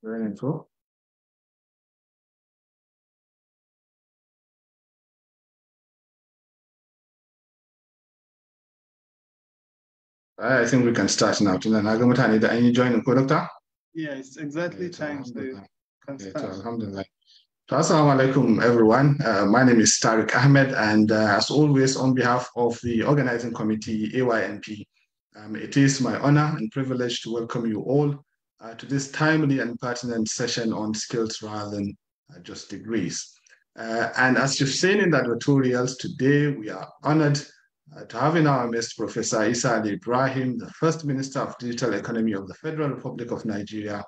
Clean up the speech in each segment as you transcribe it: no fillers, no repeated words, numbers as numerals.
Very info. I think we can start now. Tunda na ga mutane da an yi joinin ko doctor? Yeah, it's exactly To time, so you alhamdulillah. can To start. alhamdulillah. So assalamu alaikum everyone. My name is Tariq Ahmed, and as always, on behalf of the organizing committee AYNP, it is my honor and privilege to welcome you all to this timely and pertinent session on skills rather than just degrees. And as you've seen in the tutorials today, we are honored to have in our midst Professor Isa Ali Ibrahim, the First Minister of Digital Economy of the Federal Republic of Nigeria,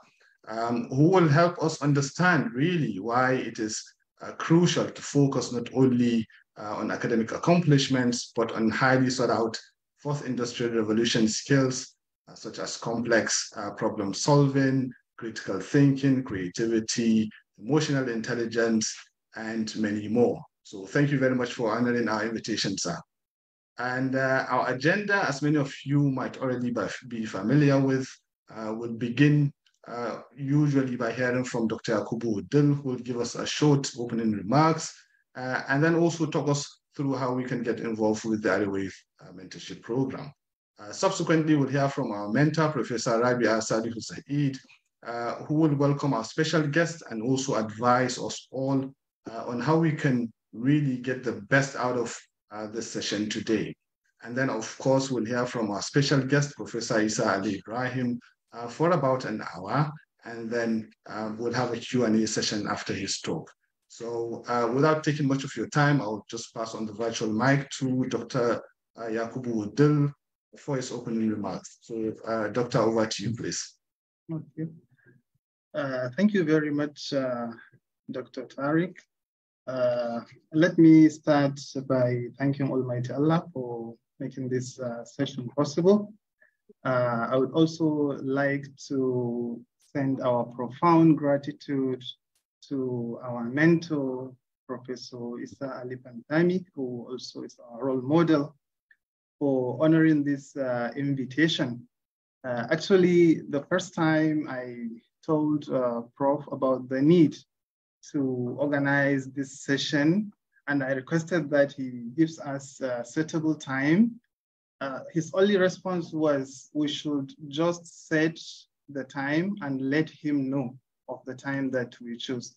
who will help us understand really why it is crucial to focus not only on academic accomplishments, but on highly sought out fourth industrial revolution skills, such as complex problem solving, critical thinking, creativity, emotional intelligence, and many more. So thank you very much for honoring our invitation, sir. And our agenda, as many of you might already be familiar with, will begin usually by hearing from Dr. Yakubu Udil, who will give us a short opening remarks, and then also talk us through how we can get involved with the Airwave mentorship program. Subsequently, we'll hear from our mentor, Professor Rabia Sadiq Saeed, who will welcome our special guest and also advise us all on how we can really get the best out of this session today. And then, of course, we'll hear from our special guest, Professor Isa Ali Ibrahim, for about an hour, and then we'll have a Q&A session after his talk. So without taking much of your time, I'll just pass on the virtual mic to Dr. Yakubu Udil for his opening remarks. So Doctor, over to you, please. Okay. Thank you very much, Dr. Tariq. Let me start by thanking Almighty Allah for making this session possible. I would also like to send our profound gratitude to our mentor, Professor Isa Ali Pantami, who also is our role model, for honoring this invitation. Actually, the first time I told Prof about the need to organize this session, and I requested that he gives us a suitable time. His only response was, we should just set the time and let him know of the time that we choose,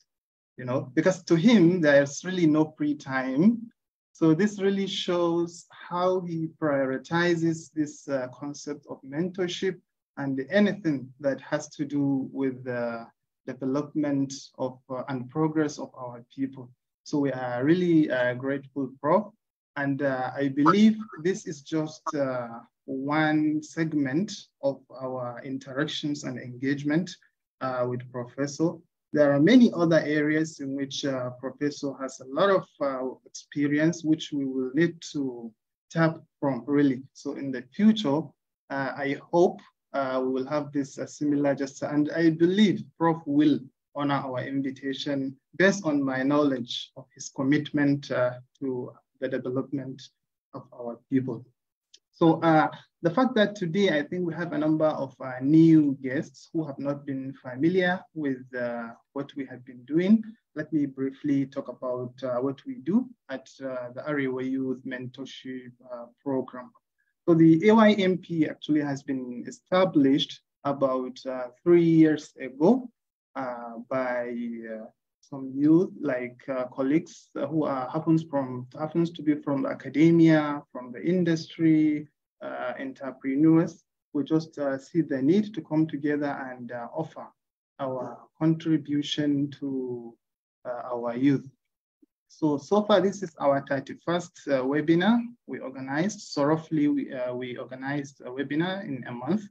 you know, because to him, there's really no pre-time. So this really shows how he prioritizes this concept of mentorship and anything that has to do with the development of and progress of our people. So we are really grateful, Prof. And I believe this is just one segment of our interactions and engagement with Professor. There are many other areas in which Professor has a lot of experience, which we will need to tap from really. So in the future, I hope we will have this similar gesture, and I believe Prof will honor our invitation based on my knowledge of his commitment to the development of our people. So the fact that today I think we have a number of new guests who have not been familiar with what we have been doing. Let me briefly talk about what we do at the Arewa Youth Mentorship Program. So the AYMP actually has been established about 3 years ago by some youth, like colleagues who happens to be from academia, from the industry, entrepreneurs. We just see the need to come together and offer our contribution to our youth. So far, this is our 31st webinar we organized. So roughly, we organized a webinar in a month.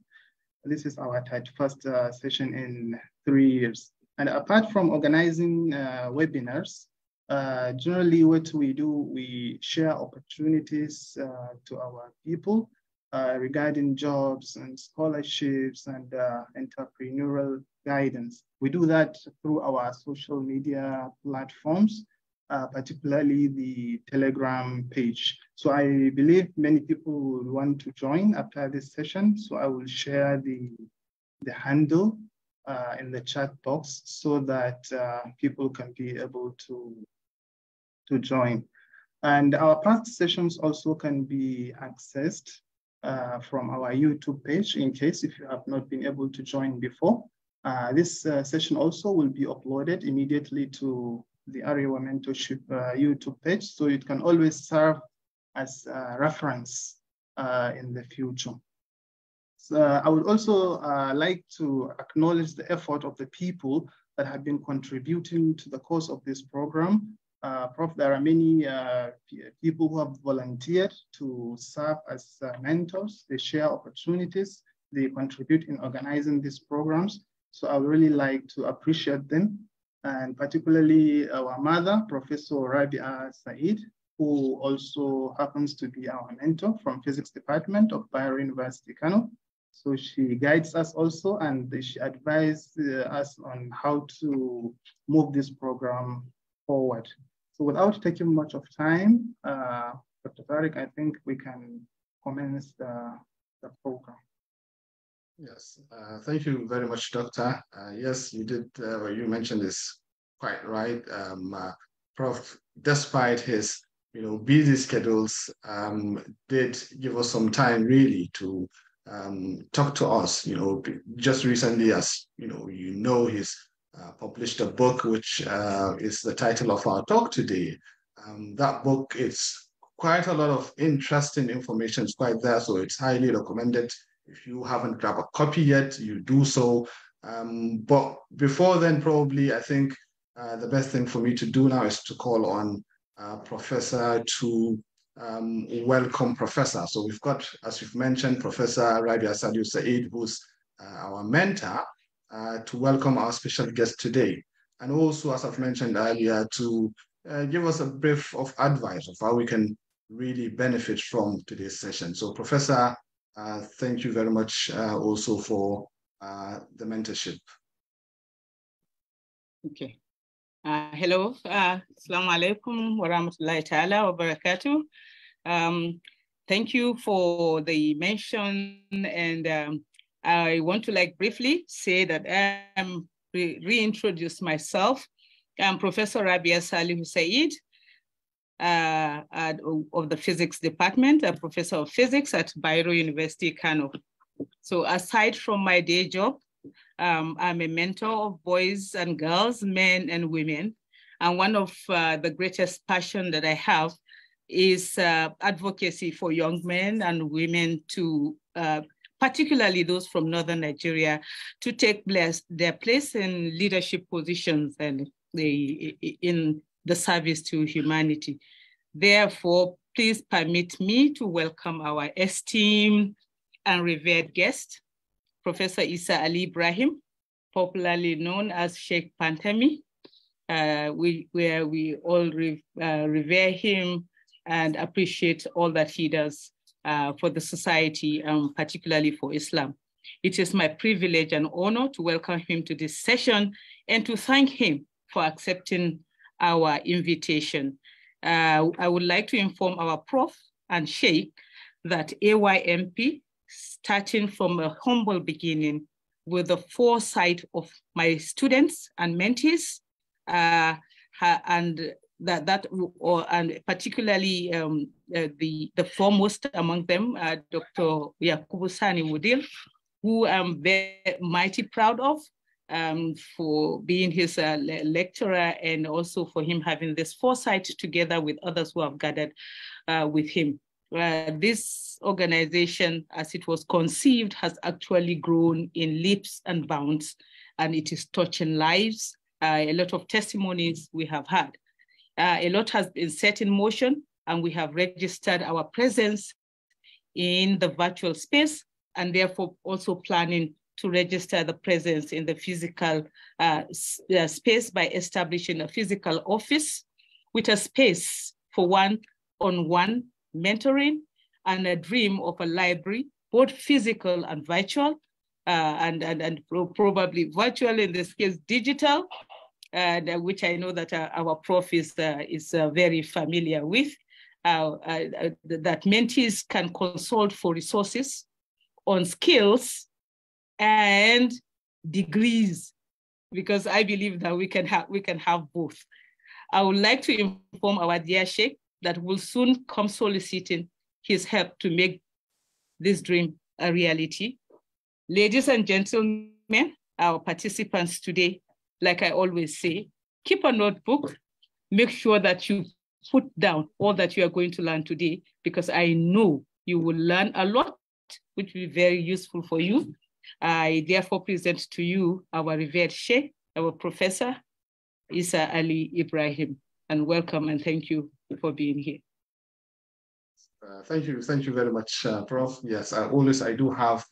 This is our 31st session in 3 years. And apart from organizing webinars, generally what we do, we share opportunities to our people regarding jobs and scholarships and entrepreneurial guidance. We do that through our social media platforms, particularly the Telegram page. So I believe many people will want to join after this session. So I will share the handle in the chat box so that people can be able to join. And our past sessions also can be accessed from our YouTube page in case if you have not been able to join before. This session also will be uploaded immediately to the Arewa Mentorship YouTube page, so it can always serve as a reference in the future. So, I would also like to acknowledge the effort of the people that have been contributing to the course of this program. Prof, there are many people who have volunteered to serve as mentors. They share opportunities, they contribute in organizing these programs. So I would really like to appreciate them, and particularly our mother, Professor Rabia Said, who also happens to be our mentor from Physics Department of Bayero University, Kano. So she guides us also, and she advises us on how to move this program forward. So without taking much of time, Dr. Tariq, I think we can commence the program. Yes, thank you very much, Doctor. Yes, you did, what you mentioned is quite right. Prof, despite his busy schedules, did give us some time really to talk to us. Just recently, as he's published a book which is the title of our talk today. That book is quite a lot of interesting information. It's quite there, so it's highly recommended. If you haven't grabbed a copy yet, you do so. But before then, probably I think the best thing for me to do now is to call on Professor to welcome Professor. So we've got, as you've mentioned, Professor Rabia Saliu Said, who's our mentor, to welcome our special guest today. And also, as I've mentioned earlier, to give us a brief of advice of how we can really benefit from today's session. So Professor, thank you very much also for the mentorship. Okay. Hello. Assalamu alaikum wa rahmatullahi ta'ala wa barakatuh. Thank you for the mention, and I want to briefly say that I'm reintroduce myself. I'm Professor Rabia Saliu Said of the Physics Department, a professor of physics at Bayero University, Kano. So aside from my day job, I'm a mentor of boys and girls, men and women. And one of the greatest passion that I have is advocacy for young men and women to, particularly those from Northern Nigeria, to take their place in leadership positions and in the service to humanity. Therefore, please permit me to welcome our esteemed and revered guest, Professor Isa Ali Ibrahim, popularly known as Sheikh Pantami, where we all revere him and appreciate all that he does for the society, particularly for Islam. It is my privilege and honor to welcome him to this session and to thank him for accepting our invitation. I would like to inform our Prof and Sheikh that AYMP, starting from a humble beginning with the foresight of my students and mentees, and particularly the foremost among them, Dr. Yakubu Sani Wudil, who I'm very mighty proud of for being his lecturer, and also for him having this foresight together with others who have gathered with him. This organization, as it was conceived, has actually grown in leaps and bounds, and it is touching lives. A lot of testimonies we have had. A lot has been set in motion, and we have registered our presence in the virtual space, and therefore also planning to register the presence in the physical space by establishing a physical office with a space for one-on-one mentoring and a dream of a library, both physical and virtual, and probably virtual, in this case, digital, which I know that our prof is very familiar with, that mentees can consult for resources on skills and degrees, because I believe that we can have both. I would like to inform our dear Sheikh that we'll soon come soliciting his help to make this dream a reality. Ladies and gentlemen, our participants today, like I always say, keep a notebook, make sure that you put down all that you are going to learn today, because I know you will learn a lot, which will be very useful for you. I therefore present to you our revered Sheikh, our Professor Isa Ali Ibrahim, and welcome and thank you for being here. Thank you very much, Prof. Yes, I do have,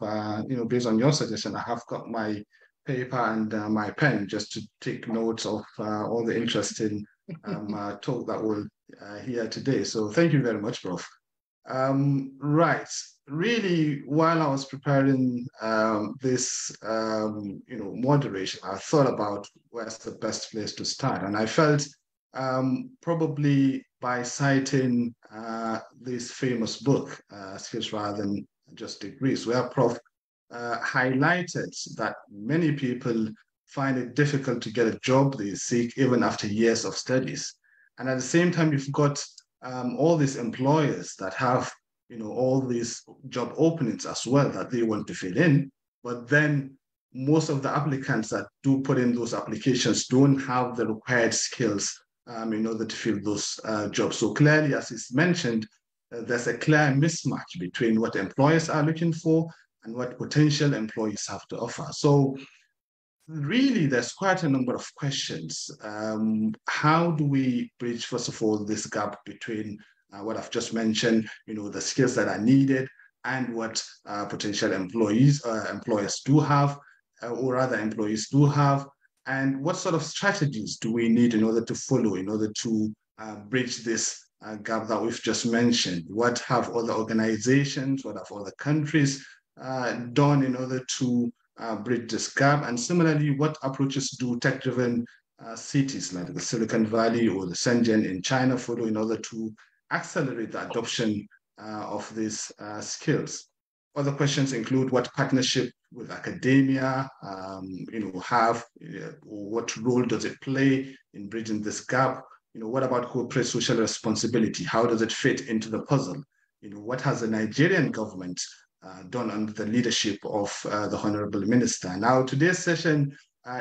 based on your suggestion, I have got my paper and my pen just to take notes of all the interesting talk that we'll hear today. So thank you very much, Prof. Right, really, while I was preparing this, moderation, I thought about where's the best place to start, and I felt probably by citing this famous book, Skills Rather Than Just Degrees, where Prof highlighted that many people find it difficult to get a job they seek even after years of studies. And at the same time, you've got all these employers that have, all these job openings as well that they want to fill in, but then most of the applicants that do put in those applications don't have the required skills in order to fill those jobs. So clearly, as is mentioned, there's a clear mismatch between what employers are looking for and what potential employees have to offer. So really, there's quite a number of questions. How do we bridge, first of all, this gap between what I've just mentioned, the skills that are needed and what potential employers do have, or rather employees do have, and what sort of strategies do we need in order to follow, in order to bridge this gap that we've just mentioned? What have other organizations, what have other countries done in order to bridge this gap? And similarly, what approaches do tech-driven cities like the Silicon Valley or the Shenzhen in China follow in order to accelerate the adoption of these skills? Other questions include what partnership with academia have, what role does it play in bridging this gap? What about corporate social responsibility? How does it fit into the puzzle? What has the Nigerian government done under the leadership of the Honorable Minister? Now, today's session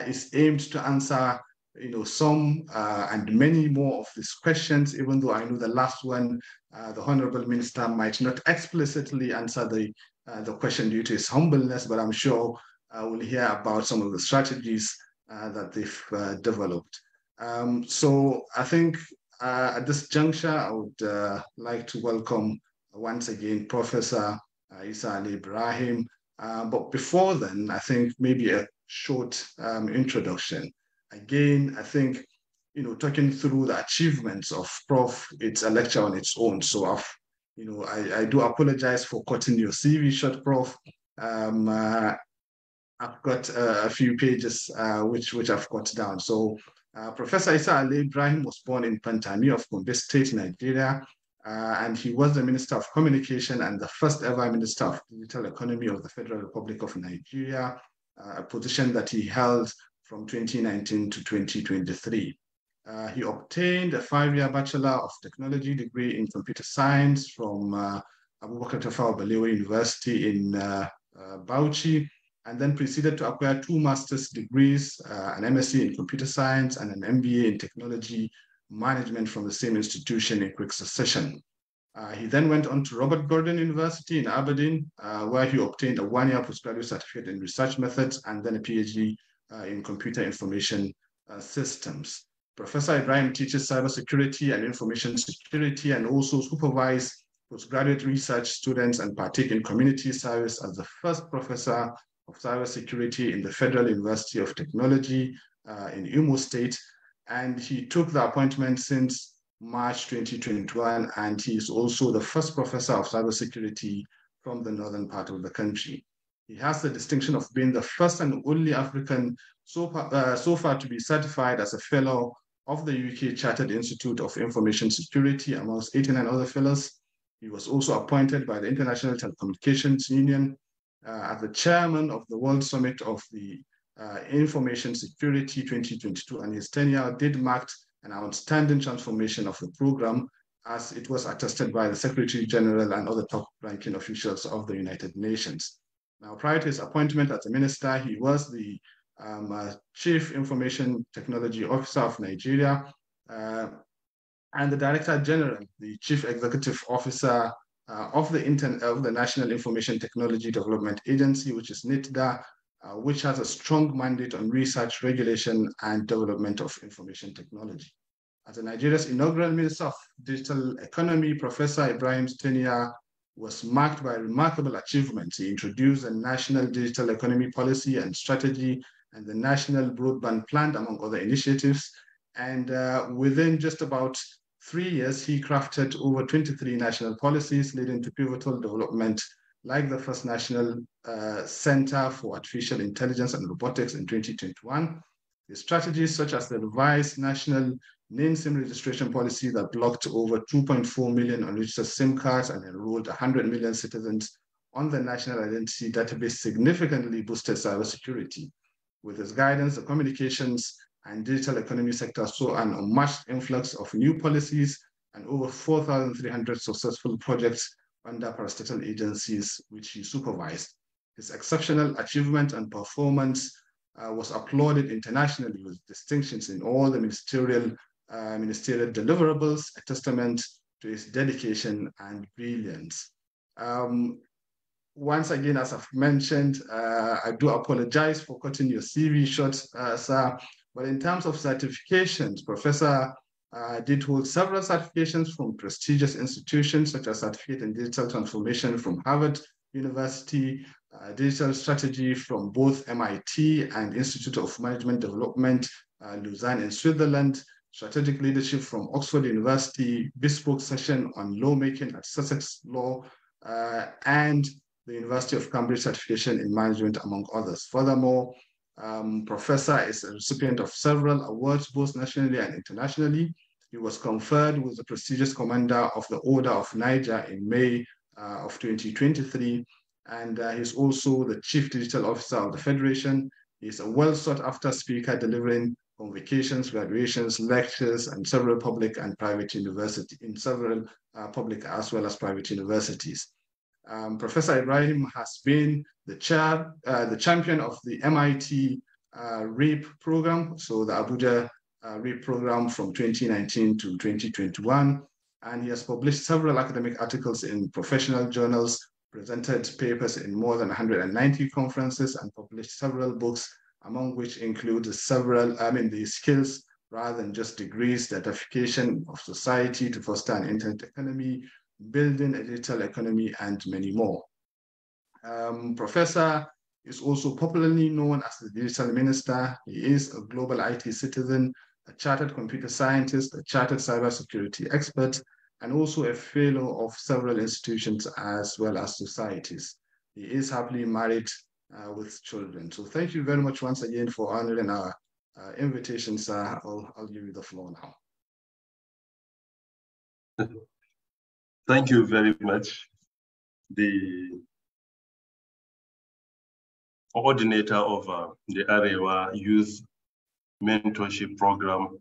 is aimed to answer some and many more of these questions, even though I know the last one, the Honorable Minister might not explicitly answer the question due to his humbleness, but I'm sure we'll hear about some of the strategies that they've developed. So I think at this juncture, I would like to welcome once again Professor Isa Ali Ibrahim. But before then, I think maybe a short introduction. Again, I think, talking through the achievements of Prof, it's a lecture on its own. So I do apologize for cutting your CV short, Prof. I've got a few pages which I've got down. So Professor Isa Ali Ibrahim was born in Pantami of Gombe State, Nigeria, and he was the Minister of Communication and the first ever Minister of Digital Economy of the Federal Republic of Nigeria, a position that he held from 2019 to 2023. He obtained a 5-year Bachelor of Technology degree in Computer Science from Abubakar Tafawa Balewa University in Bauchi, and then proceeded to acquire 2 master's degrees, an MSc in Computer Science and an MBA in Technology Management from the same institution in quick succession. He then went on to Robert Gordon University in Aberdeen, where he obtained a 1-year postgraduate certificate in research methods and then a PhD in computer information systems. Professor Ibrahim teaches cybersecurity and information security and also supervises postgraduate research students and partake in community service as the first professor of cybersecurity in the Federal University of Technology in Imo State. And he took the appointment since March 2021, and he is also the first professor of cybersecurity from the northern part of the country. He has the distinction of being the first and only African so far to be certified as a fellow of the UK Chartered Institute of Information Security amongst 89 other fellows. He was also appointed by the International Telecommunications Union as the chairman of the World Summit of the Information Security 2022, and his tenure did mark an outstanding transformation of the program, as it was attested by the Secretary General and other top-ranking officials of the United Nations. Now, prior to his appointment as a minister, he was the Chief Information Technology Officer of Nigeria, and the Director General, the Chief Executive Officer of the National Information Technology Development Agency, which is NITDA, which has a strong mandate on research, regulation, and development of information technology. As Nigeria's inaugural Minister of Digital Economy, Professor Ibrahim's tenure was marked by remarkable achievements. He introduced a national digital economy policy and strategy and the National Broadband Plan, among other initiatives. And within just about 3 years, he crafted over 23 national policies, leading to pivotal development, like the first National Center for Artificial Intelligence and Robotics in 2021. The strategies such as the revised National Name SIM registration policy that blocked over 2.4 million unregistered SIM cards and enrolled 100 million citizens on the National Identity Database significantly boosted cybersecurity. With his guidance, the communications and digital economy sector saw an unmatched influx of new policies and over 4,300 successful projects under parastatal agencies which he supervised. His exceptional achievement and performance was applauded internationally with distinctions in all the ministerial deliverables, a testament to his dedication and brilliance. Once again, as I've mentioned, I do apologize for cutting your CV short, sir, but in terms of certifications, Professor did hold several certifications from prestigious institutions, such as Certificate in Digital Transformation from Harvard University, Digital Strategy from both MIT and Institute of Management Development, Lausanne in Switzerland, Strategic Leadership from Oxford University, Bespoke Session on Lawmaking at Sussex Law, and the University of Cambridge Certification in Management, among others. Furthermore, Professor is a recipient of several awards, both nationally and internationally. He was conferred with the prestigious Commander of the Order of Niger in May of 2023, and he's also the Chief Digital Officer of the Federation. He's a well-sought-after speaker delivering convocations, graduations, lectures, and several public and private universities, in several public as well as private universities. Professor Ibrahim has been the champion of the MIT RAPE program, so the Abuja RAPE program from 2019 to 2021, and he has published several academic articles in professional journals, presented papers in more than 190 conferences, and published several books, among which include the skills rather than just degrees, the edification of society to foster an internet economy, building a digital economy, and many more. Professor is also popularly known as the Digital Minister. He is a global IT citizen, a chartered computer scientist, a chartered cybersecurity expert, and also a fellow of several institutions as well as societies. He is happily married with children. So thank you very much once again for honoring our invitation, sir. I'll give you the floor now. Thank you very much. The coordinator of the Arewa Youth Mentorship Program,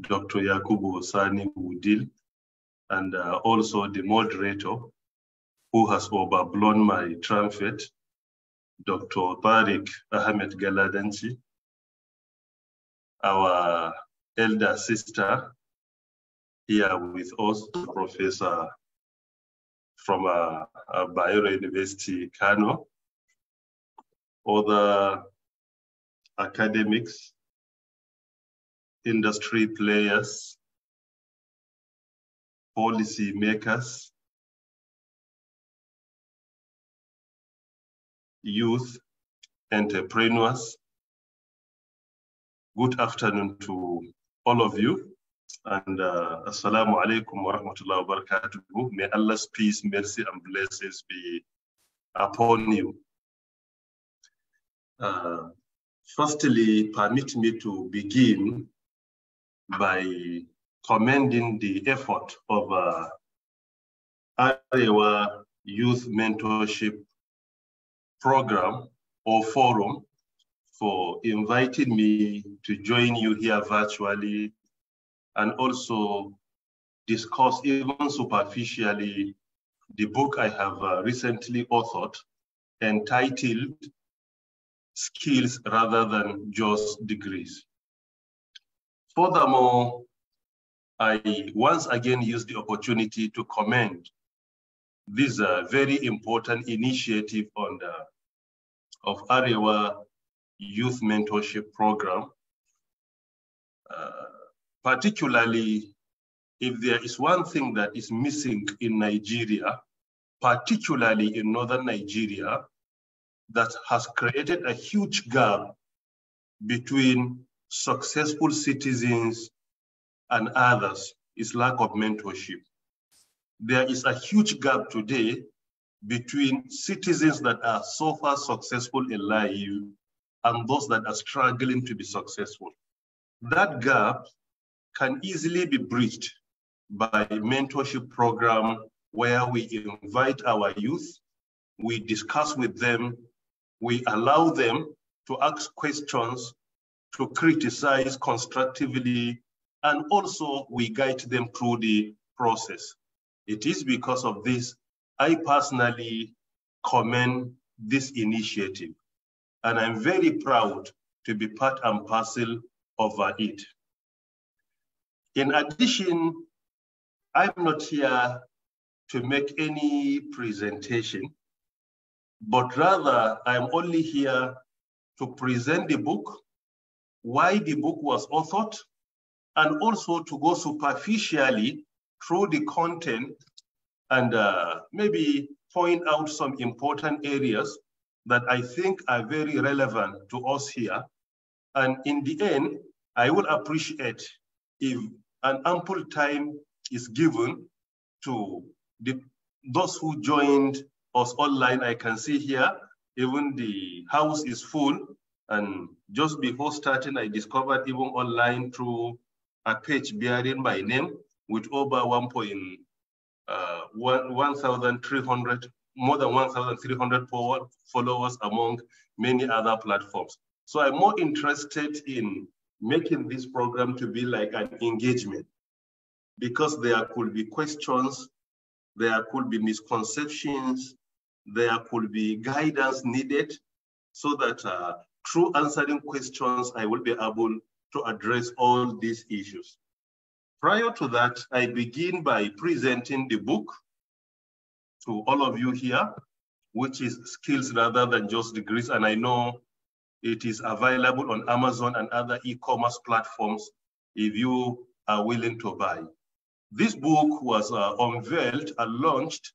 Dr. Yakubu Sani Udil, and also the moderator who has overblown my trumpet, Dr. Tariq Ahmed Galadanchi, our elder sister here with us, Professor from Bayero University, Kano, other academics, industry players, policy makers, youth, entrepreneurs. Good afternoon to all of you. And Assalamu alaikum wa rahmatullahi wa barakatuh. May Allah's peace, mercy, and blessings be upon you. Firstly, permit me to begin by commending the effort of Arewa Youth Mentorship Program or Forum for inviting me to join you here virtually and also discuss even superficially the book I have recently authored entitled Skills Rather Than Just Degrees. Furthermore, I once again use the opportunity to commend this very important initiative of Arewa Youth Mentorship Program, particularly if there is one thing that is missing in Nigeria, particularly in northern Nigeria, that has created a huge gap between successful citizens and others, is lack of mentorship. There is a huge gap today between citizens that are so far successful in life and those that are struggling to be successful. That gap can easily be bridged by a mentorship program where we invite our youth, we discuss with them, we allow them to ask questions, to criticize constructively, and also we guide them through the process. It is because of this, I personally commend this initiative, and I'm very proud to be part and parcel of it. In addition, I'm not here to make any presentation, but rather I'm only here to present the book, why the book was authored, and also to go superficially through the content and maybe point out some important areas that I think are very relevant to us here. And in the end, I will appreciate if an ample time is given to those who joined us online. I can see here, even the house is full. And just before starting, I discovered even online through a page bearing my name with over 1,300, more than 1,300 followers among many other platforms. So I'm more interested in making this program to be like an engagement, because there could be questions, there could be misconceptions, there could be guidance needed, so that through answering questions, I will be able to address all these issues. Prior to that, I begin by presenting the book to all of you here, which is Skills Rather Than Just Degrees. And I know it is available on Amazon and other e-commerce platforms if you are willing to buy. This book was unveiled and launched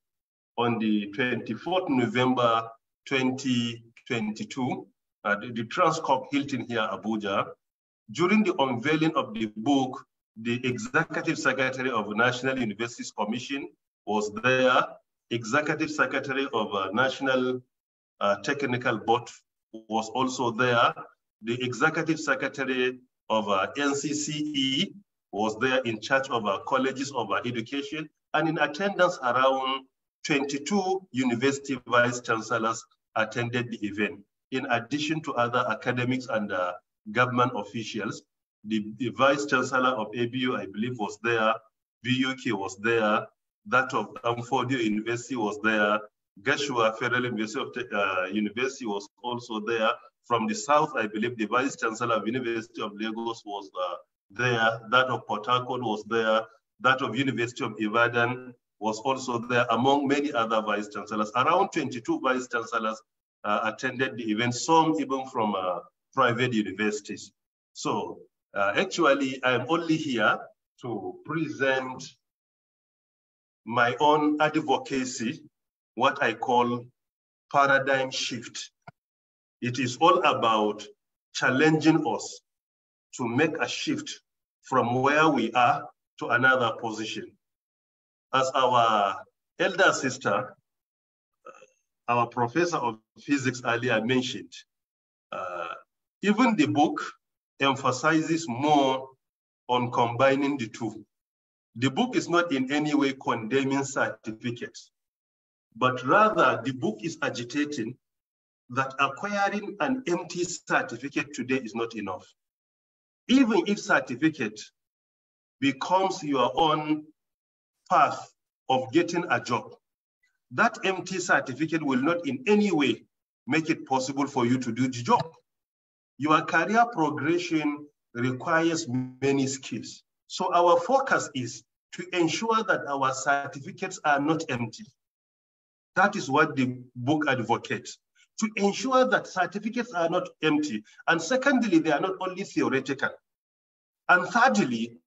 on the 24th November 2022 at the Transcorp Hilton here, Abuja. During the unveiling of the book, the Executive Secretary of the National Universities Commission was there. Executive Secretary of National Technical Board was also there. The Executive Secretary of NCCE was there in charge of colleges of education, and in attendance around 22 university vice chancellors attended the event. In addition to other academics and government officials, the vice chancellor of ABU, I believe, was there. BUK was there. That of Amfordio University was there. Gashua Federal University was also there. From the south, I believe the vice chancellor of University of Lagos was there. That of Port Harcourt was there. That of University of Ibadan was also there, among many other vice chancellors. Around 22 vice chancellors attended the event, some even from private universities. So actually, I'm only here to present my own advocacy, what I call paradigm shift. It is all about challenging us to make a shift from where we are to another position. As our elder sister, our professor of physics earlier mentioned, even the book emphasizes more on combining the two. The book is not in any way condemning certificates, but rather the book is agitating that acquiring an empty certificate today is not enough. Even if certificate becomes your own path of getting a job, that empty certificate will not in any way make it possible for you to do the job. Your career progression requires many skills. So our focus is to ensure that our certificates are not empty. That is what the book advocates, to ensure that certificates are not empty. And secondly, they are not only theoretical. And thirdly,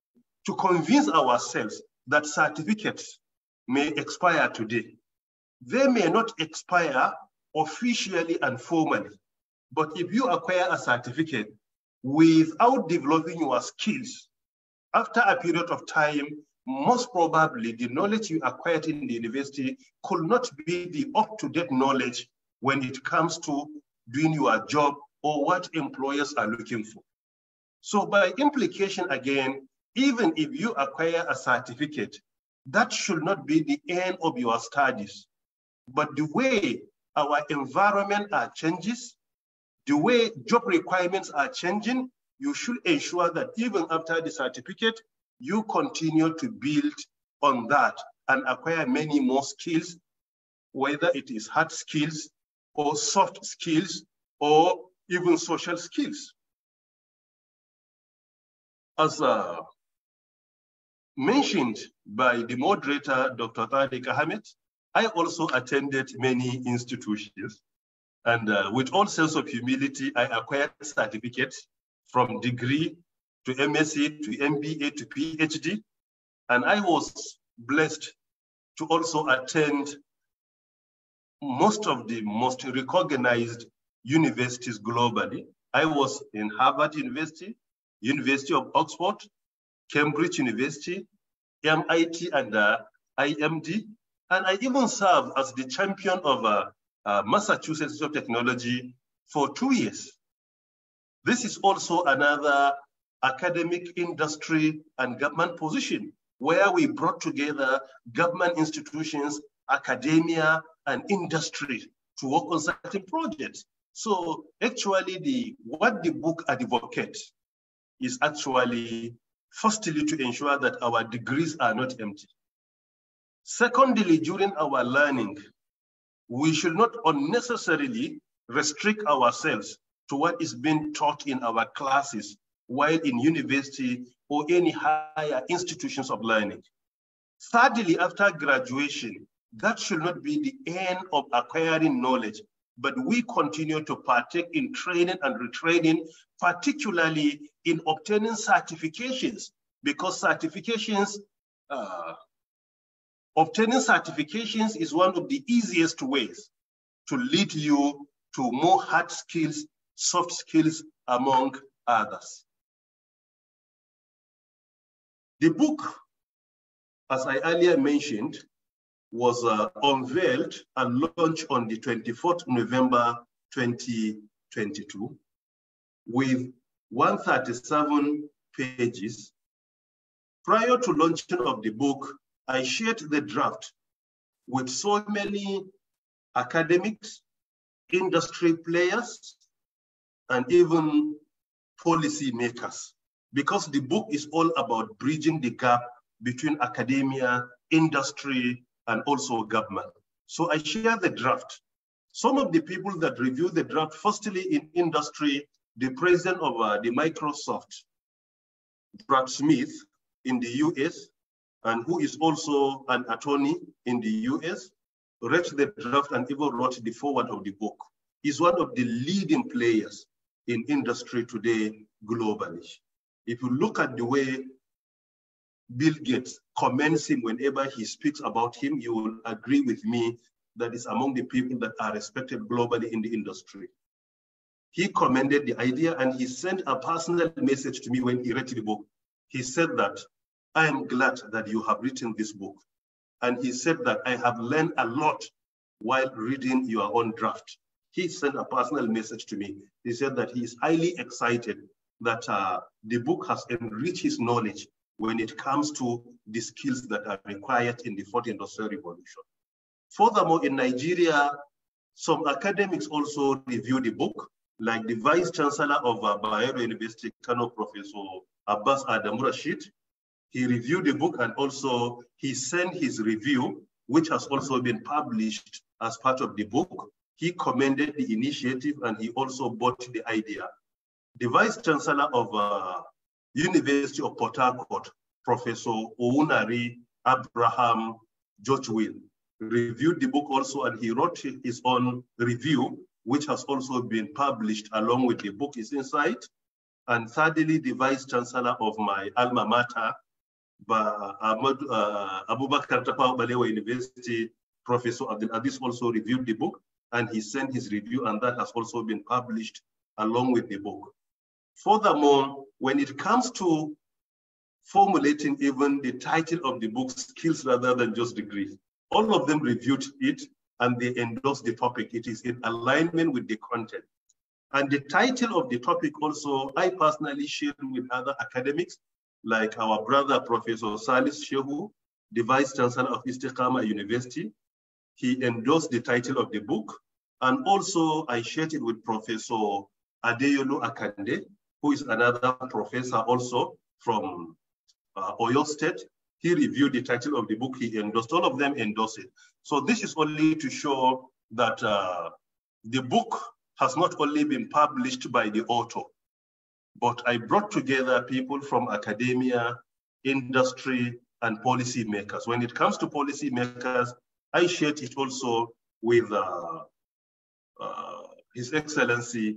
to convince ourselves that certificates may expire today. They may not expire officially and formally, but if you acquire a certificate without developing your skills, after a period of time, most probably the knowledge you acquired in the university could not be the up-to-date knowledge when it comes to doing your job or what employers are looking for. So by implication, again, even if you acquire a certificate, that should not be the end of your studies. But the way our environment changes, the way job requirements are changing, you should ensure that even after the certificate, you continue to build on that and acquire many more skills, whether it is hard skills or soft skills or even social skills. As mentioned by the moderator, Dr. Tariq Ahmed, I also attended many institutions, and with all sense of humility, I acquired certificates from degree to MSc to MBA to PhD, and I was blessed to also attend most of the most recognized universities globally. I was in Harvard University, University of Oxford, Cambridge University, MIT, and IMD. And I even served as the champion of Massachusetts Institute of Technology for 2 years. This is also another academic, industry, and government position where we brought together government institutions, academia, and industry to work on certain projects. So actually, what the book advocates is actually, firstly, to ensure that our degrees are not empty. Secondly, during our learning, we should not unnecessarily restrict ourselves to what is being taught in our classes while in university or any higher institutions of learning. Thirdly, after graduation, that should not be the end of acquiring knowledge, but we continue to partake in training and retraining, particularly in obtaining certifications, because obtaining certifications is one of the easiest ways to lead you to more hard skills, soft skills, among others. The book, as I earlier mentioned, was unveiled and launched on the 24th November 2022 with 137 pages. Prior to launching of the book, I shared the draft with so many academics, industry players, and even policy makers, because the book is all about bridging the gap between academia, industry, and also government. So I share the draft. Some of the people that review the draft, firstly in industry, the president of the Microsoft, Brad Smith in the US, and who is also an attorney in the US, read the draft and even wrote the foreword of the book. He's one of the leading players in industry today globally. If you look at the way Bill Gates commends him whenever he speaks about him, you will agree with me that is among the people that are respected globally in the industry. He commended the idea and he sent a personal message to me when he read the book. He said that, I am glad that you have written this book. And he said that I have learned a lot while reading your own draft. He sent a personal message to me. He said that he is highly excited that the book has enriched his knowledge when it comes to the skills that are required in the 4th Industrial Revolution. Furthermore, in Nigeria, Some academics also review the book, like the Vice Chancellor of Bayero University, Kano, Professor Abbas Adam Rashid. He reviewed the book and also he sent his review, which has also been published as part of the book. He commended the initiative and he also bought the idea. The Vice Chancellor of University of Port Harcourt, Professor Ounari Abraham George-Will, reviewed the book also, and he wrote his own review, which has also been published along with the book is inside. And thirdly, the Vice Chancellor of my alma mater, Abubakar Tafawa Balewa University, Professor Abdul Aziz, also reviewed the book, and he sent his review, and that has also been published along with the book. Furthermore, when it comes to formulating even the title of the book, Skills Rather Than Just Degrees, all of them reviewed it and they endorsed the topic. It is in alignment with the content. And the title of the topic also, I personally shared with other academics, like our brother, Professor Salis Shehu, the Vice Chancellor of Istiqama University. He endorsed the title of the book. And also I shared it with Professor Adeyolu Akande, who is another professor also from Oyo State. He reviewed the title of the book, he endorsed, all of them endorsed it. So this is only to show that the book has not only been published by the author, but I brought together people from academia, industry, and policymakers. When it comes to policymakers, I shared it also with His Excellency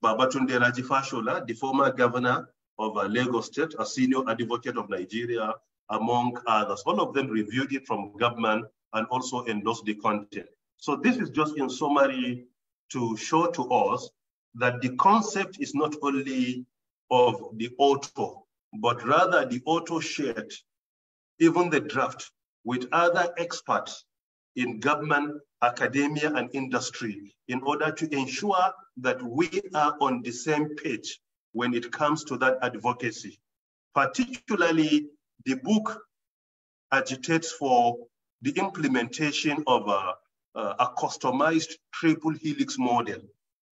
Babatunde Raji Fashola, the former governor of Lagos State, a senior advocate of Nigeria, among others. All of them reviewed it from government and also endorsed the content. So this is just in summary to show to us that the concept is not only of the author, but rather the author shared even the draft with other experts in government, academia, and industry in order to ensure that we are on the same page when it comes to that advocacy. Particularly, the book agitates for the implementation of a customized triple helix model.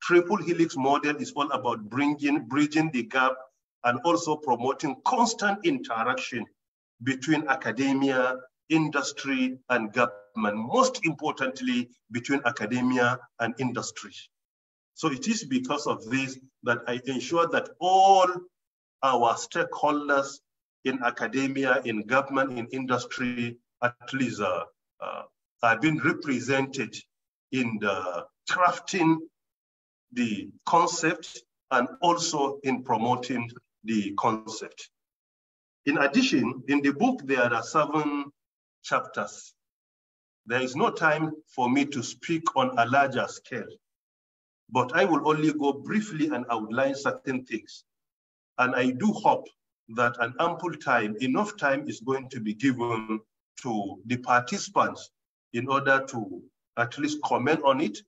Triple helix model is all about bridging the gap and also promoting constant interaction between academia, industry, and government, most importantly, between academia and industry. So it is because of this that I ensure that all our stakeholders in academia, in government, in industry, at least are being represented in the crafting the concept and also in promoting the concept. In addition, in the book, there are 7 chapters. There is no time for me to speak on a larger scale, but I will only go briefly and outline certain things. And I do hope that an ample time, enough time is going to be given to the participants in order to at least comment on it,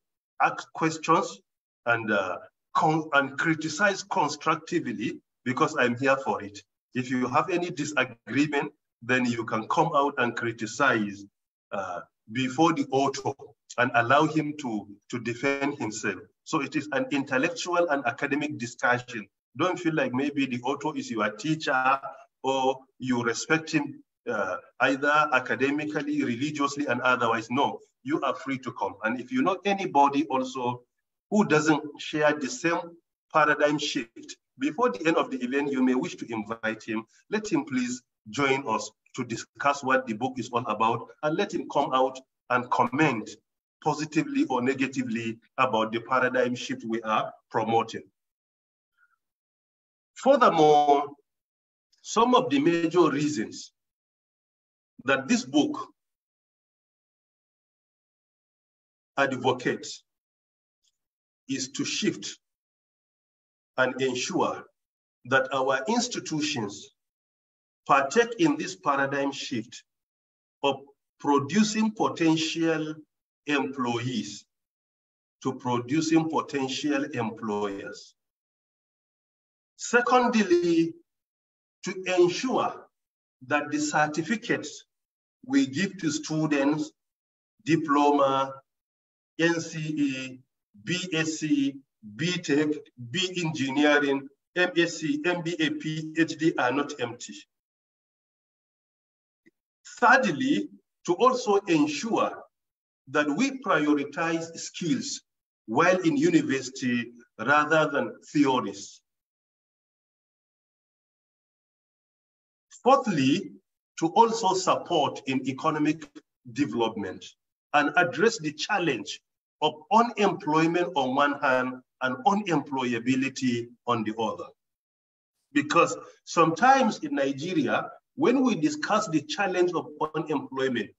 ask questions, and criticize constructively, because I'm here for it. If you have any disagreement, then you can come out and criticize before the author and allow him to defend himself. So it is an intellectual and academic discussion. Don't feel like maybe the author is your teacher or you respect him either academically, religiously, and otherwise. No, you are free to come. And if you know anybody also who doesn't share the same paradigm shift, before the end of the event, you may wish to invite him. Let him please join us to discuss what the book is all about, and let him come out and comment positively or negatively about the paradigm shift we are promoting. Furthermore, some of the major reasons that this book advocates is to shift and ensure that our institutions partake in this paradigm shift of producing potential employees to producing potential employers. Secondly, to ensure that the certificates we give to students, diploma, NCE, BSc, BTech, B Engineering, MSc, MBA, PhD are not empty. Thirdly, to also ensure that we prioritize skills while in university rather than theories. Fourthly, to also support in economic development and address the challenge of unemployment on one hand and unemployability on the other. Because sometimes in Nigeria, when we discuss the challenge of unemployment,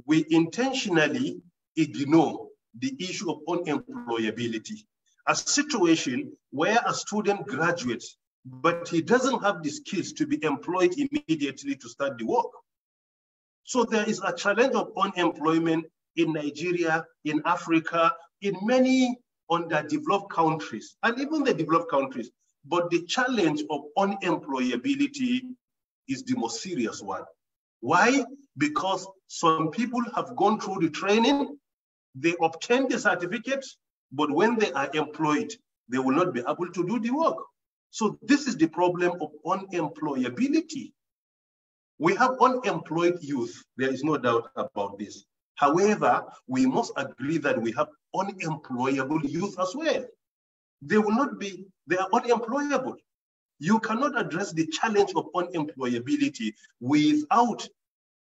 we intentionally ignore the issue of unemployability. A situation where a student graduates, but he doesn't have the skills to be employed immediately to start the work. So there is a challenge of unemployment in Nigeria, in Africa, in many underdeveloped countries, and even the developed countries. But the challenge of unemployability is the most serious one. Why? Because some people have gone through the training, they obtain the certificates, but when they are employed, they will not be able to do the work. So this is the problem of unemployability. We have unemployed youth, there is no doubt about this. However, we must agree that we have unemployable youth as well. They will not be, they are unemployable. You cannot address the challenge of unemployability without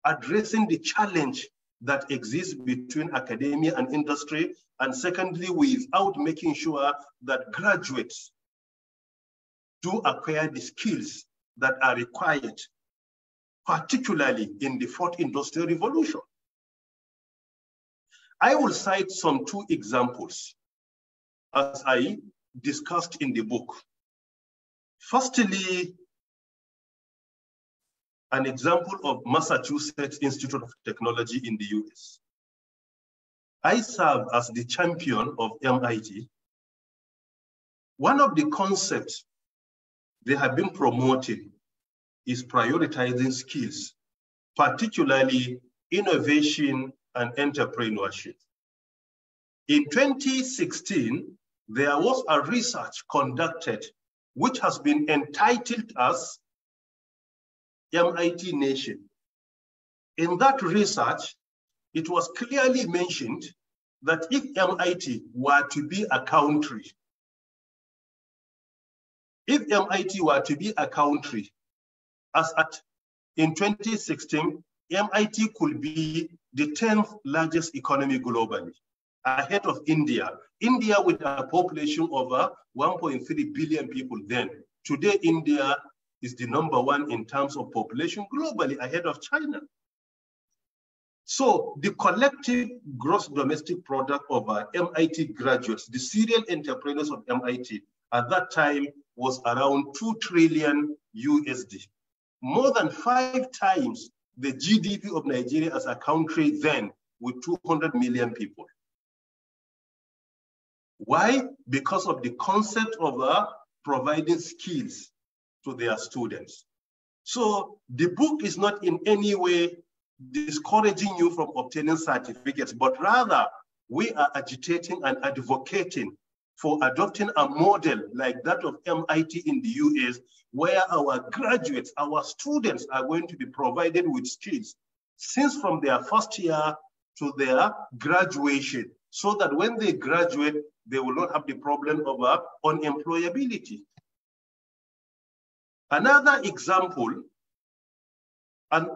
addressing the challenge that exists between academia and industry, and secondly, without making sure that graduates do acquire the skills that are required, particularly in the fourth industrial revolution. I will cite some two examples as I discussed in the book. Firstly, an example of Massachusetts Institute of Technology in the US. I serve as the champion of MIT. One of the concepts they have been promoting is prioritizing skills, particularly innovation and entrepreneurship. In 2016, there was a research conducted which has been entitled as MIT Nation. In that research, it was clearly mentioned that if MIT were to be a country, as in 2016, MIT could be the 10th largest economy globally, ahead of India. India with a population of 1.3 billion people then. Today, India is the #1 in terms of population globally, ahead of China. So the collective gross domestic product of MIT graduates, the serial entrepreneurs of MIT, at that time was around 2 trillion USD. More than 5 times the GDP of Nigeria as a country then, with 200 million people. Why? Because of the concept of providing skills to their students. So the book is not in any way discouraging you from obtaining certificates, but rather we are agitating and advocating for adopting a model like that of MIT in the US, where our graduates, our students are going to be provided with skills since from their first year to their graduation, so that when they graduate, they will not have the problem of unemployability. Another example, and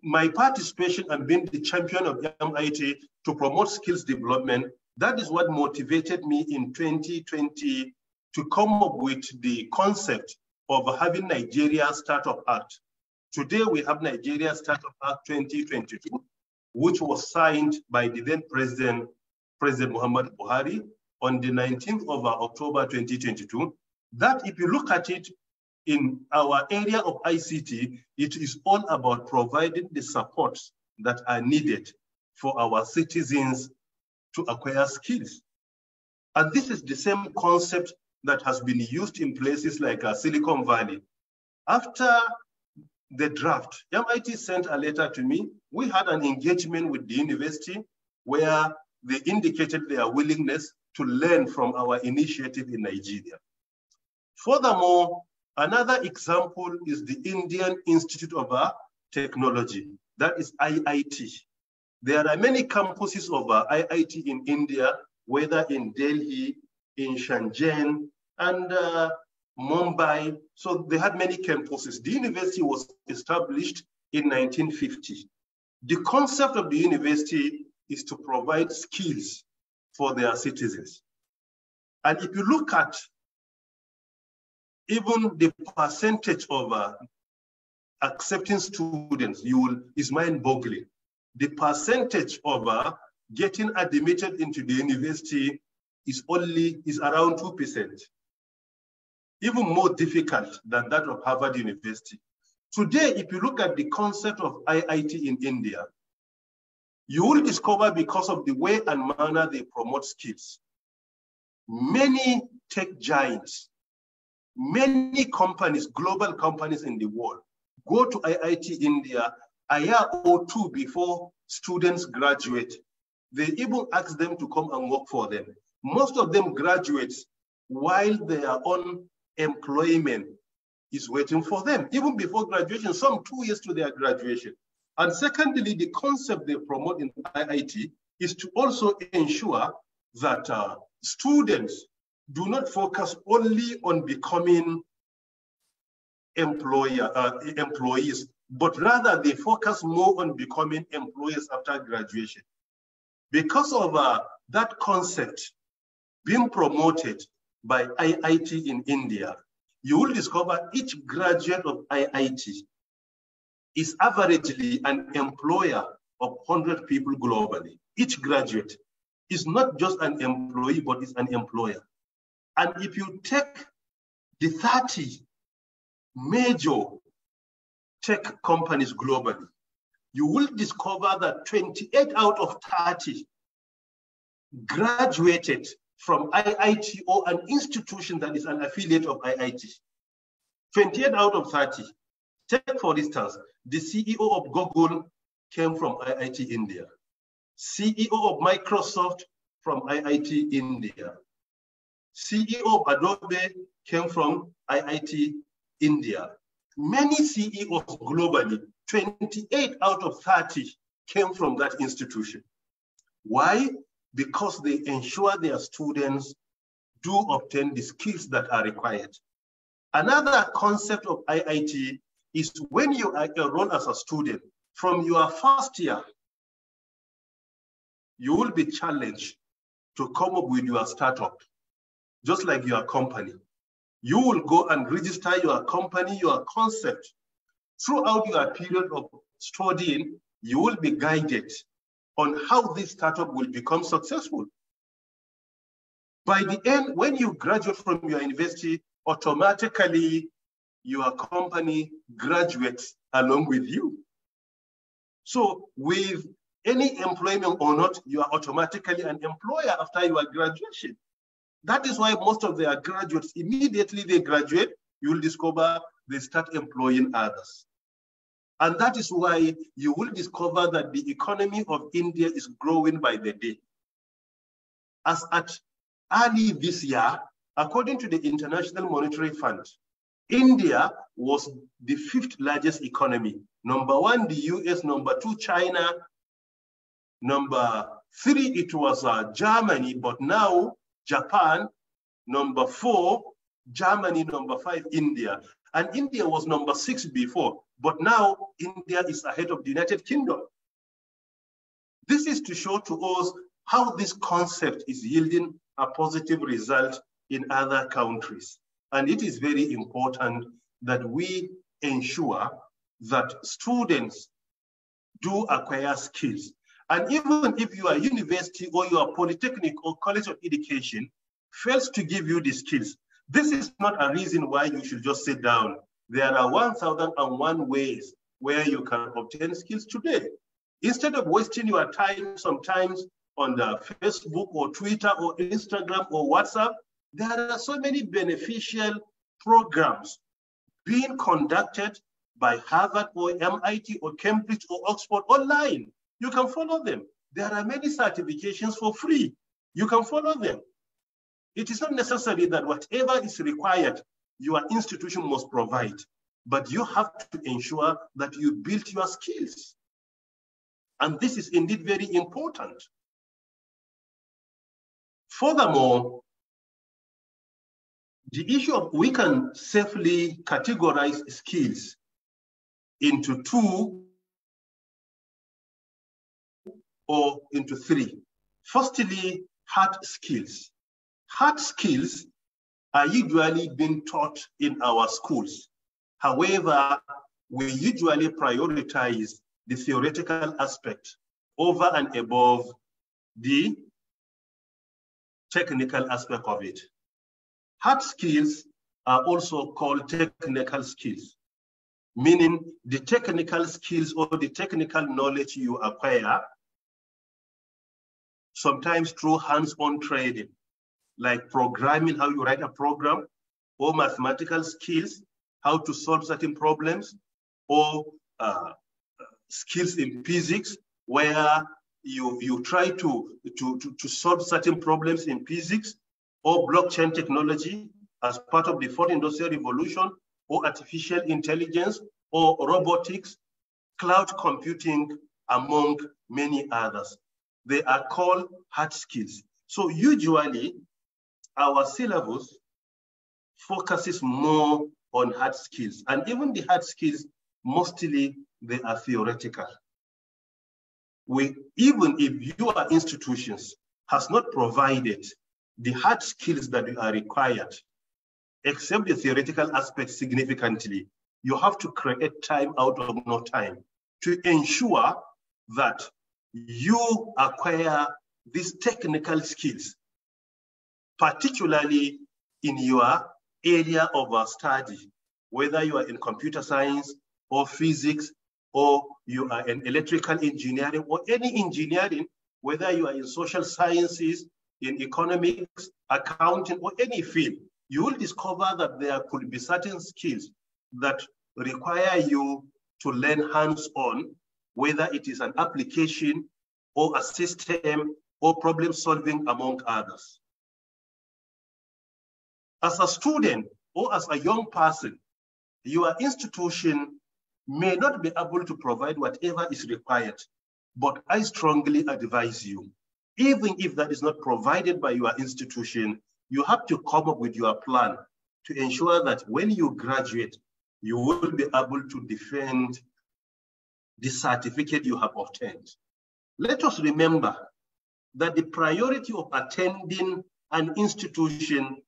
my participation and being the champion of MIT to promote skills development, that is what motivated me in 2020 to come up with the concept of having Nigeria Startup Act. Today we have Nigeria Startup Act 2022, which was signed by the then President Muhammad Buhari on the 19th of October 2022. That, if you look at it in our area of ICT, it is all about providing the supports that are needed for our citizens to acquire skills. And this is the same concept that has been used in places like Silicon Valley. After the draft, MIT sent a letter to me. We had an engagement with the university where they indicated their willingness to learn from our initiative in Nigeria. Furthermore, another example is the Indian Institute of Technology, that is IIT. There are many campuses of IIT in India, whether in Delhi, in Shenzhen, and Mumbai. So they had many campuses. The university was established in 1950. The concept of the university is to provide skills for their citizens. And if you look at even the percentage of accepting students, is mind-boggling. The percentage of getting admitted into the university is around 2%, even more difficult than that of Harvard University. Today, if you look at the concept of IIT in India, you will discover, because of the way and manner they promote skills, many tech giants, many companies, global companies in the world, go to IIT India a year or two before students graduate. They even ask them to come and work for them. Most of them graduate while their own employment is waiting for them, even before graduation, some 2 years to their graduation. And secondly, the concept they promote in IIT is to also ensure that students do not focus only on becoming employees, but rather they focus more on becoming employers after graduation. Because of that concept being promoted by IIT in India, you will discover each graduate of IIT is averagely an employer of 100 people globally. Each graduate is not just an employee, but is an employer. And if you take the 30 major tech companies globally, you will discover that 28 out of 30 graduated from IIT or an institution that is an affiliate of IIT. 28 out of 30. Take, for instance, the CEO of Google came from IIT India. CEO of Microsoft from IIT India. CEO of Adobe came from IIT India. Many CEOs globally, 28 out of 30 came from that institution. Why? Because they ensure their students do obtain the skills that are required. Another concept of IIT is when you are enrolled as a student, from your first year, you will be challenged to come up with your startup, just like your company. You will go and register your company, your concept. Throughout your period of studying, you will be guided on how this startup will become successful. By the end, when you graduate from your university, automatically your company graduates along with you. So with any employment or not, you are automatically an employer after your graduation. That is why most of their graduates, immediately they graduate, you will discover they start employing others. And that is why you will discover that the economy of India is growing by the day. As at early this year, according to the International Monetary Fund, India was the 5th largest economy. Number 1, the US, number 2, China, number 3, it was Germany, but now Japan, number 4, Germany, number 5, India. And India was number 6 before, but now India is ahead of the United Kingdom. This is to show to us how this concept is yielding a positive result in other countries. And it is very important that we ensure that students do acquire skills. And even if your university or your polytechnic or college of education fails to give you the skills, this is not a reason why you should just sit down. There are 1,001 ways where you can obtain skills today. Instead of wasting your time sometimes on the Facebook or Twitter or Instagram or WhatsApp, there are so many beneficial programs being conducted by Harvard or MIT or Cambridge or Oxford online. You can follow them. there are many certifications for free. You can follow them. It is not necessary that whatever is required, your institution must provide, but you have to ensure that you build your skills. And this is indeed very important. Furthermore, the issue of we can safely categorize skills into 2 or into 3. Firstly, hard skills. Hard skills are usually being taught in our schools. However, we usually prioritize the theoretical aspect over and above the technical aspect of it. Hard skills are also called technical skills, meaning the technical skills or the technical knowledge you acquire, sometimes through hands-on training, like programming, how you write a program, or mathematical skills, how to solve certain problems, or skills in physics, where you try to solve certain problems in physics, or blockchain technology as part of the fourth industrial revolution, or artificial intelligence, or robotics, cloud computing, among many others. They are called hard skills. So usually our syllabus focuses more on hard skills, and even the hard skills, mostly they are theoretical. Even if your institutions has not provided the hard skills that are required, except the theoretical aspect significantly, you have to create time out of no time to ensure that you acquire these technical skills, particularly in your area of study, whether you are in computer science or physics, or you are in electrical engineering or any engineering, whether you are in social sciences, in economics, accounting, or any field, you will discover that there could be certain skills that require you to learn hands-on, whether it is an application or a system or problem solving, among others. As a student or as a young person, your institution may not be able to provide whatever is required, but I strongly advise you, even if that is not provided by your institution, you have to come up with your plan to ensure that when you graduate, you will be able to defend the certificate you have obtained. Let us remember that the priority of attending an institution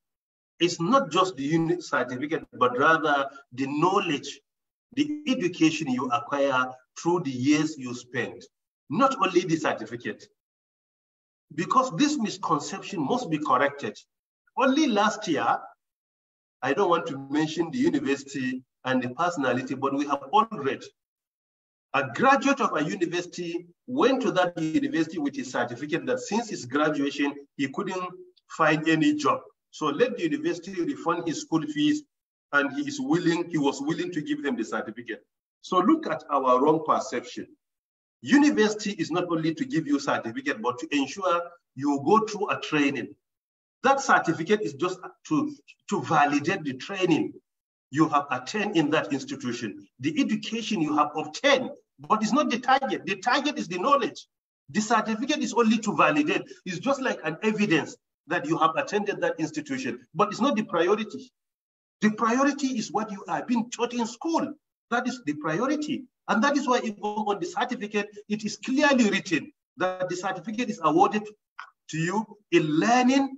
is not just the unit certificate, but rather the knowledge, the education you acquire through the years you spend, not only the certificate. Because this misconception must be corrected. Only last year, I don't want to mention the university and the personality, but we have all read. A graduate of a university went to that university with his certificate that since his graduation, he couldn't find any job. So let the university refund his school fees, and he was willing to give them the certificate. So look at our wrong perception. University is not only to give you certificate, but to ensure you go through a training. That certificate is just to validate the training you have attained in that institution, the education you have obtained, but it's not the target. The target is the knowledge. The certificate is only to validate. It's just like an evidence that you have attended that institution, but it's not the priority. The priority is what you are being taught in school. That is the priority. And that is why even on the certificate, it is clearly written that the certificate is awarded to you in learning,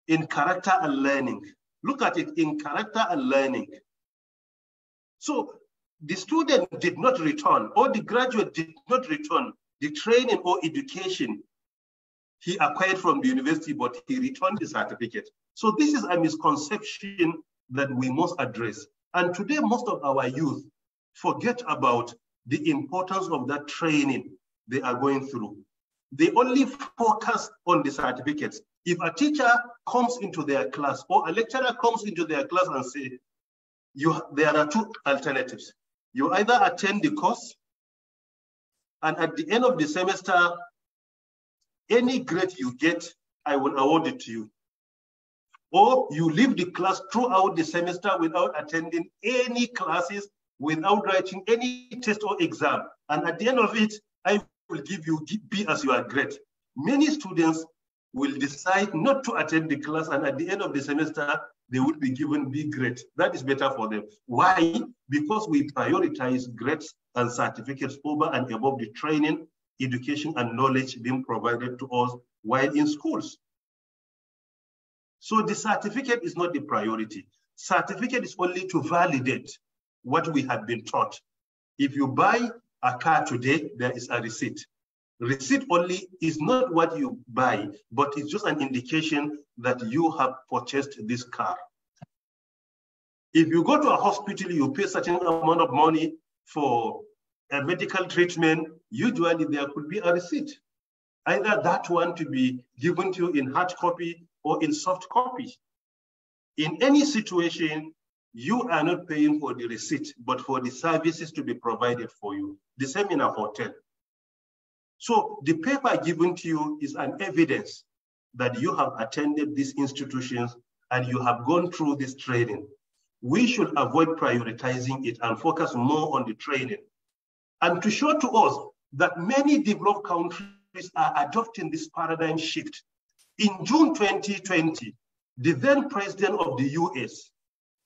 in character and learning. Look at it, in character and learning. So the student did not return, or the graduate did not return the training or education he acquired from the university, but he returned the certificate. So this is a misconception that we must address. And today, most of our youth forget about the importance of that training they are going through. They only focus on the certificates. If a teacher comes into their class or a lecturer comes into their class and say, there are two alternatives. You either attend the course, and at the end of the semester, any grade you get, I will award it to you. Or you leave the class throughout the semester without attending any classes, without writing any test or exam. And at the end of it, I will give you B as your grade. Many students will decide not to attend the class, and at the end of the semester, they will be given B grade. That is better for them. Why? Because we prioritize grades and certificates over and above the training, education, and knowledge being provided to us while in schools. So the certificate is not the priority. Certificate is only to validate what we have been taught. If you buy a car today, there is a receipt. Receipt only is not what you buy, but it's just an indication that you have purchased this car. If you go to a hospital, you pay a certain amount of money for a medical treatment, usually there could be a receipt. Either that one to be given to you in hard copy or in soft copy. In any situation, you are not paying for the receipt, but for the services to be provided for you. The same in a hotel. So the paper given to you is an evidence that you have attended these institutions and you have gone through this training. We should avoid prioritizing it and focus more on the training. And to show to us that many developed countries are adopting this paradigm shift. In June 2020, the then president of the US,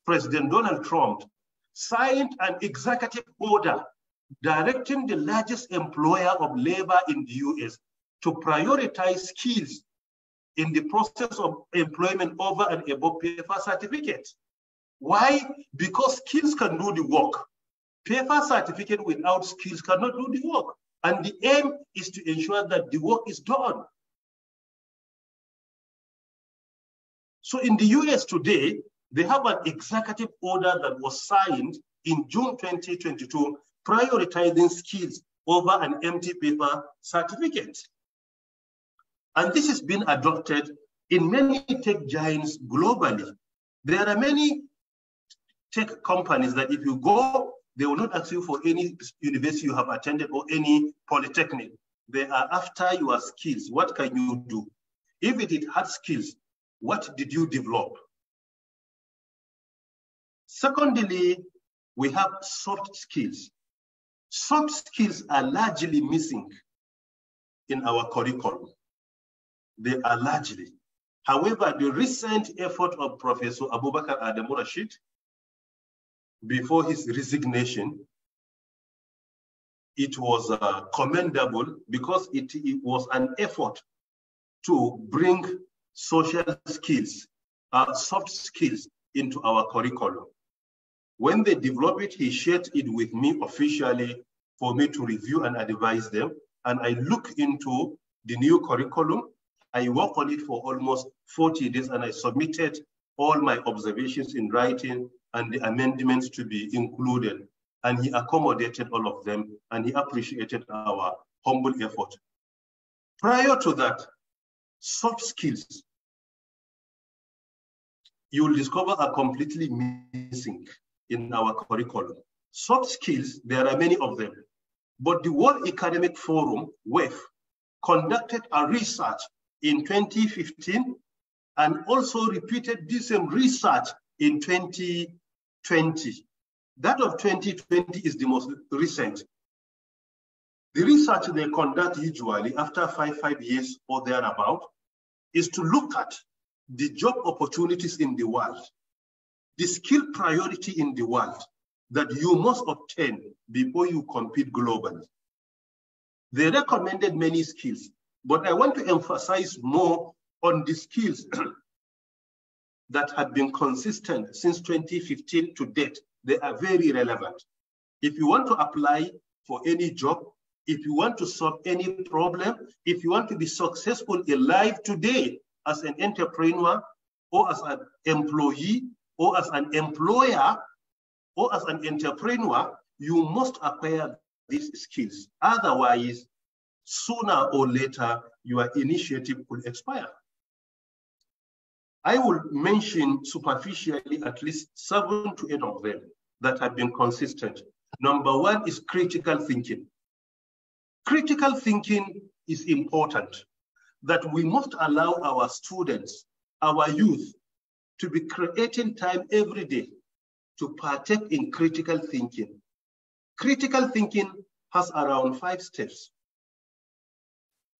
President Donald Trump, signed an executive order directing the largest employer of labor in the US to prioritize skills in the process of employment over and above paper certificates. Why? Because skills can do the work. Paper certificate without skills cannot do the work. And the aim is to ensure that the work is done. So in the US today, they have an executive order that was signed in June 2022, prioritizing skills over an empty paper certificate. And this has been adopted in many tech giants globally. There are many tech companies that if you go, they will not ask you for any university you have attended or any polytechnic. They are after your skills. What can you do? If it had skills, what did you develop? Secondly, we have soft skills. Soft skills are largely missing in our curriculum. They are largely. However, the recent effort of Professor Abubakar Adamu Rashid, before his resignation, it was commendable because it was an effort to bring social skills, soft skills into our curriculum. When they developed it, he shared it with me officially for me to review and advise them. And I look into the new curriculum. I worked on it for almost 40 days and I submitted all my observations in writing and the amendments to be included. And he accommodated all of them and he appreciated our humble effort. Prior to that, soft skills, you will discover are completely missing in our curriculum. Soft skills, there are many of them, but the World Economic Forum, WEF, conducted a research in 2015 and also repeated this same research in 2020. That of 2020 is the most recent. The research they conduct usually after five years or thereabout is to look at the job opportunities in the world, the skill priority in the world that you must obtain before you compete globally. They recommended many skills, but I want to emphasize more on the skills that have been consistent since 2015 to date. They are very relevant. If you want to apply for any job, if you want to solve any problem, if you want to be successful in life today as an entrepreneur or as an employee or as an employer or as an entrepreneur, you must acquire these skills. Otherwise, sooner or later, your initiative could expire. I will mention superficially at least 7 to 8 of them that have been consistent. Number one is critical thinking. Critical thinking is important that we must allow our students, our youth, to be creating time every day to partake in critical thinking. Critical thinking has around 5 steps.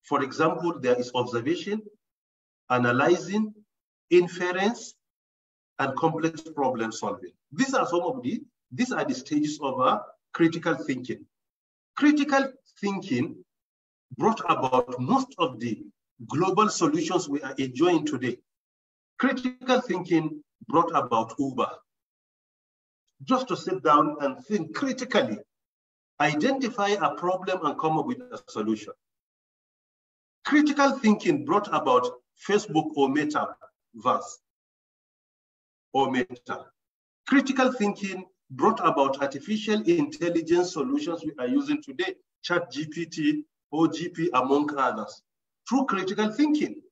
For example, there is observation, analyzing, inference, and complex problem solving. These are the stages of critical thinking. Critical thinking brought about most of the global solutions we are enjoying today. Critical thinking brought about Uber. Just to sit down and think critically, identify a problem and come up with a solution. Critical thinking brought about Facebook or Metaverse or Meta. Critical thinking brought about artificial intelligence solutions we are using today, ChatGPT or GP, among others, through critical thinking.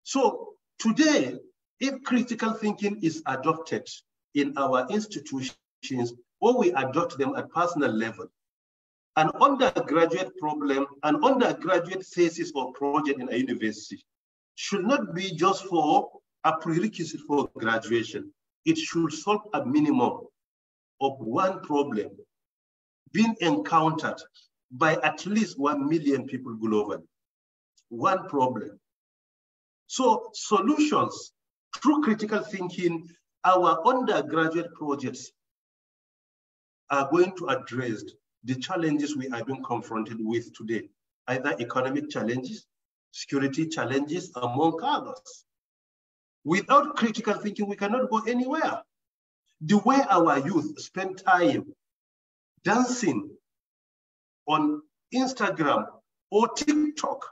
So today, if critical thinking is adopted in our institutions, or we adopt them at personal level, an undergraduate problem, an undergraduate thesis or project in a university should not be just for a prerequisite for graduation. It should solve a minimum of one problem being encountered by at least 1 million people globally. One problem. So solutions through critical thinking, our undergraduate projects are going to address the challenges we are being confronted with today, either economic challenges, security challenges, among others. Without critical thinking, we cannot go anywhere. The way our youth spend time dancing on Instagram or TikTok,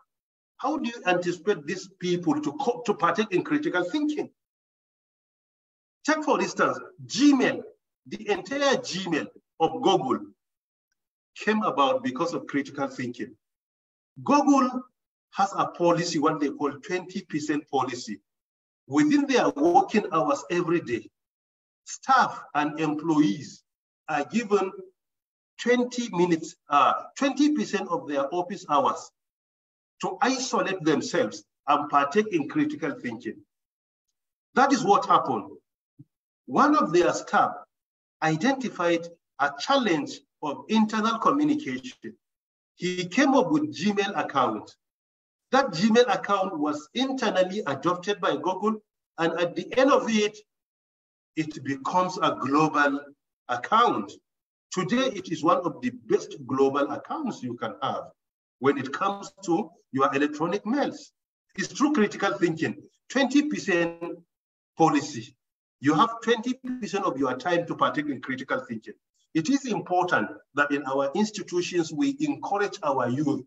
how do you anticipate these people to partake in critical thinking? Take, for instance, Gmail. The entire Gmail of Google came about because of critical thinking. Google has a policy, what they call 20% policy. Within their working hours every day, staff and employees are given 20 minutes, 20% of their office hours to isolate themselves and partake in critical thinking. That is what happened. One of their staff identified a challenge of internal communication. He came up with Gmail account. That Gmail account was internally adopted by Google, and at the end of it, it becomes a global account. Today, it is one of the best global accounts you can have when it comes to your electronic mails. It's through critical thinking, 20% policy. You have 20% of your time to partake in critical thinking. It is important that in our institutions, we encourage our youth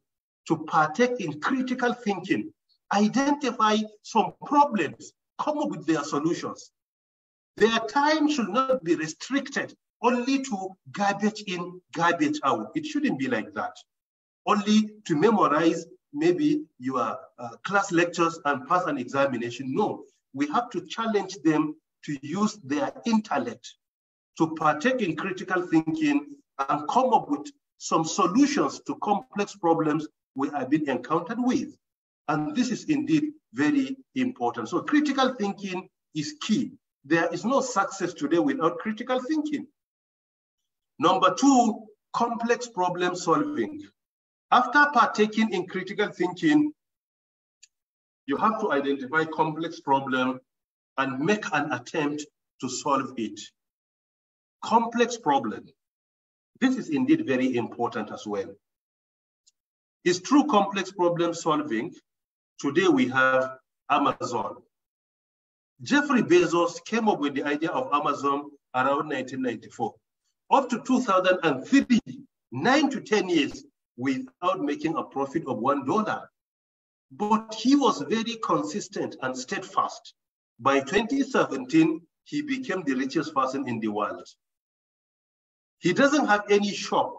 to partake in critical thinking, identify some problems, come up with their solutions. Their time should not be restricted only to garbage in, garbage out. It shouldn't be like that. Only to memorize maybe your class lectures and pass an examination. No, we have to challenge them to use their intellect to partake in critical thinking and come up with some solutions to complex problems we have been encountered with. And this is indeed very important. So critical thinking is key. There is no success today without critical thinking. Number 2, complex problem solving. After partaking in critical thinking, you have to identify complex problem and make an attempt to solve it. Complex problem. This is indeed very important as well. It's through complex problem solving. Today we have Amazon. Jeffrey Bezos came up with the idea of Amazon around 1994. Up to 2003, 9 to 10 years without making a profit of $1. But he was very consistent and steadfast. By 2017, he became the richest person in the world. He doesn't have any shop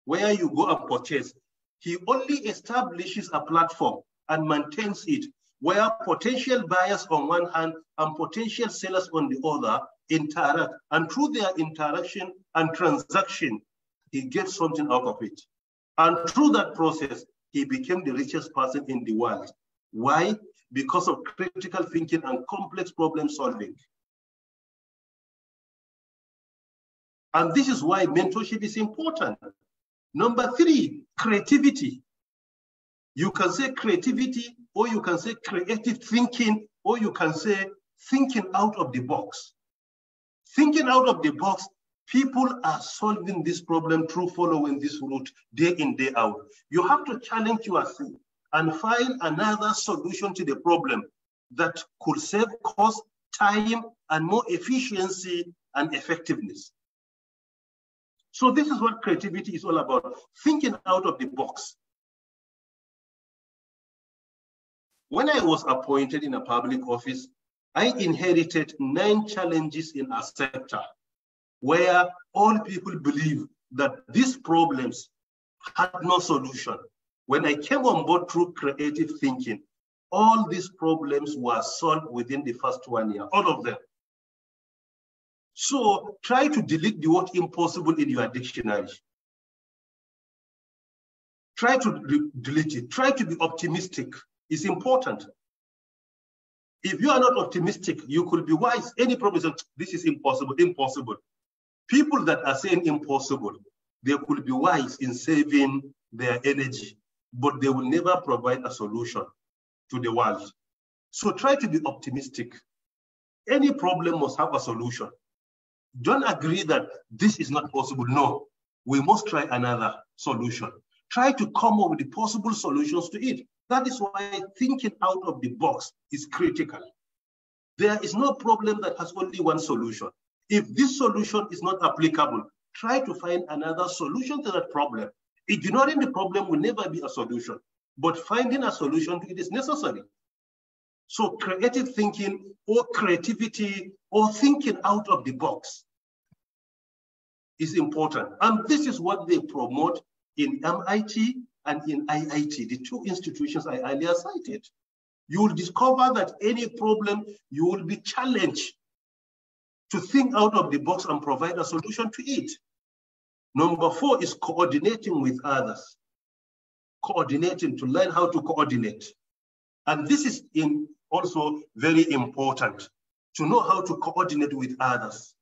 where you go and purchase. He only establishes a platform and maintains it, where potential buyers on one hand and potential sellers on the other interact. And through their interaction and transaction, he gets something out of it. And through that process, he became the richest person in the world. Why? Because of critical thinking and complex problem solving. And this is why mentorship is important. Number 3, creativity. You can say creativity, or you can say creative thinking, or you can say thinking out of the box. Thinking out of the box, people are solving this problem through following this route day in, day out. You have to challenge yourself and find another solution to the problem that could save cost, time, and more efficiency and effectiveness. So this is what creativity is all about, thinking out of the box. When I was appointed in a public office, I inherited 9 challenges in our sector where all people believe that these problems had no solution. When I came on board through creative thinking, all these problems were solved within the first 1 year, all of them. So try to delete the word impossible in your dictionary. Try to delete it. Try to be optimistic. It's important. If you are not optimistic, you could be wise. Any problem is, this is impossible, impossible. People that are saying impossible, they could be wise in saving their energy, but they will never provide a solution to the world. So try to be optimistic. Any problem must have a solution. Don't agree that this is not possible. No, we must try another solution. Try to come up with the possible solutions to it. That is why thinking out of the box is critical. There is no problem that has only one solution. If this solution is not applicable, try to find another solution to that problem. Ignoring the problem will never be a solution, but finding a solution to it is necessary. So creative thinking or creativity or thinking out of the box is important. And this is what they promote in MIT and in IIT, the 2 institutions I earlier cited. You will discover that any problem, you will be challenged to think out of the box and provide a solution to it. Number 4 is coordinating with others. Coordinating, to learn how to coordinate. And this is also very important, to know how to coordinate with others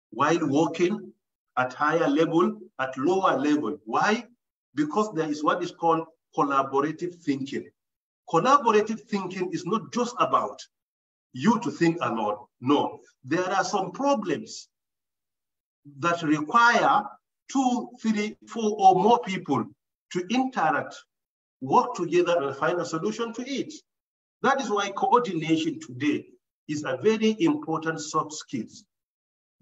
while working at higher level, at lower level. Why? Because there is what is called collaborative thinking. Collaborative thinking is not just about you to think alone. No, there are some problems that require 2, 3, 4 or more people to interact, work together and find a solution to it. That is why coordination today is a very important soft skills,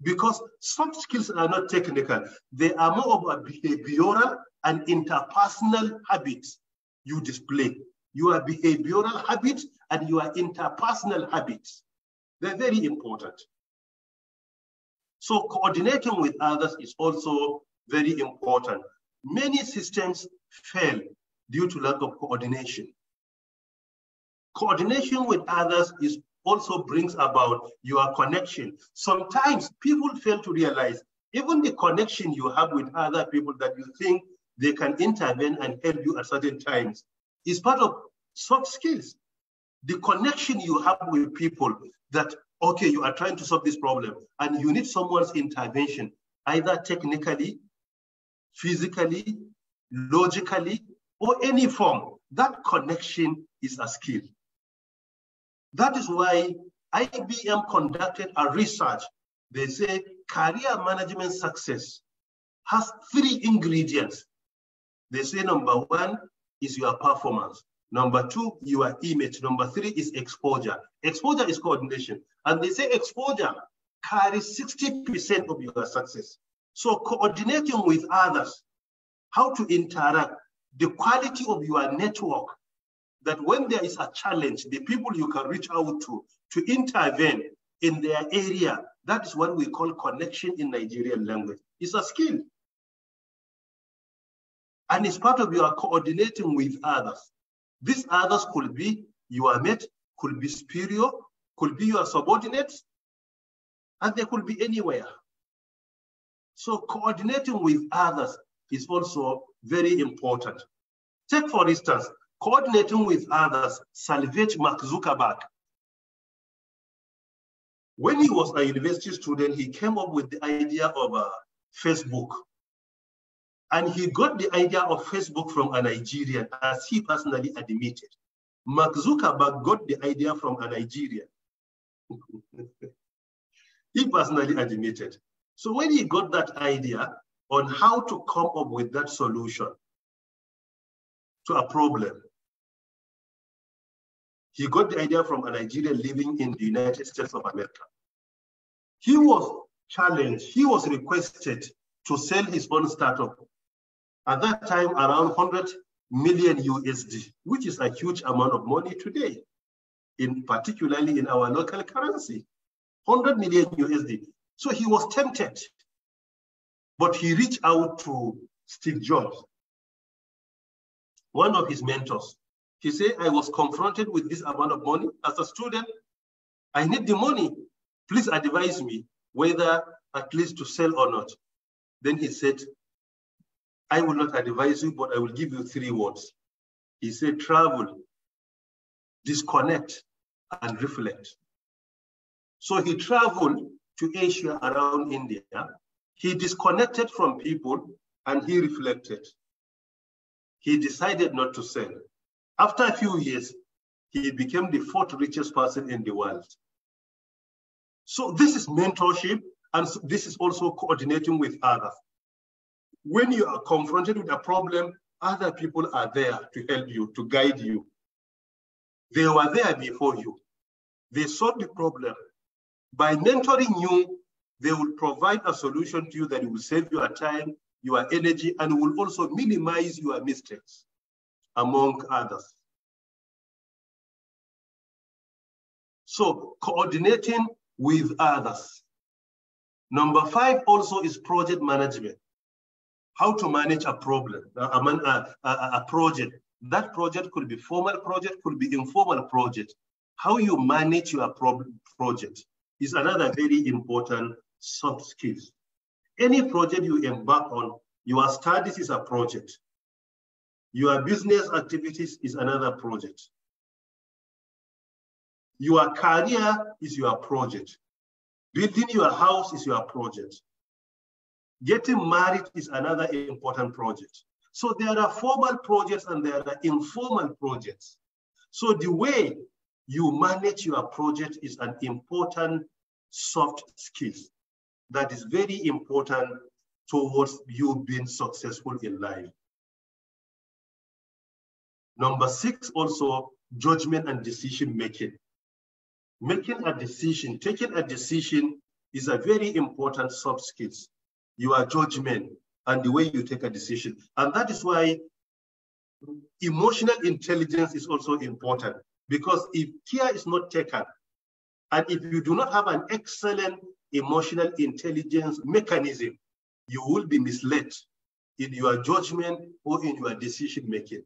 because soft skills are not technical. They are more of a behavioral and interpersonal habits you display. Your behavioral habits and your interpersonal habits. They're very important. So coordinating with others is also very important. Many systems fail due to lack of coordination. Coordination with others also brings about your connection. Sometimes people fail to realize even the connection you have with other people that you think they can intervene and help you at certain times is part of soft skills. The connection you have with people that, okay, you are trying to solve this problem and you need someone's intervention, either technically, physically, logically, or any form. That connection is a skill. That is why IBM conducted a research. They say career management success has 3 ingredients. They say number 1 is your performance. Number 2, your image. Number 3 is exposure. Exposure is coordination. And they say exposure carries 60% of your success. So coordinating with others, how to interact, the quality of your network, that when there is a challenge, the people you can reach out to intervene in their area, that is what we call connection in Nigerian language. It's a skill. And it's part of your coordinating with others. These others could be your mate, could be superior, could be your subordinates, and they could be anywhere. So coordinating with others is also very important. Take, for instance, coordinating with others, salvage Mark Zuckerberg. When he was a university student, he came up with the idea of Facebook. And he got the idea of Facebook from a Nigerian, as he personally admitted. Mark Zuckerberg got the idea from a Nigerian. He personally admitted. So when he got that idea on how to come up with that solution to a problem, he got the idea from a Nigerian living in the United States of America. He was challenged, he was requested to sell his own startup. At that time, around 100 million USD, which is a huge amount of money today, particularly in our local currency, 100 million USD. So he was tempted, but he reached out to Steve Jobs, one of his mentors. He said, I was confronted with this amount of money as a student. I need the money. Please advise me whether at least to sell or not. Then he said, I will not advise you, but I will give you 3 words. He said, travel, disconnect, and reflect. So he traveled to Asia around India. He disconnected from people and he reflected. He decided not to sell. After a few years, he became the 4th richest person in the world. So this is mentorship, and this is also coordinating with others. When you are confronted with a problem, other people are there to help you, to guide you. They were there before you. They solved the problem. By mentoring you, they will provide a solution to you that will save your time, your energy, and will also minimize your mistakes, among others. So coordinating with others. Number 5 also is project management. How to manage a problem, a project. That project could be formal project, could be informal project. How you manage your project is another very important soft skills. Any project you embark on, your studies is a project. Your business activities is another project. Your career is your project. Building your house is your project. Getting married is another important project. So there are formal projects and there are informal projects. So the way you manage your project is an important soft skill that is very important towards you being successful in life. Number 6, also judgment and decision making. Making a decision, taking a decision is a very important soft skills. Your judgment and the way you take a decision. And that is why emotional intelligence is also important, because if care is not taken, and if you do not have an excellent emotional intelligence mechanism, you will be misled in your judgment or in your decision making.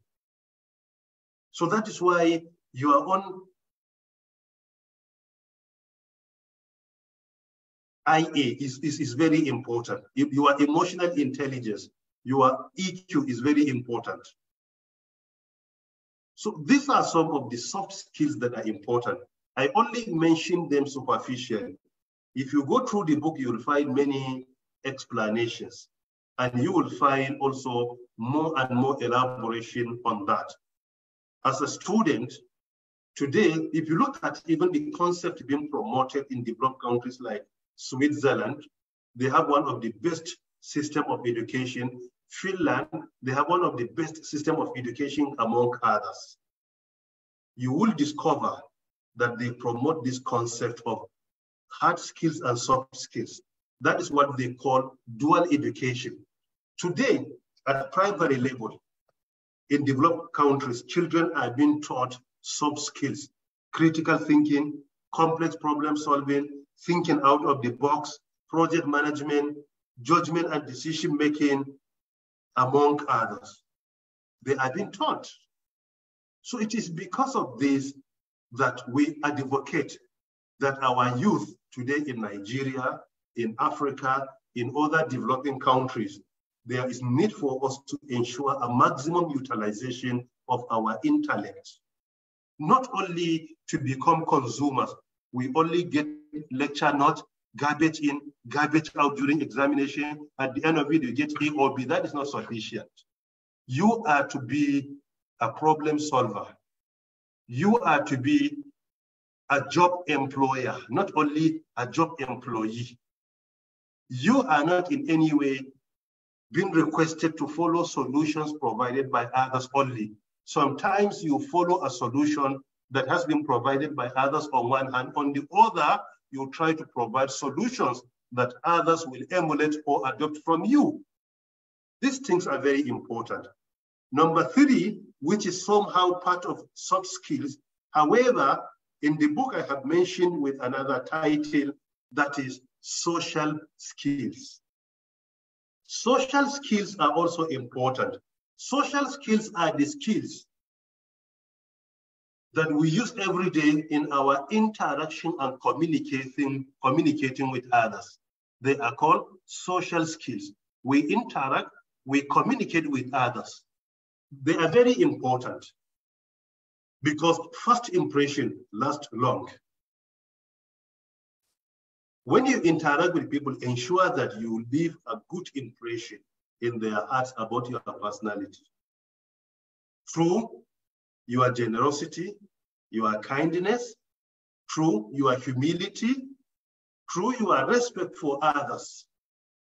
So that is why your own IA is very important. Your emotional intelligence, your EQ is very important. So these are some of the soft skills that are important. I only mentioned them superficially. If you go through the book, you will find many explanations, and you will find also more and more elaboration on that. As a student, today, if you look at even the concept being promoted in developed countries like Switzerland, they have one of the best system of education. Finland, they have one of the best system of education among others. You will discover that they promote this concept of hard skills and soft skills. That is what they call dual education. Today, at primary level, in developed countries, children are being taught soft skills, critical thinking, complex problem solving, thinking out of the box, project management, judgment and decision making, among others. They are being taught. So it is because of this that we advocate that our youth today in Nigeria, in Africa, in other developing countries there is need for us to ensure a maximum utilization of our intellect. Not only to become consumers, we only get lecture notes, garbage in, garbage out during examination. At the end of it, you get A or B. That is not sufficient. You are to be a problem solver. You are to be a job employer, not only a job employee. You are not in any way being requested to follow solutions provided by others only. Sometimes you follow a solution that has been provided by others on one hand. On the other, you try to provide solutions that others will emulate or adopt from you. These things are very important. Number 3, which is somehow part of soft skills. However, in the book I have mentioned with another title, that is social skills. Social skills are also important. Social skills are the skills that we use every day in our interaction and communicating with others. They are called social skills. We interact, we communicate with others. They are very important because first impression lasts long. When you interact with people, ensure that you leave a good impression in their hearts about your personality. Through your generosity, your kindness, through your humility, through your respect for others.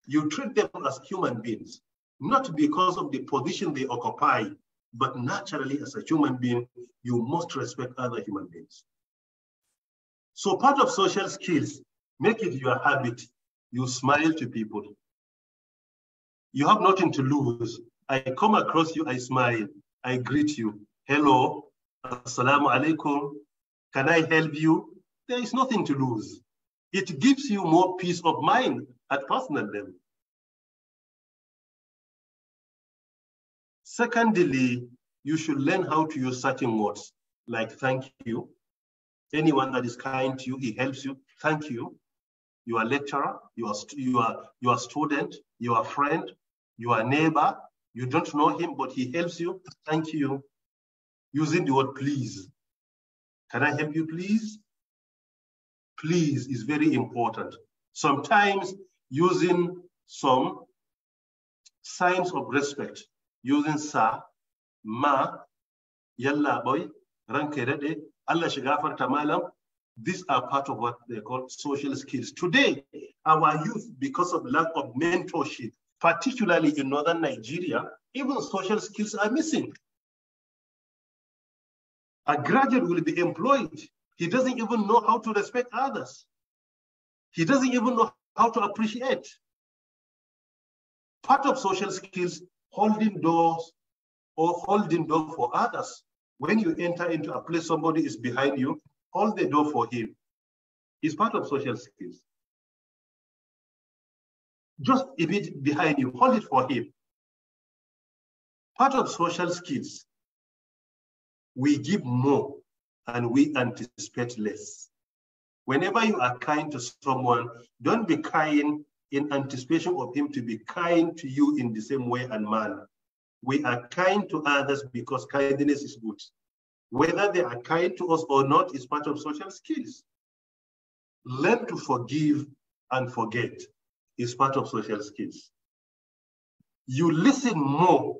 You treat them as human beings, not because of the position they occupy, but naturally as a human being, you must respect other human beings. So part of social skills, make it your habit. You smile to people. You have nothing to lose. I come across you, I smile, I greet you. Hello, assalamu alaikum. Can I help you? There is nothing to lose. It gives you more peace of mind at personal level. Secondly, you should learn how to use certain words like thank you. Anyone that is kind to you, he helps you, thank you. Your lecturer, your student, your friend, your neighbor, you don't know him, but he helps you, thank you. Using the word please. Can I help you, please? Please is very important. Sometimes using some signs of respect, using sa, ma, yalla boy, ranke Allah shigafarta malam. These are part of what they call social skills. Today, our youth, because of lack of mentorship, particularly in northern Nigeria, even social skills are missing. A graduate will be employed. He doesn't even know how to respect others. He doesn't even know how to appreciate. Part of social skills, holding doors or holding door for others. When you enter into a place, somebody is behind you, hold the door for him. It's part of social skills. Just a bit behind you, hold it for him. Part of social skills, we give more and we anticipate less. Whenever you are kind to someone, don't be kind in anticipation of him to be kind to you in the same way and manner. We are kind to others because kindness is good. Whether they are kind to us or not is part of social skills. Learn to forgive and forget is part of social skills. You listen more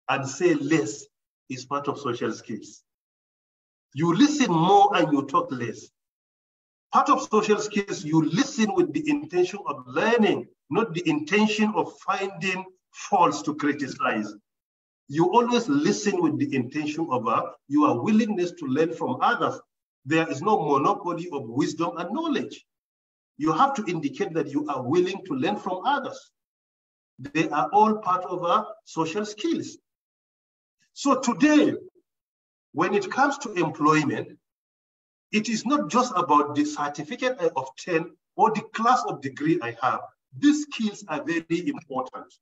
and say less is part of social skills. You listen more and you talk less. Part of social skills, you listen with the intention of learning, not the intention of finding faults to criticize. You always listen with the intention of your willingness to learn from others. There is no monopoly of wisdom and knowledge. You have to indicate that you are willing to learn from others. They are all part of our social skills. So today, when it comes to employment, it is not just about the certificate I obtain or the class of degree I have. These skills are very important.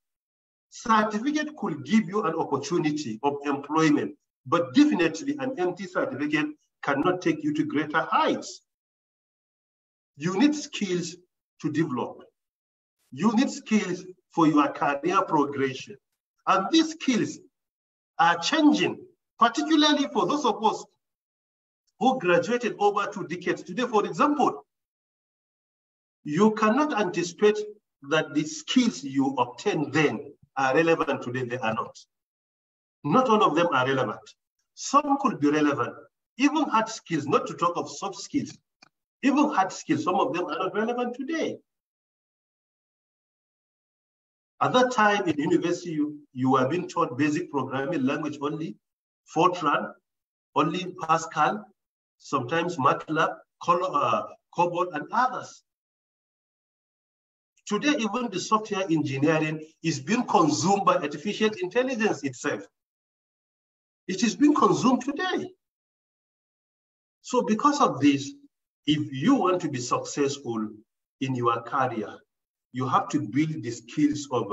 Certificate could give you an opportunity of employment, but definitely an empty certificate cannot take you to greater heights. You need skills to develop. You need skills for your career progression. And these skills are changing, particularly for those of us who graduated over 2 decades today. For example, you cannot anticipate that the skills you obtained then are relevant today. They are not. Not all of them are relevant. Some could be relevant. Even hard skills, not to talk of soft skills, even hard skills, some of them are not relevant today. At that time in university, you were being taught basic programming language only, Fortran, only Pascal, sometimes MATLAB, COBOL, and others. Today, even the software engineering is being consumed by artificial intelligence itself. It is being consumed today. So because of this, if you want to be successful in your career, you have to build the skills of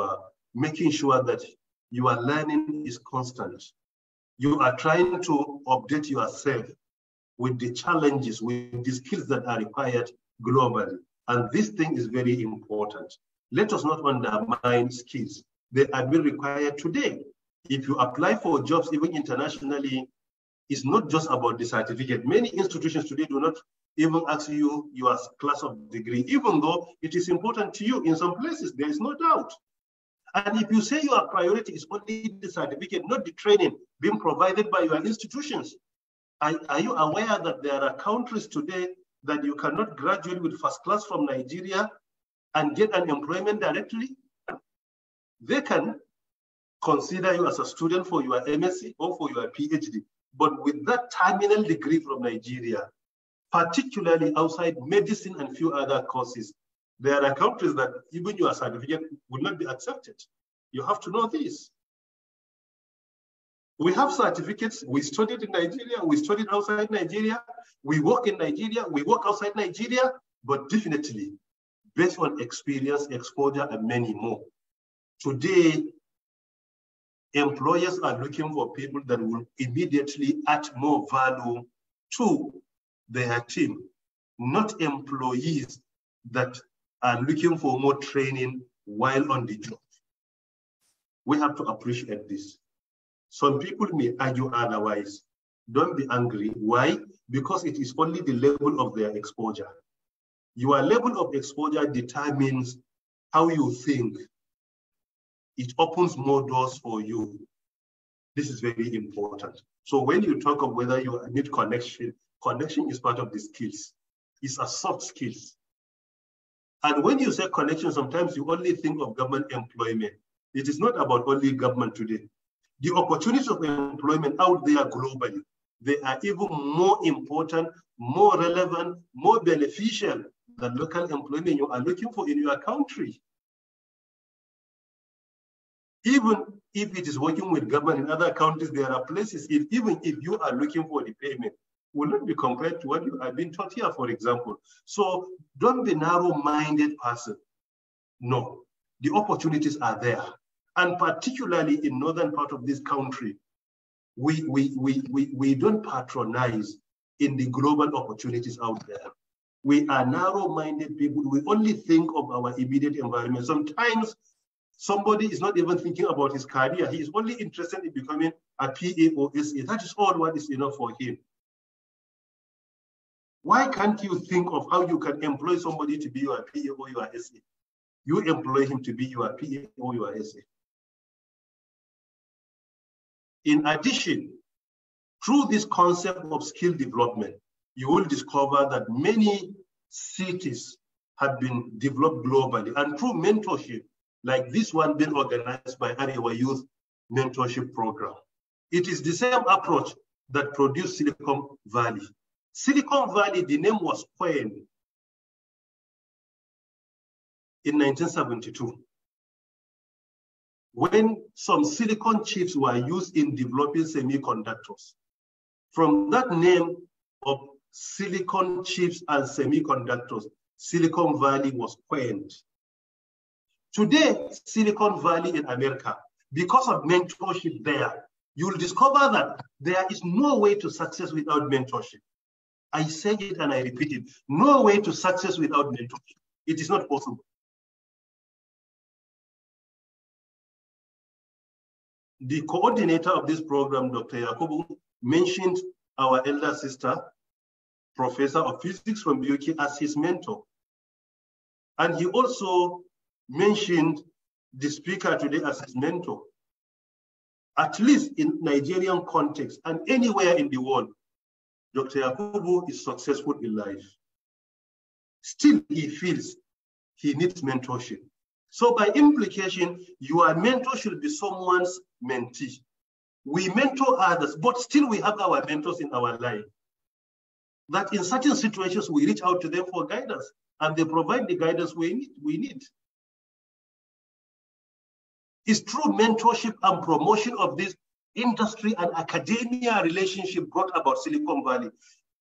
making sure that your learning is constant. You are trying to update yourself with the challenges, with the skills that are required globally. And this thing is very important. Let us not undermine skills. They are being required today. If you apply for jobs, even internationally, it's not just about the certificate. Many institutions today do not even ask you your class of degree, even though it is important to you in some places, there is no doubt. And if you say your priority is only the certificate, not the training being provided by your institutions, are you aware that there are countries today that you cannot graduate with first class from Nigeria and get an employment directly? They can consider you as a student for your MSc or for your PhD, but with that terminal degree from Nigeria, particularly outside medicine and few other courses, there are countries that even your certificate will not be accepted. You have to know this. We have certificates. We studied in Nigeria. We studied outside Nigeria. We work in Nigeria. We work outside Nigeria. But definitely, based on experience, exposure, and many more. Today, employers are looking for people that will immediately add more value to their team, not employees that are looking for more training while on the job. We have to appreciate this. Some people may argue otherwise. Don't be angry. Why? Because it is only the level of their exposure. Your level of exposure determines how you think. It opens more doors for you. This is very important. So when you talk of whether you need connection, connection is part of the skills. It's a soft skills. And when you say connection, sometimes you only think of government employment. It is not about only government today. The opportunities of employment out there globally, they are even more important, more relevant, more beneficial than local employment you are looking for in your country. Even if it is working with government in other countries, there are places, even if you are looking for the payment, will not be compared to what you have been taught here, for example. So don't be narrow-minded person. No, the opportunities are there. And particularly in northern part of this country, we don't patronize in the global opportunities out there. We are narrow-minded people. We only think of our immediate environment. Sometimes somebody is not even thinking about his career. He is only interested in becoming a PA or SA. That is all what is enough for him. Why can't you think of how you can employ somebody to be your PA or your SA? You employ him to be your PA or your SA. In addition, through this concept of skill development, you will discover that many cities have been developed globally, and through mentorship, like this one being organized by Arewa Youth Mentorship Program. It is the same approach that produced Silicon Valley. Silicon Valley, the name was coined in 1972. When some silicon chips were used in developing semiconductors. From that name of silicon chips and semiconductors, Silicon Valley was coined. Today, Silicon Valley in America, because of mentorship there, you'll discover that there is no way to success without mentorship. I say it and I repeat it, no way to success without mentorship. It is not possible. the coordinator of this program, Dr. Yakubu, mentioned our elder sister, professor of physics from BUK, as his mentor. And he also mentioned the speaker today as his mentor. At least in Nigerian context and anywhere in the world, Dr. Yakubu is successful in life. Still, he feels he needs mentorship. So by implication, your mentor should be someone's mentee. We mentor others, but still we have our mentors in our life. That in certain situations, we reach out to them for guidance, and they provide the guidance we need. It's true mentorship and promotion of this industry and academia relationship brought about Silicon Valley.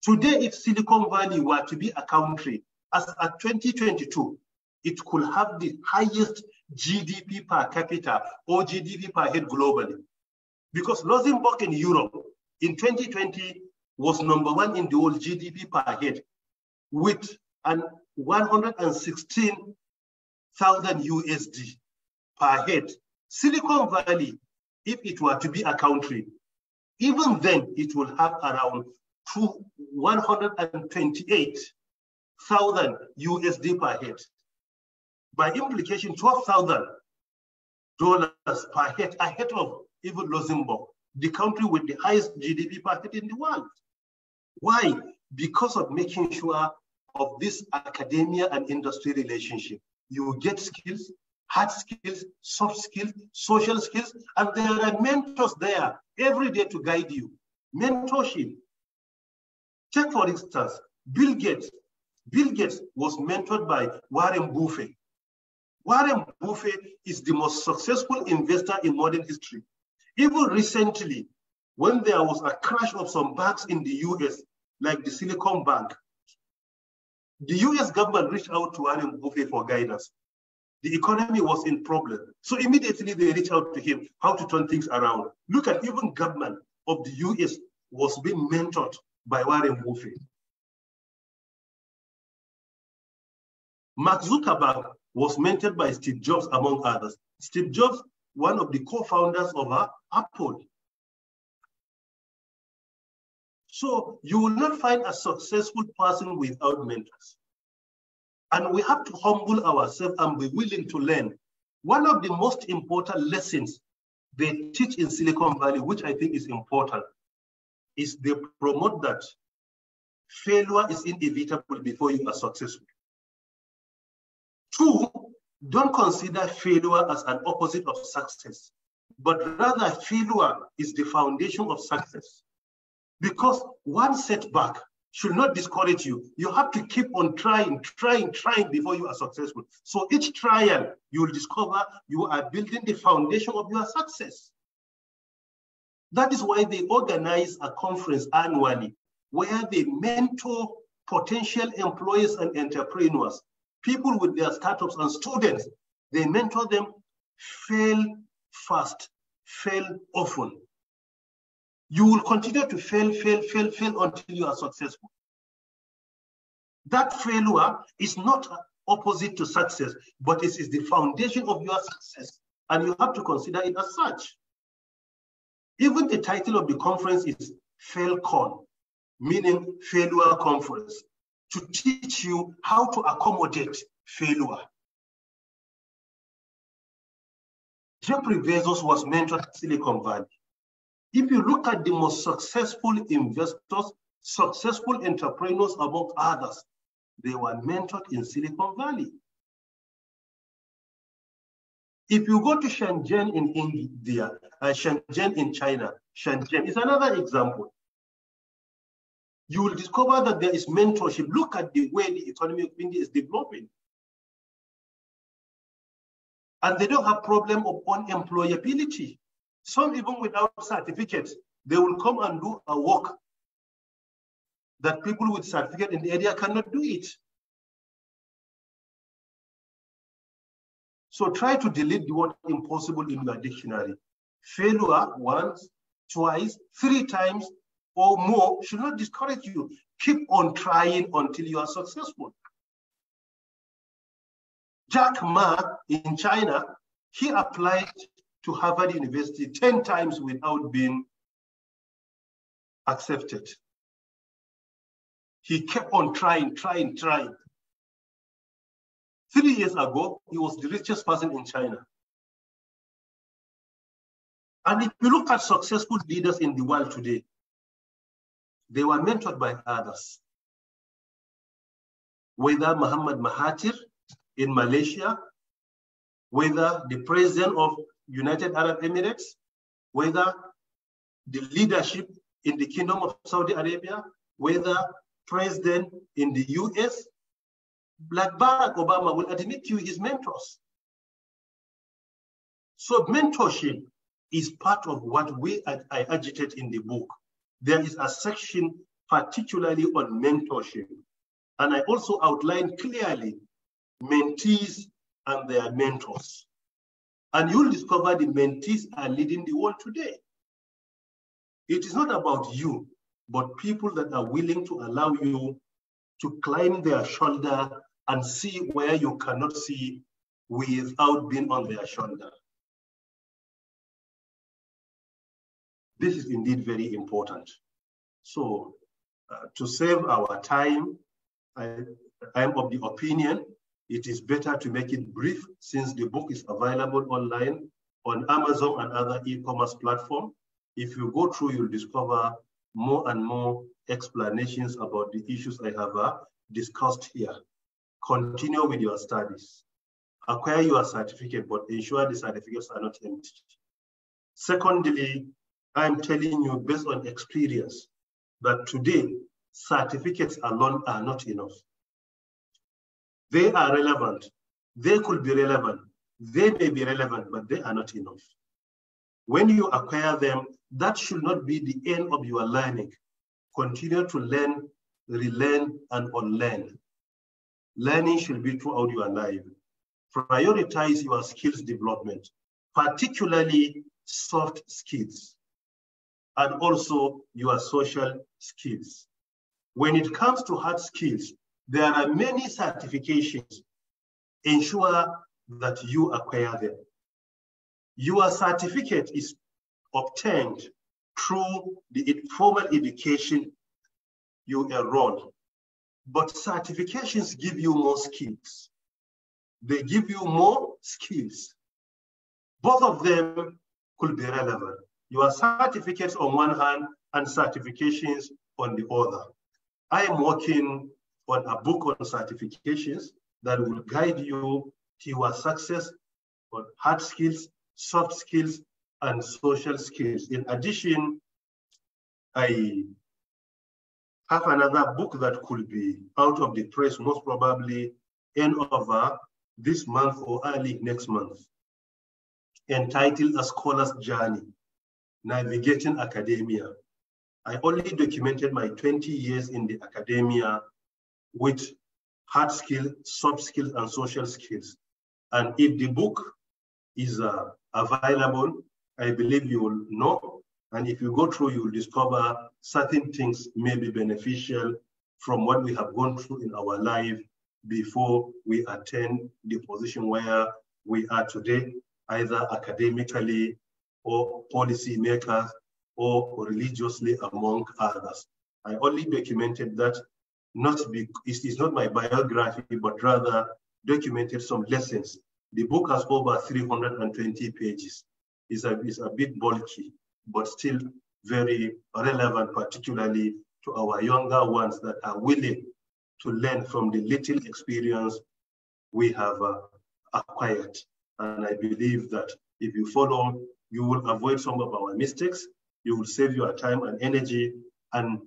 Today, if Silicon Valley were to be a country, as at 2022, it could have the highest GDP per capita or GDP per head globally. Because Luxembourg in Europe in 2020 was #1 in the world GDP per head with an 116,000 USD per head. Silicon Valley, if it were to be a country, even then it will have around 128,000 USD per head. By implication, $12,000 per head ahead of even Luxembourg, the country with the highest GDP per head in the world. Why? Because of making sure of this academia and industry relationship. You get skills, hard skills, soft skills, social skills, and there are mentors there every day to guide you. Mentorship. Take, for instance, Bill Gates. Bill Gates was mentored by Warren Buffett. Warren Buffett is the most successful investor in modern history. Even recently, when there was a crash of some banks in the US, like the Silicon Bank, the US government reached out to Warren Buffett for guidance. The economy was in problem. So immediately they reached out to him how to turn things around. Look at even government of the US was being mentored by Warren Buffett. Mark Zuckerberg was mentored by Steve Jobs, among others. Steve Jobs, one of the co-founders of Apple. So you will not find a successful person without mentors. And we have to humble ourselves and be willing to learn. One of the most important lessons they teach in Silicon Valley, which I think is important, is they promote that failure is inevitable before you are successful. 2, don't consider failure as an opposite of success, but rather failure is the foundation of success. Because one setback should not discourage you. You have to keep on trying before you are successful. So each trial, you will discover you are building the foundation of your success. That is why they organize a conference annually where they mentor potential employees and entrepreneurs, people with their startups and students. They mentor them, fail fast, fail often. You will continue to fail until you are successful. That failure is not opposite to success, but it is the foundation of your success. And you have to consider it as such. Even the title of the conference is FailCon, meaning failure conference, to teach you how to accommodate failure. Jeffrey Bezos was mentored at Silicon Valley. If you look at the most successful investors, successful entrepreneurs among others, they were mentored in Silicon Valley. If you go to Shenzhen in India, Shenzhen in China, Shenzhen is another example. You will discover that there is mentorship. Look at the way the economy of India is developing. And they don't have problem of unemployability. Some even without certificates, they will come and do a work that people with certificate in the area cannot do it. So try to delete the word impossible in your dictionary. Failure once, twice, 3 times or more should not discourage you. Keep on trying until you are successful. Jack Ma in China, he applied to Harvard University 10 times without being accepted. He kept on trying. 3 years ago, he was the richest person in China. And if you look at successful leaders in the world today, they were mentored by others. Whether Muhammad Mahathir in Malaysia, whether the president of United Arab Emirates, whether the leadership in the Kingdom of Saudi Arabia, whether president in the US, like Barack Obama will admit to you his mentors. So mentorship is part of what I agitate in the book. There is a section particularly on mentorship. And I also outline clearly mentees and their mentors. And you'll discover the mentees are leading the world today. It is not about you, but people that are willing to allow you to climb their shoulder and see where you cannot see without being on their shoulder. This is indeed very important. So to save our time, I am of the opinion it is better to make it brief, since the book is available online on Amazon and other e-commerce platforms. If you go through, you'll discover more and more explanations about the issues I have discussed here. Continue with your studies. Acquire your certificate, but ensure the certificates are not empty. Secondly, I'm telling you based on experience that today, certificates alone are not enough. They are relevant. They could be relevant. They may be relevant, but they are not enough. When you acquire them, that should not be the end of your learning. Continue to learn, relearn, and unlearn. Learning should be throughout your life. Prioritize your skills development, particularly soft skills, and also your social skills. When it comes to hard skills, there are many certifications. Ensure that you acquire them. Your certificate is obtained through the formal education you enroll, but certifications give you more skills. They give you more skills. Both of them could be relevant. Your certificates on one hand and certifications on the other. I am working on a book on certifications that will guide you to your success on hard skills, soft skills, and social skills. In addition, I have another book that could be out of the press, most probably end of this month or early next month, entitled A Scholar's Journey, Navigating Academia. I only documented my 20 years in the academia with hard skills, soft skills, and social skills. And if the book is available, I believe you will know. And if you go through, you will discover certain things may be beneficial from what we have gone through in our life before we attain the position where we are today, either academically or policy makers or religiously, among others. I only documented that, it is not my biography, but rather documented some lessons. The book has over 320 pages. It's a bit bulky, but still very relevant, particularly to our younger ones that are willing to learn from the little experience we have acquired. And I believe that if you follow, you will avoid some of our mistakes, you will save your time and energy, and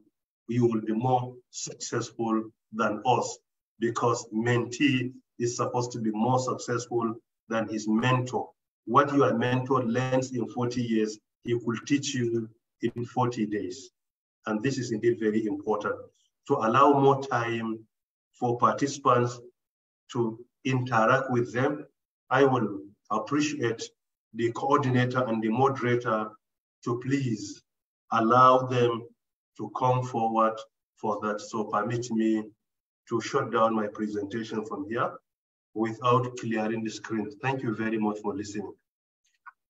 you will be more successful than us, because mentee is supposed to be more successful than his mentor. What your mentor learns in 40 years, he could teach you in 40 days. And this is indeed very important, to allow more time for participants to interact with them. I will appreciate the coordinator and the moderator to please allow them to come forward for that. So permit me to shut down my presentation from here without clearing the screen. Thank you very much for listening.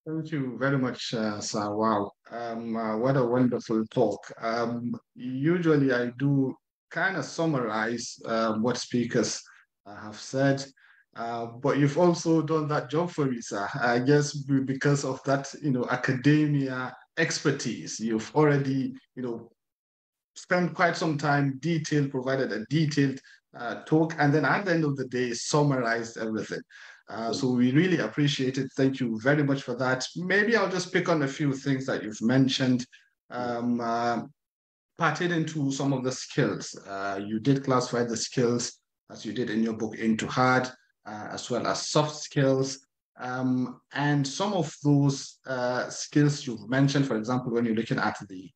Thank you very much, sir. Wow, what a wonderful talk. Usually, I do kind of summarize what speakers have said, but you've also done that job for me, sir. I guess because of that, academia expertise, you've already, spent quite some time provided a detailed talk, and then at the end of the day, summarized everything. So we really appreciate it. Thank you very much for that. Maybe I'll just pick on a few things that you've mentioned pertaining to some of the skills. You did classify the skills, as you did in your book, into hard as well as soft skills. And some of those skills you've mentioned, for example, when you're looking at the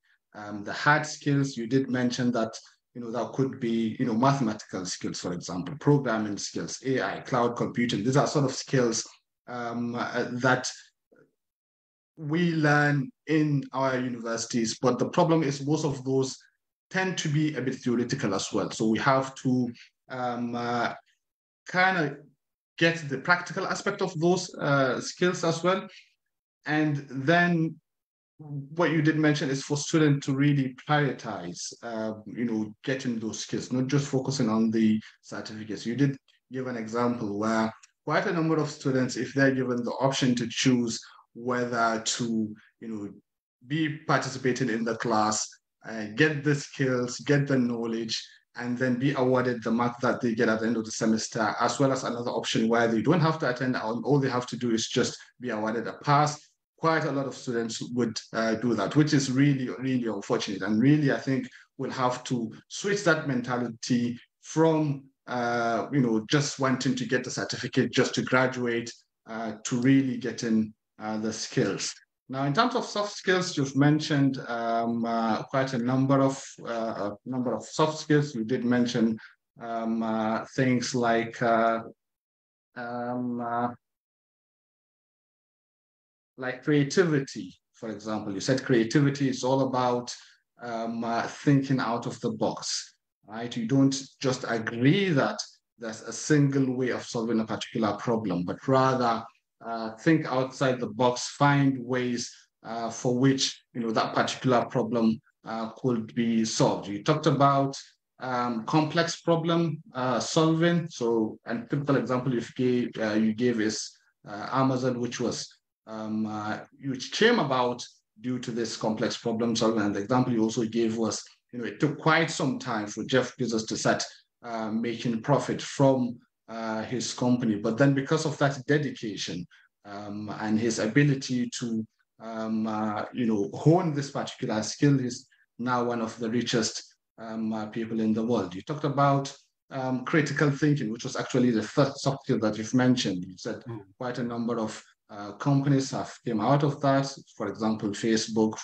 hard skills, you did mention that that could be mathematical skills, for example, programming skills, AI, cloud computing. These are sort of skills that we learn in our universities, but the problem is most of those tend to be a bit theoretical as well. So we have to kind of get the practical aspect of those skills as well. And then what you did mention is for students to really prioritize, getting those skills, not just focusing on the certificates. You did give an example where quite a number of students, if they're given the option to choose whether to, be participating in the class, get the skills, get the knowledge, and then be awarded the mark that they get at the end of the semester, as well as another option where they don't have to attend, all they have to do is just be awarded a pass. Quite a lot of students would do that, which is really, really unfortunate. And really, I think we'll have to switch that mentality from, just wanting to get the certificate just to graduate to really getting the skills. Now, in terms of soft skills, you've mentioned quite a number of soft skills. You did mention things like creativity, for example. You said creativity is all about thinking out of the box, right? You don't just agree that there's a single way of solving a particular problem, but rather think outside the box, find ways for which that particular problem could be solved. You talked about complex problem solving. So, a typical example you gave is Amazon, which came about due to this complex problem solving. And the example you also gave was, it took quite some time for Jeff Bezos to start making profit from his company. But then because of that dedication and his ability to, hone this particular skill, he's now one of the richest people in the world. You talked about critical thinking, which was actually the first soft skill that you've mentioned. You said quite a number of companies have came out of that, for example, Facebook,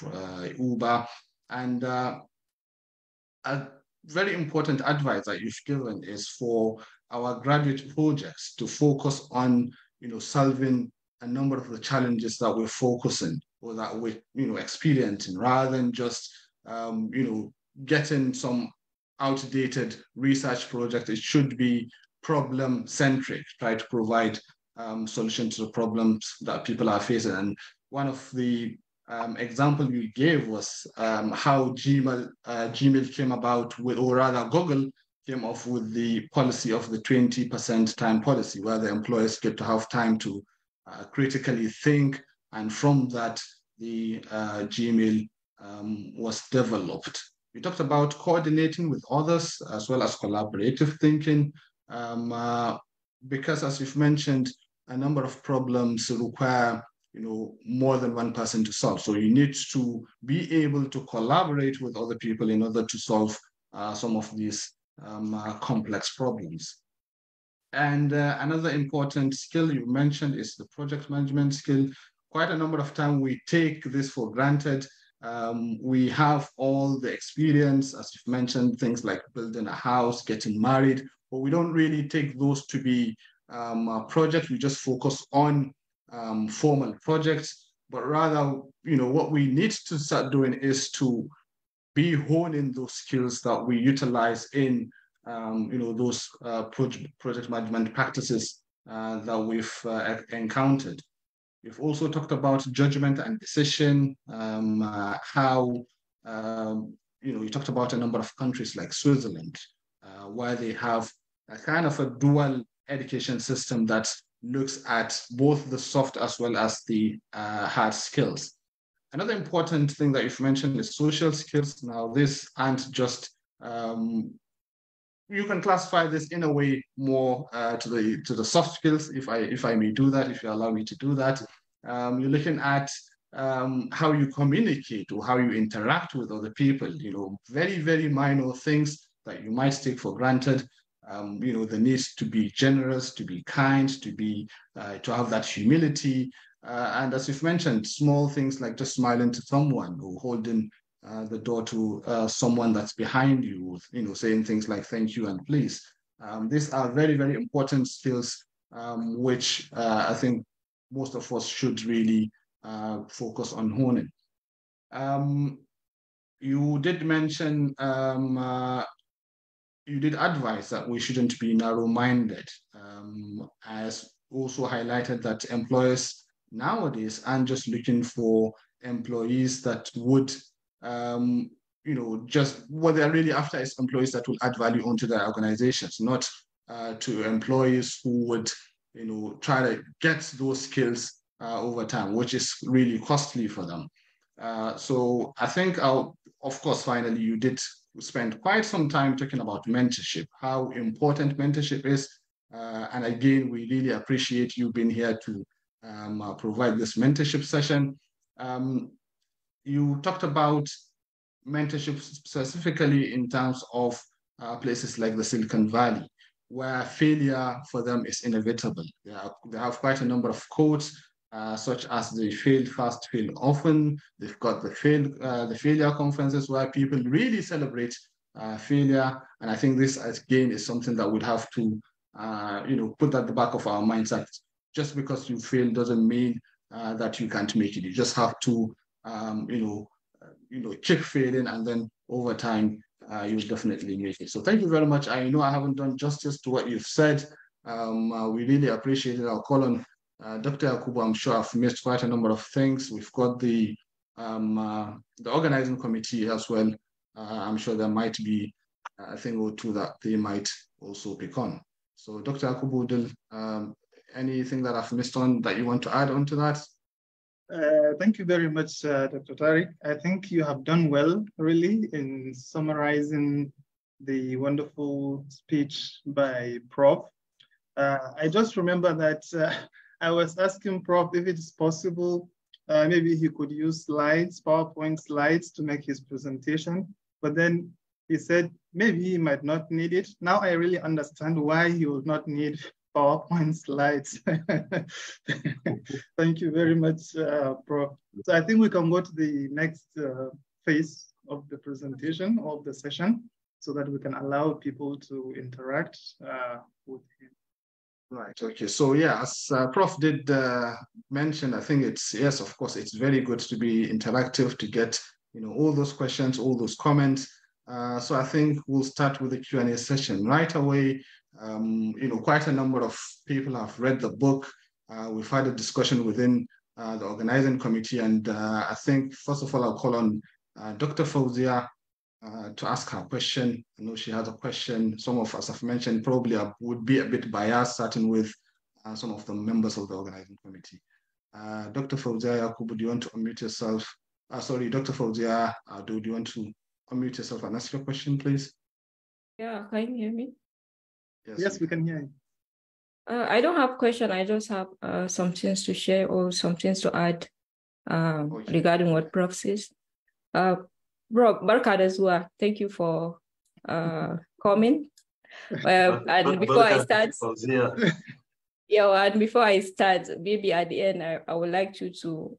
Uber, and a very important advice that you've given is for our graduate projects to focus on, solving a number of the challenges that we're focusing or that we're, experiencing, rather than just, getting some outdated research project. It should be problem-centric, try to provide solution to the problems that people are facing. And one of the example you gave was how Gmail came about with, or rather Google came off with the policy of the 20% time policy, where the employees get to have time to critically think. And from that, the Gmail was developed. We talked about coordinating with others as well as collaborative thinking, because as you've mentioned, a number of problems require more than one person to solve. So you need to be able to collaborate with other people in order to solve some of these complex problems. And another important skill you mentioned is the project management skill. Quite a number of time we take this for granted. We have all the experience, as you've mentioned, things like building a house, getting married, but we don't really take those to be a project. We just focus on formal projects, but rather, what we need to start doing is to be honing those skills that we utilize in, those project management practices that we've encountered. We've also talked about judgment and decision, how, you talked about a number of countries like Switzerland, where they have a kind of a dual education system that looks at both the soft as well as the hard skills. Another important thing that you've mentioned is social skills. Now, these aren't just you can classify this in a way more to the soft skills, if I may do that, if you allow me to do that. You're looking at how you communicate or how you interact with other people. Very, very minor things that you might take for granted. The need to be generous, to be kind, to have that humility. And as you've mentioned, small things like just smiling to someone or holding the door to someone that's behind you, saying things like thank you and please. These are very, very important skills, which I think most of us should really focus on honing. You did mention, you did advise that we shouldn't be narrow-minded, as also highlighted that employers nowadays aren't just looking for employees that would just what they're really after is employees that will add value onto their organizations, not to employees who would, try to get those skills over time, which is really costly for them. So I think, of course, finally, you did spend quite some time talking about mentorship, how important mentorship is. And again, we really appreciate you being here to provide this mentorship session. You talked about mentorship specifically in terms of places like the Silicon Valley, where failure for them is inevitable. They have quite a number of quotes, such as they fail fast, fail often. They've got the failure conferences where people really celebrate failure. And I think this, again, is something that we'd have to, put at the back of our minds, that just because you fail doesn't mean that you can't make it. You just have to, keep failing, and then over time, you'll definitely make it. So thank you very much. I know I haven't done justice to what you've said. We really appreciate it. I'll call on Dr. Yakubu. I'm sure I've missed quite a number of things. We've got the organizing committee as well. I'm sure there might be a thing or two that they might also pick on. So Dr. Yakubu, anything that I've missed on that you want to add on to that? Thank you very much, Dr. Tariq. I think you have done well, really, in summarizing the wonderful speech by Prof. I just remember that I was asking Prof if it is possible, maybe he could use slides, PowerPoint slides, to make his presentation. But then he said maybe he might not need it. Now I really understand why he would not need PowerPoint slides. Thank you very much, Prof. So I think we can go to the next phase of the presentation of the session, so that we can allow people to interact with him. Right, okay. So yeah, as Prof did mention, I think yes, of course, it's very good to be interactive, to get, all those questions, all those comments. So I think we'll start with the Q&A session right away. Quite a number of people have read the book. We've had a discussion within the organizing committee, and I think, first of all, I'll call on Dr. Fauzia to ask her question. I know she has a question. Some of us have mentioned probably would be a bit biased, starting with some of the members of the organizing committee. Dr. Fauzia Yakubu, do you want to unmute yourself? Sorry, Dr. Fauzia, do you want to unmute yourself and ask your question, please? Yeah, can you hear me? Yes, we can hear you. I don't have a question. I just have some things to share or some things to add regarding what Prof says. Bro, Barkad as well. Thank you for coming. And before I start, and before I start, maybe at the end, I would like you to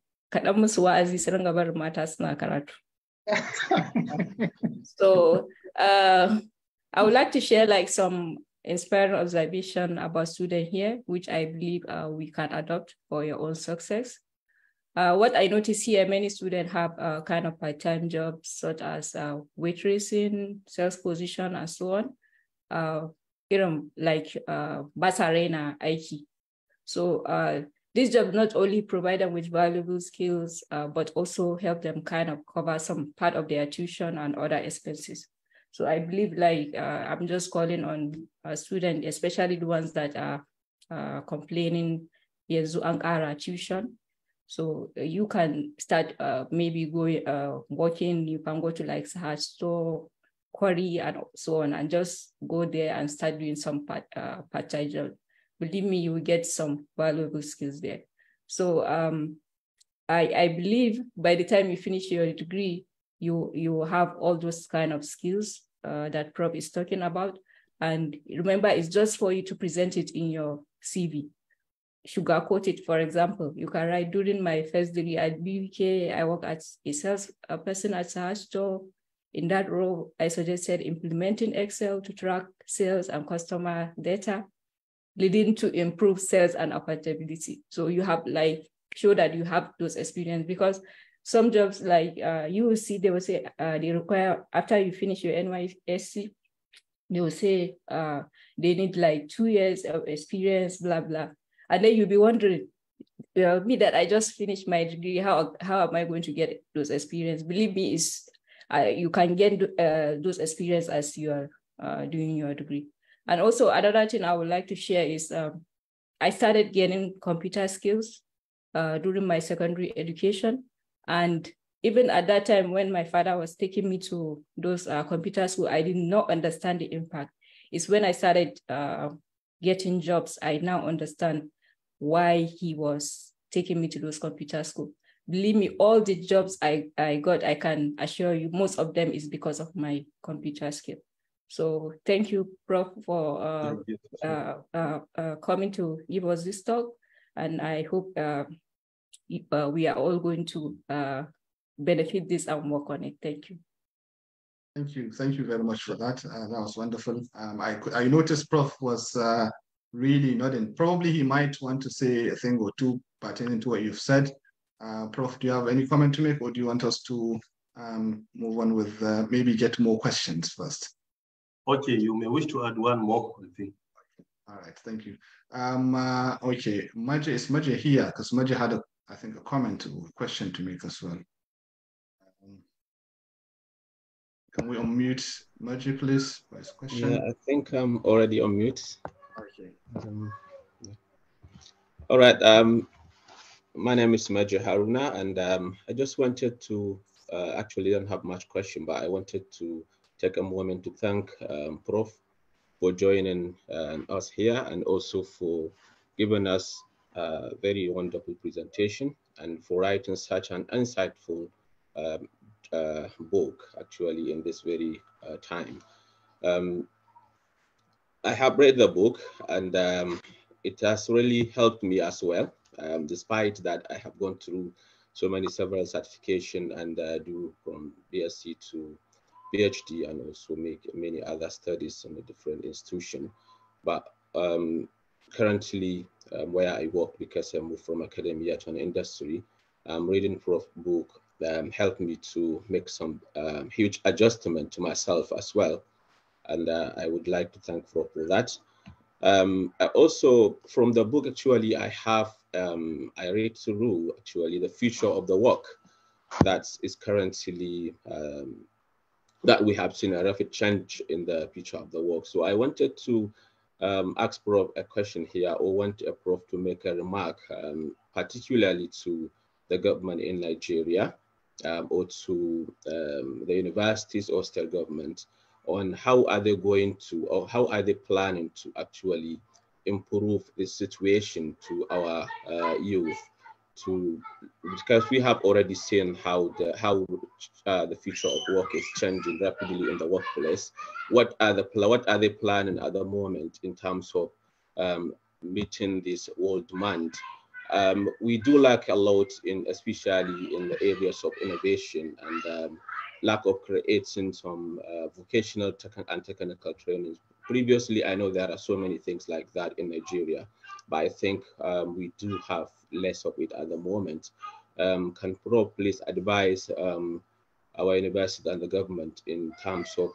So I would like to share like some inspiring observation about students here, which I believe we can adopt for your own success. What I notice here, many students have kind of part-time jobs, such as waitressing, sales position, and so on. Like Basarena Aiki. So this job not only provide them with valuable skills, but also help them kind of cover some part of their tuition and other expenses. So I believe like I'm just calling on students, especially the ones that are complaining yanzu an ƙara tuition. So you can start maybe going working. You can go to like Sahaj store, Quarry, and so on, and just go there and start doing some part-time job. Believe me, you will get some valuable skills there. So I believe by the time you finish your degree, you have all those kind of skills that Prof is talking about. And remember, it's just for you to present it in your CV. Sugarcoat it, for example. You can write, during my first degree at BUK, I work as a sales person at Sahaj store. In that role, I suggested implementing Excel to track sales and customer data, leading to improved sales and accountability. So you have like, show that you have those experience, because some jobs like you will see, they will say they require, after you finish your NYSC, they will say they need like 2 years of experience, blah, blah. And then you'll be wondering, me that I just finished my degree, how am I going to get those experience? Believe me, you can get those experience as you are doing your degree. And also another thing I would like to share is I started getting computer skills during my secondary education. And even at that time, when my father was taking me to those computer school, I did not understand the impact. It's when I started getting jobs, I now understand why he was taking me to those computer school. Believe me, all the jobs I got, I can assure you, most of them is because of my computer skill. So thank you, Prof, for coming to give us this talk. And I hope we are all going to benefit this and work on it. Thank you. Thank you very much for that. That was wonderful. I noticed Prof was really nodding. Probably he might want to say a thing or two pertaining to what you've said. Prof, do you have any comment to make, or do you want us to move on with maybe get more questions first? Okay, you may wish to add one more thing. All right, thank you. Okay, is Maji here? Because Maji had, I think, a comment or a question to make as well. Can we unmute Maji, please, for his question? Yeah, I think I'm already on mute. Okay. Yeah. All right. My name is Maji Haruna, and I just wanted to actually don't have much question, but I wanted to take a moment to thank Prof for joining us here, and also for giving us a very wonderful presentation, and for writing such an insightful book actually in this very time. I have read the book, and it has really helped me as well, despite that I have gone through several certification and do from BSc to PhD, and also make many other studies in a different institution. But currently where I work, because I moved from academia to an industry, reading Prof book helped me to make some huge adjustment to myself as well. And I would like to thank Prof for that. Also from the book, actually, I have, I read through actually the future of the work that is currently, that we have seen a rapid change in the future of the work. So I wanted to ask Prof a question here, or want a Prof to make a remark, particularly to the government in Nigeria, or to the universities or state government, on how are they going to, or how are they planning to actually improve the situation to our youth, because we have already seen how the future of work is changing rapidly in the workplace. What are they planning at the moment in terms of meeting this world demand? We do lack a lot especially in the areas of innovation and lack of creating some vocational and technical trainings. Previously, I know there are so many things like that in Nigeria, but I think we do have less of it at the moment. Can Prof please advise our university and the government in terms of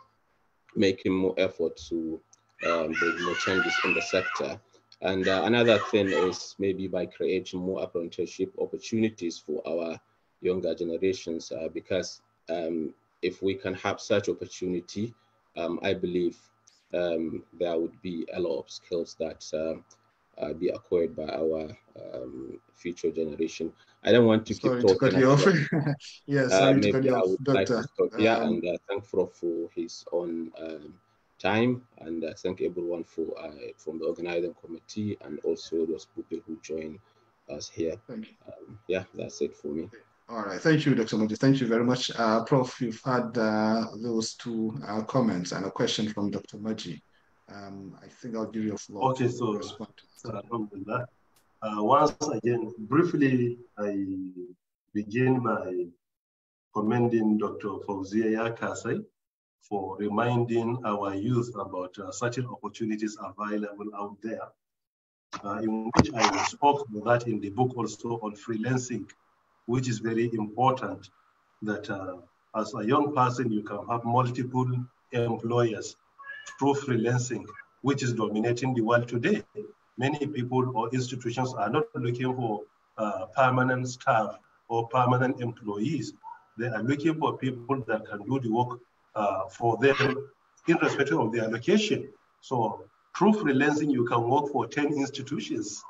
making more effort to bring more changes in the sector, And another thing is maybe by creating more apprenticeship opportunities for our younger generations, because if we can have such opportunity, I believe there would be a lot of skills that be acquired by our future generation. I don't want to keep talking. Sorry to cut you off. Yeah, sorry to cut you off, Doctor. Like to stop here and thank Prof for his own time, and thank everyone for from the organizing committee and also those people who join us here. Yeah, that's it for me. All right, thank you, Dr. Moji. Thank you very much. Prof, you've had those two comments and a question from Dr. Moji. I think I'll give you a floor. Okay, so Alhamdulillah. Once again, briefly, I begin by commending Dr. Fawzia Yakasai for reminding our youth about certain opportunities available out there, in which I spoke about that in the book also on freelancing, which is very important, that as a young person, you can have multiple employers through freelancing, which is dominating the world today. Many people or institutions are not looking for permanent staff or permanent employees. They are looking for people that can do the work for them, irrespective of their location. So through freelancing, you can work for 10 institutions.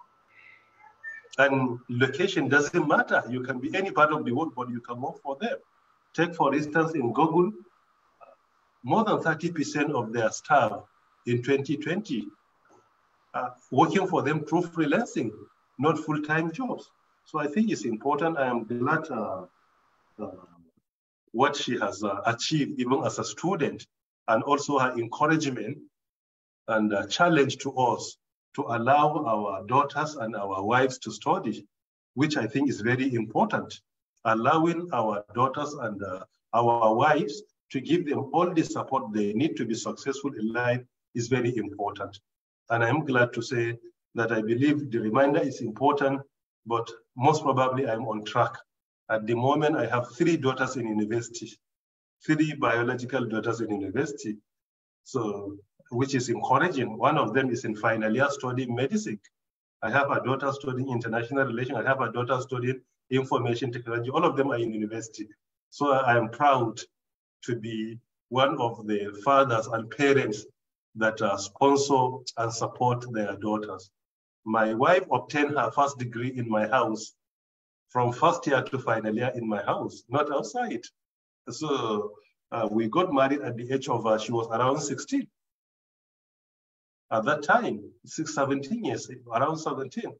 And location doesn't matter. You can be any part of the world, but you can work for them. Take, for instance, in Google, more than 30% of their staff in 2020 are working for them through freelancing, not full-time jobs. So I think it's important. I am glad what she has achieved, even as a student, and also her encouragement and challenge to us to allow our daughters and our wives to study, which I think is very important. Allowing our daughters and our wives to give them all the support they need to be successful in life is very important. And I'm glad to say that I believe the reminder is important, but most probably I'm on track. At the moment, I have 3 daughters in university, 3 biological daughters in university. So, which is encouraging. One of them is in final year studying medicine. I have a daughter studying international relations. I have a daughter studying information technology. All of them are in university. So I am proud to be one of the fathers and parents that sponsor and support their daughters. My wife obtained her first degree in my house, from first year to final year in my house, not outside. So we got married at the age of, she was around 16. At that time, 17 years, around 17.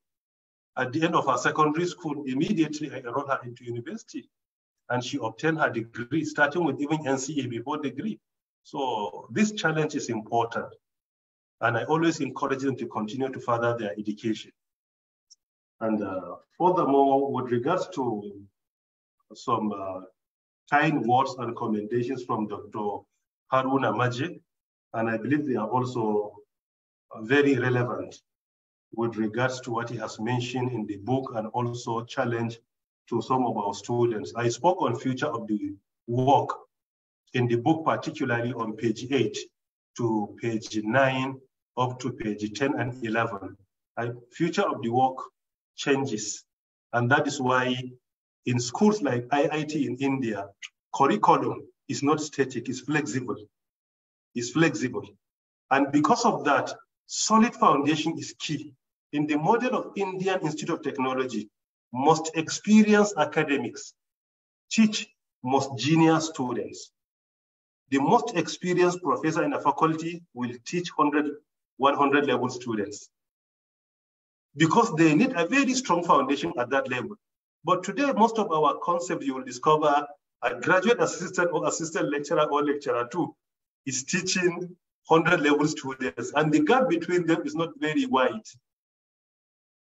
At the end of her secondary school, immediately I enrolled her into university. And she obtained her degree, starting with even NCA before degree. So this challenge is important. And I always encourage them to continue to further their education. And furthermore, with regards to some kind words and commendations from Dr. Haruna Maje, and I believe they are also very relevant with regards to what he has mentioned in the book and also challenge to some of our students. I spoke on future of the work in the book, particularly on page 8 to page 9 up to page 10 and 11. Future of the work changes. And that is why in schools like IIT in India, curriculum is not static, it's flexible. It's flexible. And because of that, solid foundation is key. In the model of Indian Institute of Technology, most experienced academics teach most genius students. The most experienced professor in a faculty will teach 100 level students because they need a very strong foundation at that level. But today, most of our concepts you will discover a graduate assistant or assistant lecturer or lecturer 2 is teaching 100 level students, and the gap between them is not very wide.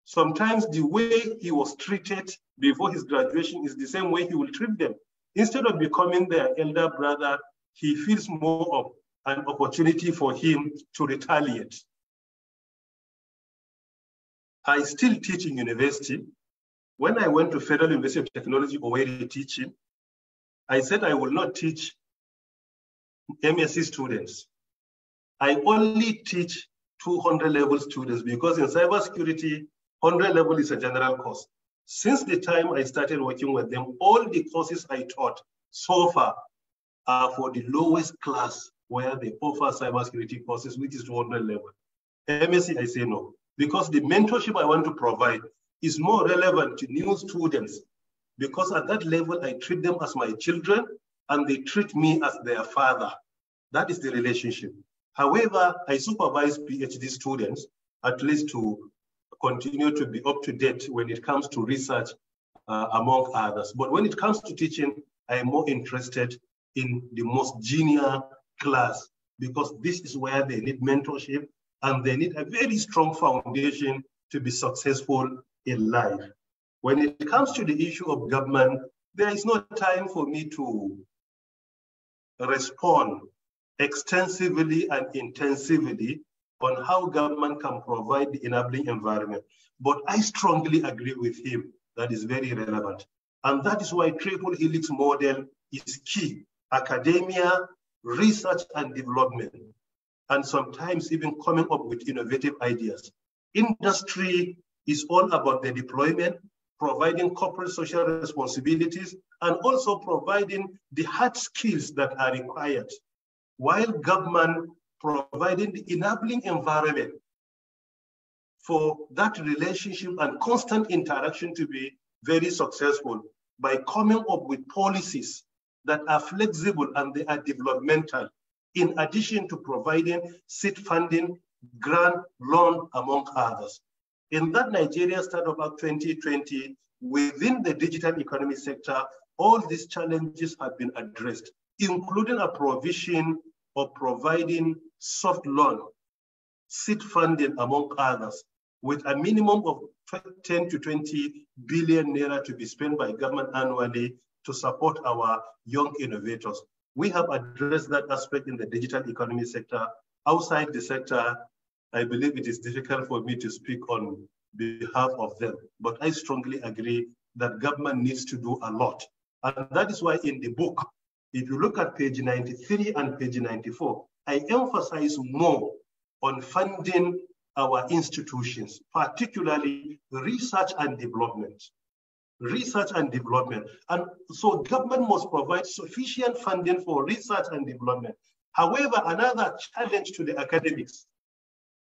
Sometimes the way he was treated before his graduation is the same way he will treat them. Instead of becoming their elder brother, he feels more of an opportunity for him to retaliate. I still teach in university. When I went to Federal University of Technology, Owerri teaching, I said I will not teach MSc students. I only teach 200 level students, because in cybersecurity, 100 level is a general course. Since the time I started working with them, all the courses I taught so far are for the lowest class where they offer cybersecurity courses, which is 200 level. MSc, I say no, because the mentorship I want to provide is more relevant to new students, because at that level, I treat them as my children and they treat me as their father. That is the relationship. However, I supervise PhD students, at least to continue to be up to date when it comes to research, among others. But when it comes to teaching, I am more interested in the most junior class, because this is where they need mentorship and they need a very strong foundation to be successful in life. When it comes to the issue of government, there is no time for me to respond extensively and intensively on how government can provide the enabling environment. But I strongly agree with him that is very relevant. And that is why triple helix model is key. Academia, research and development, and sometimes even coming up with innovative ideas. Industry is all about the deployment, providing corporate social responsibilities, and also providing the hard skills that are required, while government providing the enabling environment for that relationship and constant interaction to be very successful by coming up with policies that are flexible and they are developmental, in addition to providing seed funding, grant, loan, among others. In that Nigeria Startup Act 2020, within the digital economy sector, all these challenges have been addressed, including a provision of providing soft loan, seed funding, among others, with a minimum of 10 to 20 billion naira to be spent by government annually to support our young innovators. We have addressed that aspect in the digital economy sector. Outside the sector, I believe it is difficult for me to speak on behalf of them, but I strongly agree that government needs to do a lot. And that is why in the book, if you look at page 93 and page 94, I emphasize more on funding our institutions, particularly research and development. Research and development. And so government must provide sufficient funding for research and development. However, another challenge to the academics,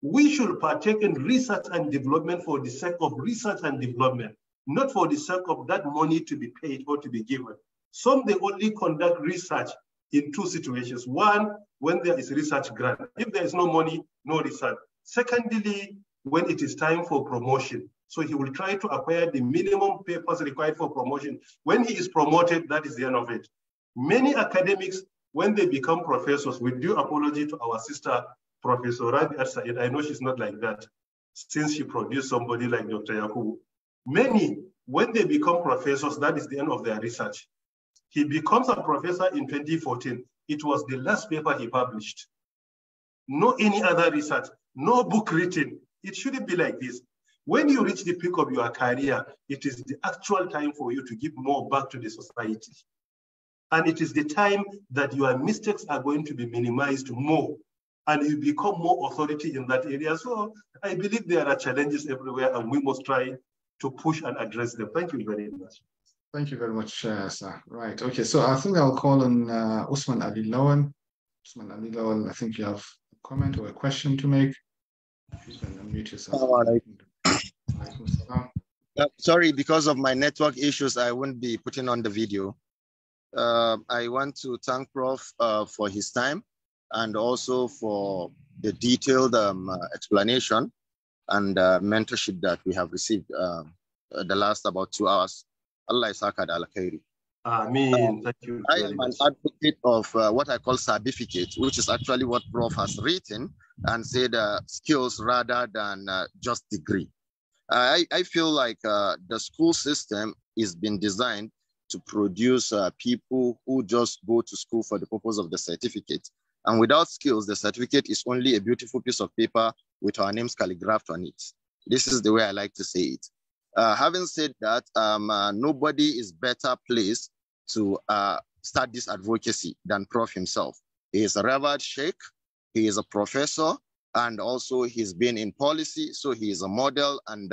we should partake in research and development for the sake of research and development, not for the sake of that money to be paid or to be given. Some, they only conduct research in two situations. One, when there is research grant. If there is no money, no research. Secondly, when it is time for promotion. So he will try to acquire the minimum papers required for promotion. When he is promoted, that is the end of it. Many academics, when they become professors, with due apology to our sister, Professor Rabiat Said, I know she's not like that, since she produced somebody like Dr. Yakubu. Many, when they become professors, that is the end of their research. He becomes a professor in 2014. It was the last paper he published. No any other research, no book written. It shouldn't be like this. When you reach the peak of your career, it is the actual time for you to give more back to the society. And it is the time that your mistakes are going to be minimized more, and you become more authority in that area. So I believe there are challenges everywhere, and we must try to push and address them. Thank you very much. Thank you very much, sir. Right, okay, so I think I'll call on Usman Ali Lawan. Usman Ali Lawan, I think you have a comment or a question to make. You can unmute yourself. Sorry, because of my network issues, I won't be putting on the video. I want to thank Prof for his time and also for the detailed explanation and mentorship that we have received the last about 2 hours. Allah isakad al-khairi. Amen. Thank you. I am an advocate of what I call certificate, which is actually what Prof has written and said skills rather than just degree. I feel like the school system is been designed to produce people who just go to school for the purpose of the certificate. And without skills, the certificate is only a beautiful piece of paper with our names calligraphed on it. This is the way I like to say it. Having said that, nobody is better placed to start this advocacy than Prof himself. He is a Revered Sheikh, he is a professor, And also he's been in policy, so he is a model, and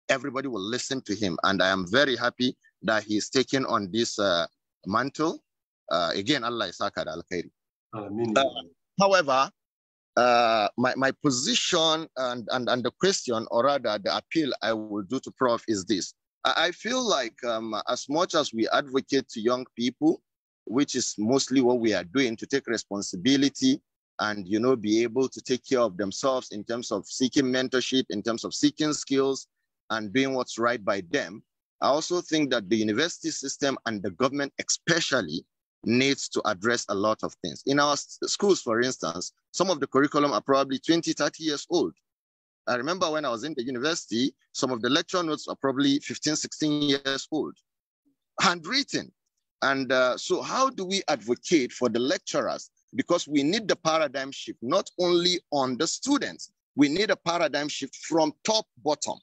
everybody will listen to him. And I am very happy that he's taken on this mantle. Again, Allah isakad al-khairi. However, my position and the question, or rather the appeal I will do to Prof is this. I feel like as much as we advocate to young people, which is mostly what we are doing, to take responsibility and, you know, be able to take care of themselves in terms of seeking mentorship, in terms of seeking skills and doing what's right by them. I also think that the university system and the government especially needs to address a lot of things. In our schools, for instance, some of the curriculum are probably 20, 30 years old. I remember when I was in the university, some of the lecture notes are probably 15, 16 years old, handwritten. And so how do we advocate for the lecturers? Because we need the paradigm shift, not only on the students, we need a paradigm shift from top bottom.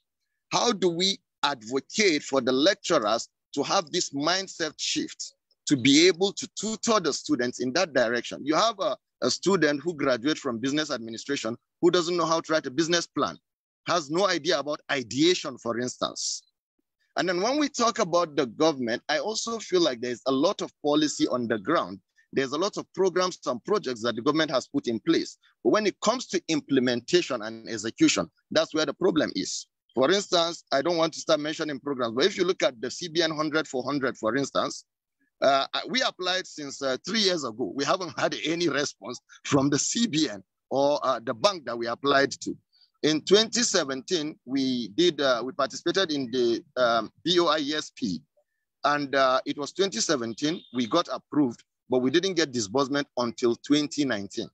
How do we advocate for the lecturers to have this mindset shift, to be able to tutor the students in that direction? You have a student who graduates from business administration who doesn't know how to write a business plan, has no idea about ideation, for instance. And then when we talk about the government, I also feel like there's a lot of policy on the ground. There's a lot of programs and projects that the government has put in place. But when it comes to implementation and execution, that's where the problem is. For instance, I don't want to start mentioning programs, but if you look at the CBN 100 for 100, for instance, we applied since 3 years ago. We haven't had any response from the CBN or the bank that we applied to. In 2017, we participated in the BOISP, and it was 2017, we got approved, but we didn't get disbursement until 2019.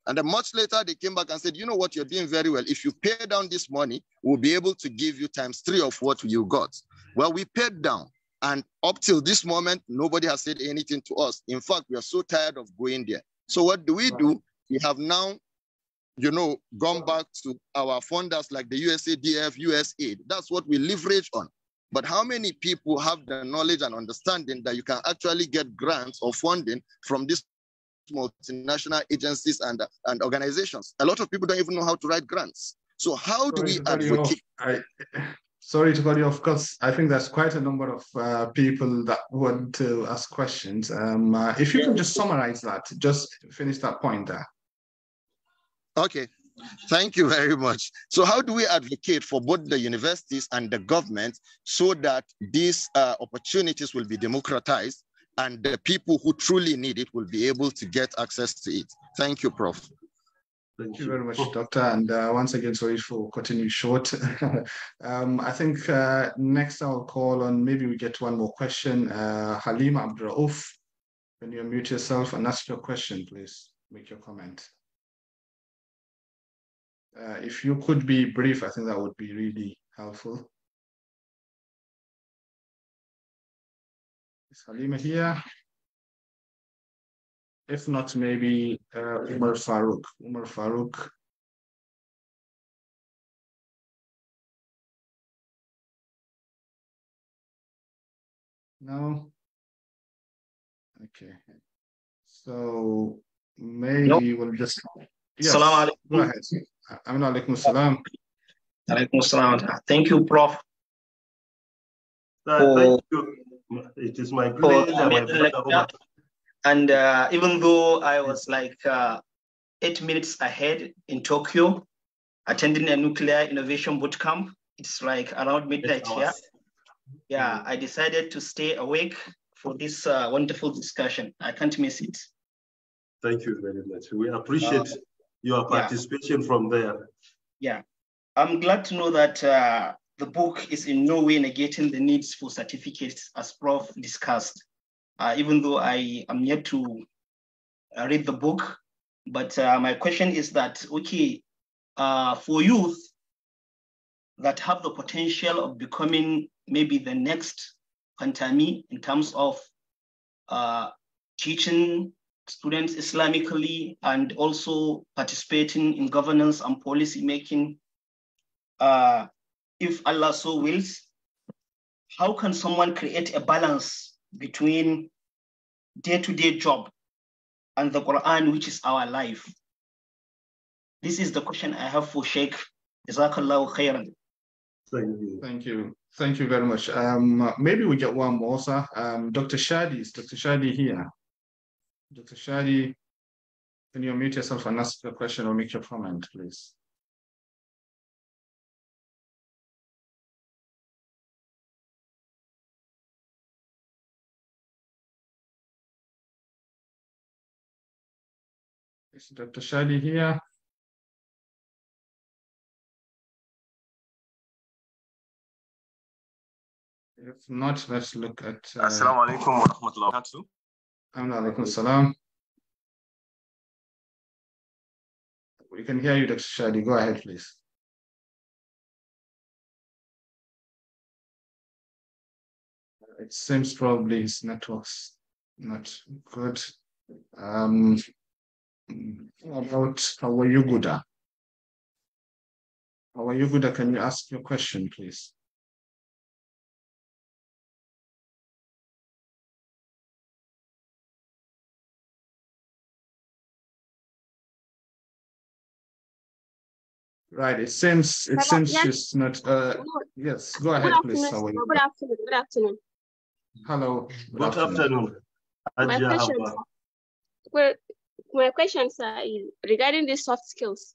And then much later, they came back and said, you know what, you're doing very well. If you pay down this money, we'll be able to give you ×3 of what you got. Well, we paid down. And up till this moment, nobody has said anything to us. In fact, we are so tired of going there. So what do? We have now, you know, gone back to our funders like the USAID, USAID. That's what we leverage on. But how many people have the knowledge and understanding that you can actually get grants or funding from these multinational agencies and organizations? A lot of people don't even know how to write grants. So how do we advocate? Sorry to cut you off, because I think there's quite a number of people that want to ask questions. If you can just summarize that, just finish that point there. Okay, thank you very much. So how do we advocate for both the universities and the government so that these opportunities will be democratized and the people who truly need it will be able to get access to it? Thank you, Prof. Thank you very much, Doctor. And once again, sorry for cutting you short. I think next I'll call on, maybe we get one more question. Halima Abdurauf, can you unmute yourself and ask your question, please? Make your comment. If you could be brief, I think that would be really helpful. Is Halima here? If not, maybe Umar Farouk. Umar Farouk. No? Okay. So maybe we'll just... Yes, Salam alaikum. Go ahead. Alaikum salam. Alaikum salam. Thank you, Prof. Thank you. It is my pleasure. And even though I was like 8 minutes ahead in Tokyo, attending a nuclear innovation bootcamp, it's like around midnight here. Yeah, I decided to stay awake for this wonderful discussion. I can't miss it. Thank you very much. We appreciate your participation from there. Yeah, I'm glad to know that the book is in no way negating the needs for certificates, as Prof discussed. Even though I am yet to read the book, but my question is that, okay, for youth that have the potential of becoming maybe the next Pantami in terms of teaching students Islamically and also participating in governance and policy making, if Allah so wills, how can someone create a balance between day-to-day job and the Quran, which is our life? This is the question I have for Sheikh. Jazakallahu khairan. Thank you. Thank you. Thank you very much. Maybe we get one more, sir. Dr. Shadi, is Dr. Shadi here? Dr. Shadi, can you unmute yourself and ask the question or make your comment, please? Is Dr. Shadi here? If not, let's look at... Assalamu alaikum wa rahmatullahi wa barakatuh. Alaikum salam. We can hear you, Dr. Shadi. Go ahead, please. It seems probably his network's not good. About Hawayuguda. Hawayuguda, can you ask your question, please? Right, it seems she's not. Yes, go ahead, please. Good afternoon. Hello. Good afternoon. My questions are regarding the soft skills.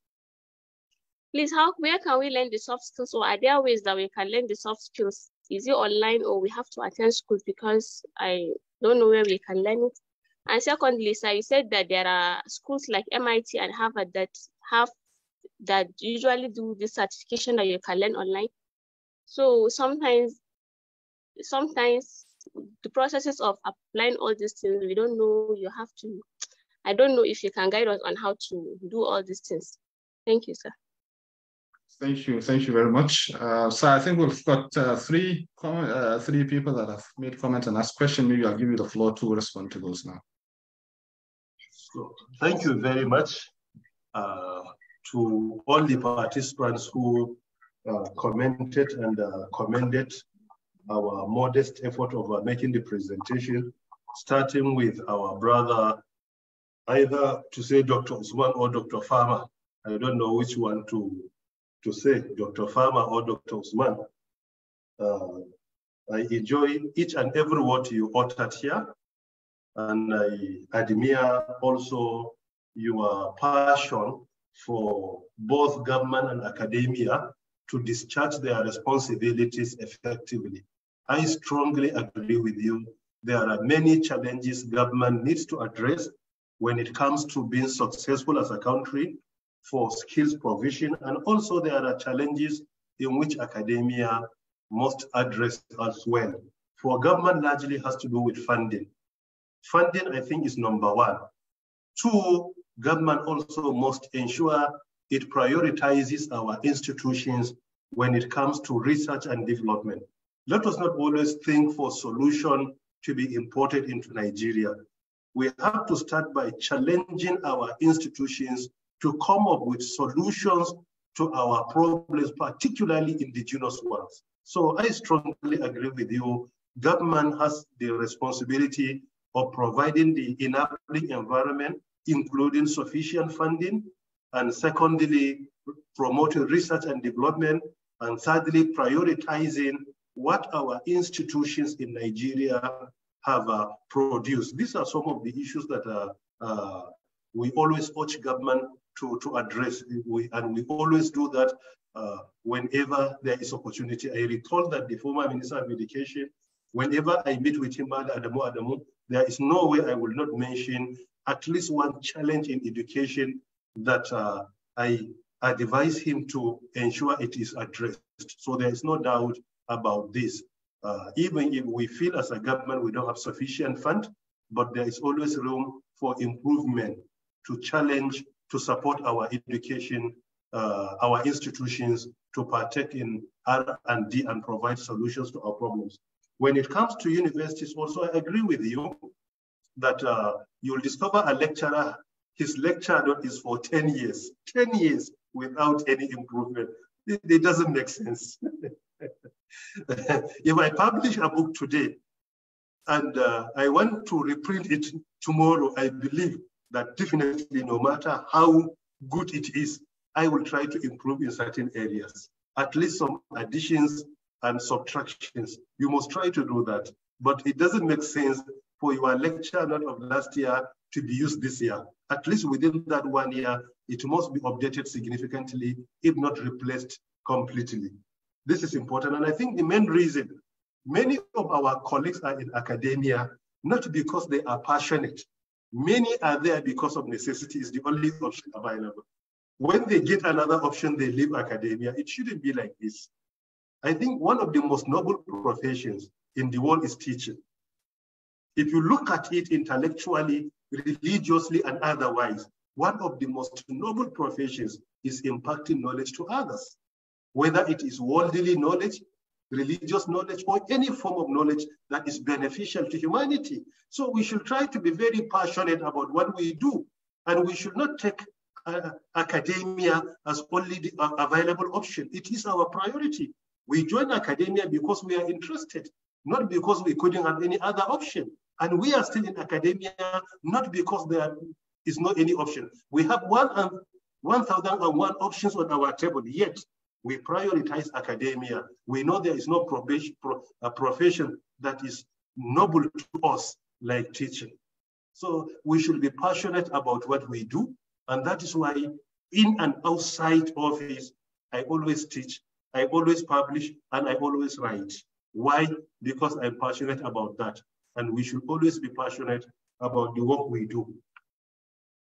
Please, where can we learn the soft skills, or are there ways that we can learn the soft skills? Is it online, or we have to attend school? Because I don't know where we can learn it. And secondly, sir, you said that there are schools like MIT and Harvard that usually do this certification that you can learn online. So sometimes the processes of applying all these things, we don't know. I don't know if you can guide us on how to do all these things. Thank you, sir. Thank you very much. So I think we've got three people that have made comments and asked questions. Maybe I'll give you the floor to respond to those now. So, thank you very much to all the participants who commented and commended our modest effort of making the presentation, starting with our brother, either to say Dr. Usman or Dr. Farmer. I don't know which one to say, Dr. Farmer or Dr. Usman. I enjoy each and every word you uttered here, and I admire also your passion for both government and academia to discharge their responsibilities effectively. I strongly agree with you. There are many challenges government needs to address when it comes to being successful as a country for skills provision, and also there are challenges in which academia must address as well. For government, largely has to do with funding. Funding, I think, is number one. Two, government also must ensure it prioritizes our institutions when it comes to research and development. Let us not always think for solution to be imported into Nigeria. We have to start by challenging our institutions to come up with solutions to our problems, particularly indigenous ones. So I strongly agree with you. Government has the responsibility of providing the enabling environment, including sufficient funding, and secondly, promoting research and development, and thirdly, prioritizing what our institutions in Nigeria have produced. These are some of the issues that we always urge government to address, and we always do that whenever there is opportunity. I recall that the former Minister of Education, whenever I meet with him, Adamu, there is no way I will not mention at least one challenge in education that I advise him to ensure it is addressed. So there is no doubt about this. Even if we feel as a government we don't have sufficient fund, but there is always room for improvement to challenge, to support our education, our institutions to partake in R&D and provide solutions to our problems. When it comes to universities also, I agree with you that you'll discover a lecturer, his lecture is for 10 years without any improvement. It doesn't make sense. If I publish a book today and I want to reprint it tomorrow, I believe that definitely no matter how good it is, I will try to improve in certain areas. At least some additions and subtractions. You must try to do that. But it doesn't make sense for your lecture note of last year to be used this year. At least within that 1 year, it must be updated significantly, if not replaced completely. This is important. And I think the main reason many of our colleagues are in academia, not because they are passionate. Many are there because of necessity is the only option available. When they get another option, they leave academia. It shouldn't be like this. I think one of the most noble professions in the world is teaching. If you look at it intellectually, religiously, and otherwise, one of the most noble professions is imparting knowledge to others, whether it is worldly knowledge, religious knowledge, or any form of knowledge that is beneficial to humanity. So we should try to be very passionate about what we do, and we should not take academia as only the available option. It is our priority. We join academia because we are interested, not because we couldn't have any other option. And we are still in academia, not because there is not any option. We have 1,001 options on our table, yet we prioritize academia. We know there is no profession that is noble to us like teaching. So we should be passionate about what we do. And that is why in and outside office, I always teach, I always publish, and I always write. Why? Because I'm passionate about that. And we should always be passionate about the work we do.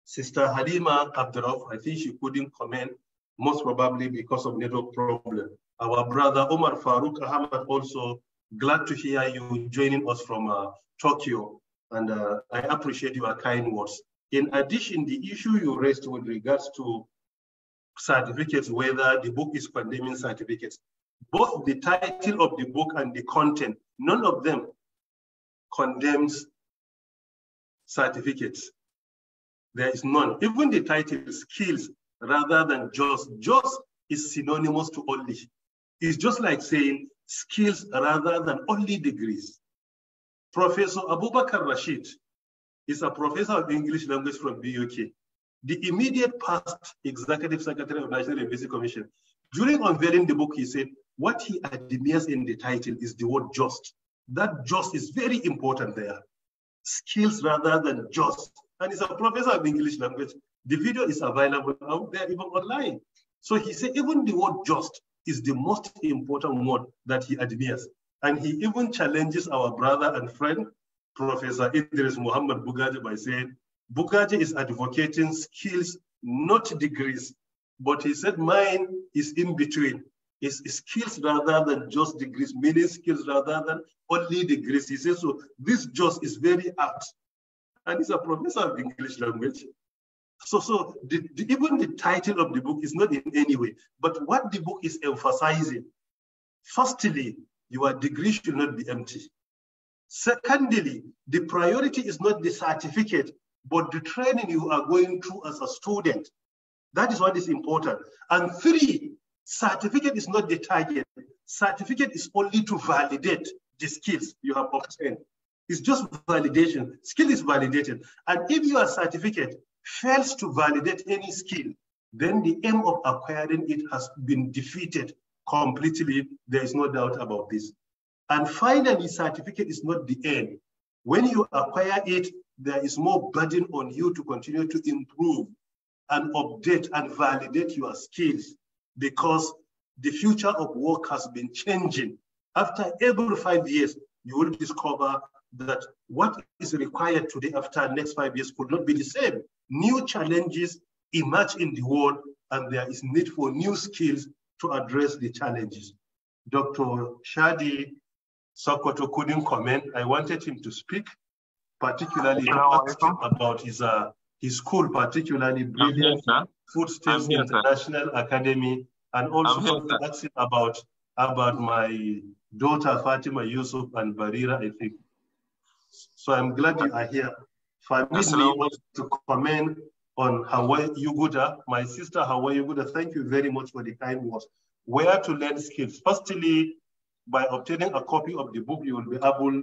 Sister Halima Abdurrauf, I think she couldn't comment, most probably because of network problem. Our brother Omar Farouk Ahmad also, glad to hear you joining us from Tokyo. And I appreciate your kind words. In addition, the issue you raised with regards to certificates, whether the book is condemning certificates, both the title of the book and the content, none of them condemns certificates. There is none. Even the title, skills rather than just is synonymous to only. It's just like saying skills rather than only degrees. Professor Abubakar Rashid is a professor of English language from BUK, the immediate past executive secretary of National University Commission. During unveiling the book, he said, what he admires in the title is the word just. That just is very important there. Skills rather than just. And he's a professor of English language. The video is available out there, even online. So he said, even the word just is the most important word that he admires. And he even challenges our brother and friend, Professor Idris Muhammad Bugaji, by saying, Bugaji is advocating skills, not degrees. But he said, mine is in between. It's skills rather than just degrees, meaning skills rather than only degrees. He says, so this just is very apt. And he's a professor of English language. So even the title of the book is not in any way, but what the book is emphasizing, firstly, your degree should not be empty. Secondly, the priority is not the certificate, but the training you are going through as a student. That is what is important. And three, certificate is not the target. Certificate is only to validate the skills you have obtained. It's just validation. Skill is validated. And if your certificate fails to validate any skill, then the aim of acquiring it has been defeated completely. There is no doubt about this. And finally, certificate is not the end. When you acquire it, there is more burden on you to continue to improve and update and validate your skills, because the future of work has been changing. After every 5 years, you will discover that what is required today after next 5 years could not be the same. New challenges emerge in the world, and there is need for new skills to address the challenges. Dr. Shadi Sokoto couldn't comment. I wanted him to speak, particularly about his school, particularly Brilliant Footsteps International Academy, and also asking about my daughter Fatima Yusuf and Barira, I think. So I'm glad you are here. Permit me also to comment on Hawaii Yuguda, my sister Hawaii Yuguda. Thank you very much for the kind words. Where to learn skills? Firstly, by obtaining a copy of the book, you will be able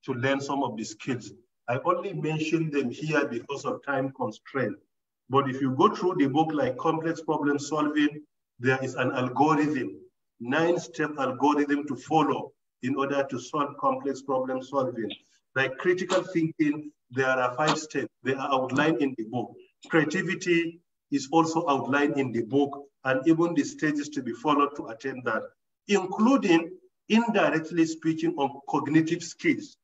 to learn some of the skills. I only mentioned them here because of time constraint. But if you go through the book like complex problem solving, there is an algorithm, 9-step algorithm to follow in order to solve complex problem solving. Like critical thinking, there are 5 steps. They are outlined in the book. Creativity is also outlined in the book, and even the stages to be followed to attain that, including indirectly speaking on cognitive skills,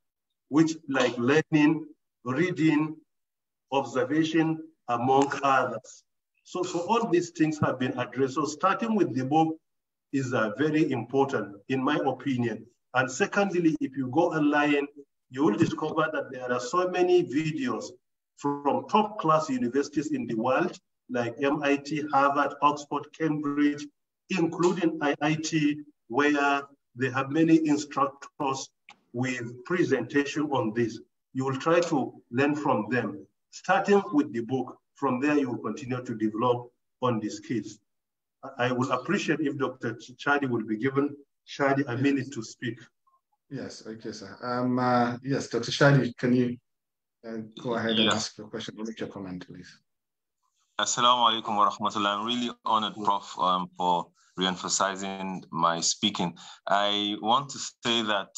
which like learning, reading, observation, among others. So all these things have been addressed. So starting with the book is very important, in my opinion. And secondly, if you go online, you will discover that there are so many videos from top-class universities in the world, like MIT, Harvard, Oxford, Cambridge, including IIT, where they have many instructors with presentation on this. You will try to learn from them, starting with the book. From there, you will continue to develop on the skills. I would appreciate if Dr. Chadi will be given a minute to speak. Yes, okay, sir. Yes, Dr. Shadi, can you go ahead and ask your question or make your comment, please? Assalamu alaikum wa rahmatullah. I'm really honored, Prof, for re-emphasizing my speaking. I want to say that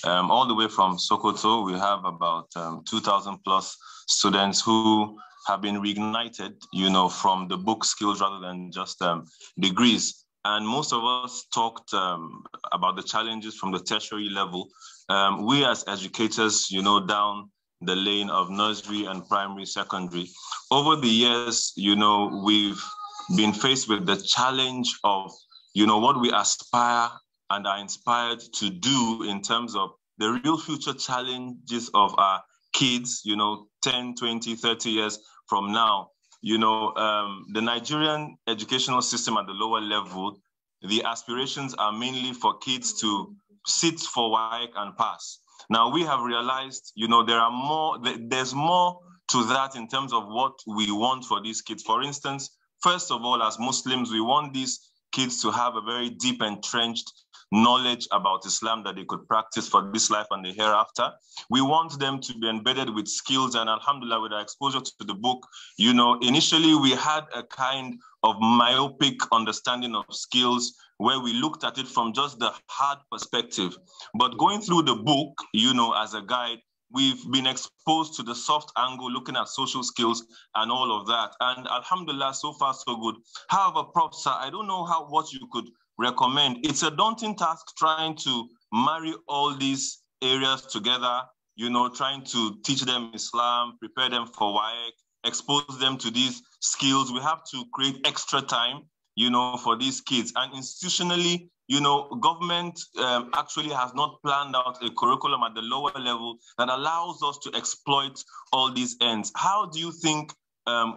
all the way from Sokoto, we have about 2,000 plus students who have been reignited, from the book skills rather than just degrees. And most of us talked about the challenges from the tertiary level. We as educators, down the lane of nursery and primary, secondary, over the years, we've been faced with the challenge of, what we aspire and are inspired to do in terms of the real future challenges of our kids, 10, 20, 30 years from now. The Nigerian educational system at the lower level, the aspirations are mainly for kids to sit for WAEC and pass. Now we have realized, there's more to that in terms of what we want for these kids. For instance, first of all, as Muslims, we want these kids to have a very deep entrenched knowledge about Islam that they could practice for this life and the hereafter. We want them to be embedded with skills, and alhamdulillah, with our exposure to the book, initially we had a kind of myopic understanding of skills where we looked at it from just the hard perspective. But going through the book, as a guide, we've been exposed to the soft angle, looking at social skills and all of that. And alhamdulillah, so far so good. However, Prof, sir, I don't know what you could recommend. It's a daunting task trying to marry all these areas together, trying to teach them Islam, prepare them for WAEC, expose them to these skills. We have to create extra time, for these kids. And institutionally, government actually has not planned out a curriculum at the lower level that allows us to exploit all these ends. How do you think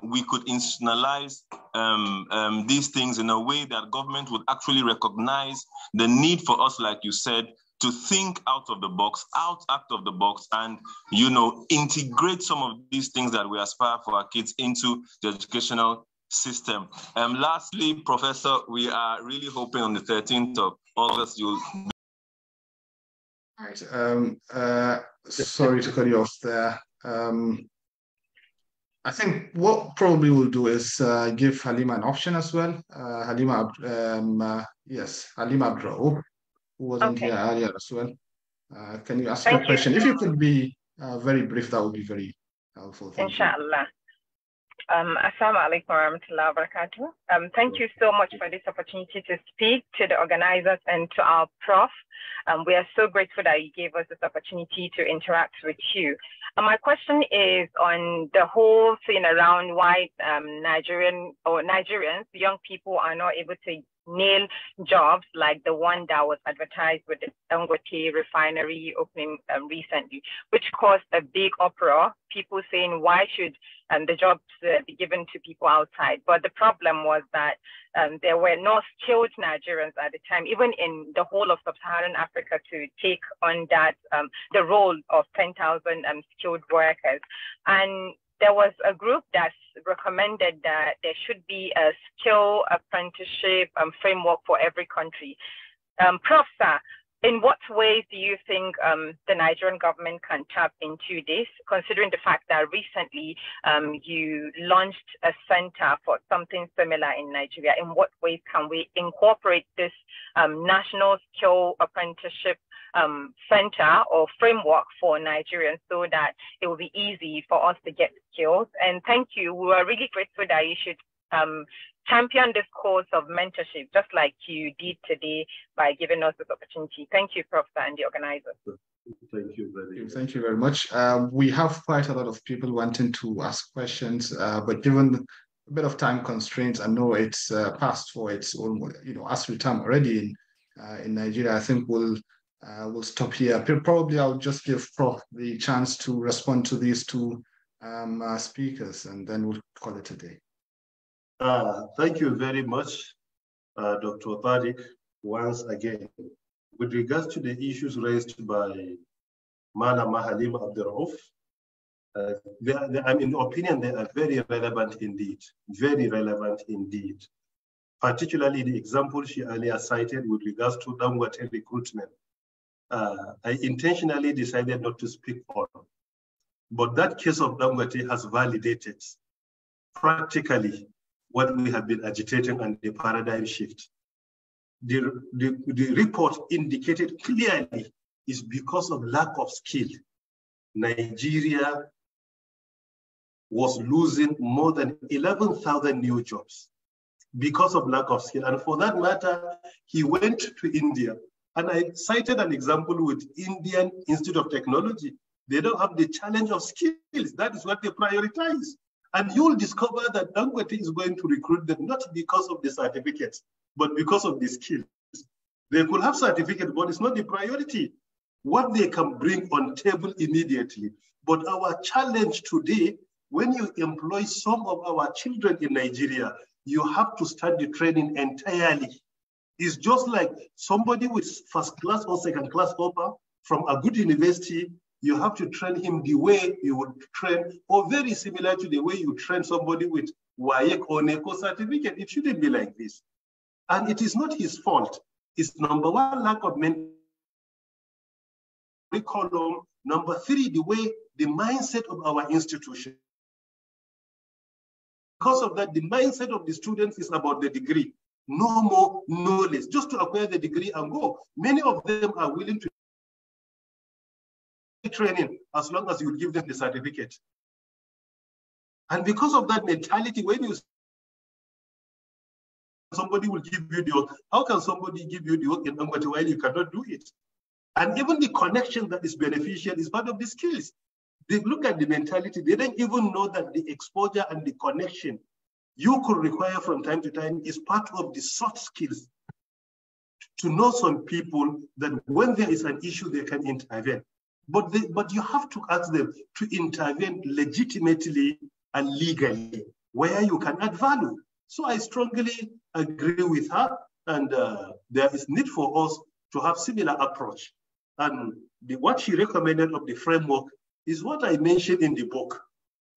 we could institutionalize these things in a way that government would actually recognize the need for us, like you said, to think out of the box, and, integrate some of these things that we aspire for our kids into the educational system. Lastly, Professor, we are really hoping on the 13th of August you'll... All right. Sorry to cut you off there. I think what probably we'll do is give Halima an option as well. Halima Abdul, who wasn't here earlier as well. Can you ask your question? If you could be very brief, that would be very helpful. Inshallah. Assalamu alaikum wa rahmatullahi wa barakatuh. Thank you so much for this opportunity to speak to the organizers and to our prof. We are so grateful that you gave us this opportunity to interact with you. My question is on the whole thing around why Nigerians, young people, are not able to nail jobs like the one that was advertised with the Dangote refinery opening recently, which caused a big uproar. People saying, why should the jobs be given to people outside? But the problem was that there were no skilled Nigerians at the time, even in the whole of sub-Saharan Africa, to take on that, the role of 10,000 skilled workers. And there was a group that recommended that there should be a skill apprenticeship framework for every country. Prof, sir, in what ways do you think the Nigerian government can tap into this, considering the fact that recently you launched a center for something similar in Nigeria? In what ways can we incorporate this national skill apprenticeship center or framework for Nigerians so that it will be easy for us to get skills? And thank you. We were really grateful that you should champion this course of mentorship, just like you did today by giving us this opportunity. Thank you, Prof. and the organizers. Thank you very much. Thank you very much. We have quite a lot of people wanting to ask questions, but given a bit of time constraints, I know it's past for its own, ASRI time already in Nigeria. I think we'll stop here. Probably I'll just give Prof the chance to respond to these two speakers, and then we'll call it a day. Thank you very much, Dr. Tariq, once again. With regards to the issues raised by Malama Halima Abdurrauf, I'm in opinion they are very relevant indeed, particularly the example she earlier cited with regards to Dangote recruitment. I intentionally decided not to speak on, but that case of Dangote has validated practically what we have been agitating and the paradigm shift. The report indicated clearly is because of lack of skill. Nigeria was losing more than 11,000 new jobs because of lack of skill. And for that matter, he went to India. And I cited an example with Indian Institute of Technology. They don't have the challenge of skills. That is what they prioritize. And you'll discover that Dangote is going to recruit them not because of the certificates, but because of the skills. They could have certificates, but it's not the priority. What they can bring on table immediately. But our challenge today, when you employ some of our children in Nigeria, you have to start the training entirely. It's just like somebody with first class or second class offer from a good university. You have to train him the way you would train, or very similar to the way you train somebody with WAEC or NECO certificate. It shouldn't be like this. And it is not his fault. It's number one, lack of curriculum. Number three, the mindset of our institution. Because of that, the mindset of the students is about the degree. No more, no less. Just to acquire the degree and go. Many of them are willing to training as long as you give them the certificate. And because of that mentality, when you somebody will give you the work, how can somebody give you the work in Dangote while you cannot do it? And even the connection that is beneficial is part of the skills. They look at the mentality, they don't even know that the exposure and the connection you could require from time to time is part of the soft skills. To know some people that when there is an issue, they can intervene. But you have to ask them to intervene legitimately and legally where you can add value. So I strongly agree with her, and there is need for us to have similar approach. And what she recommended of the framework is what I mentioned in the book,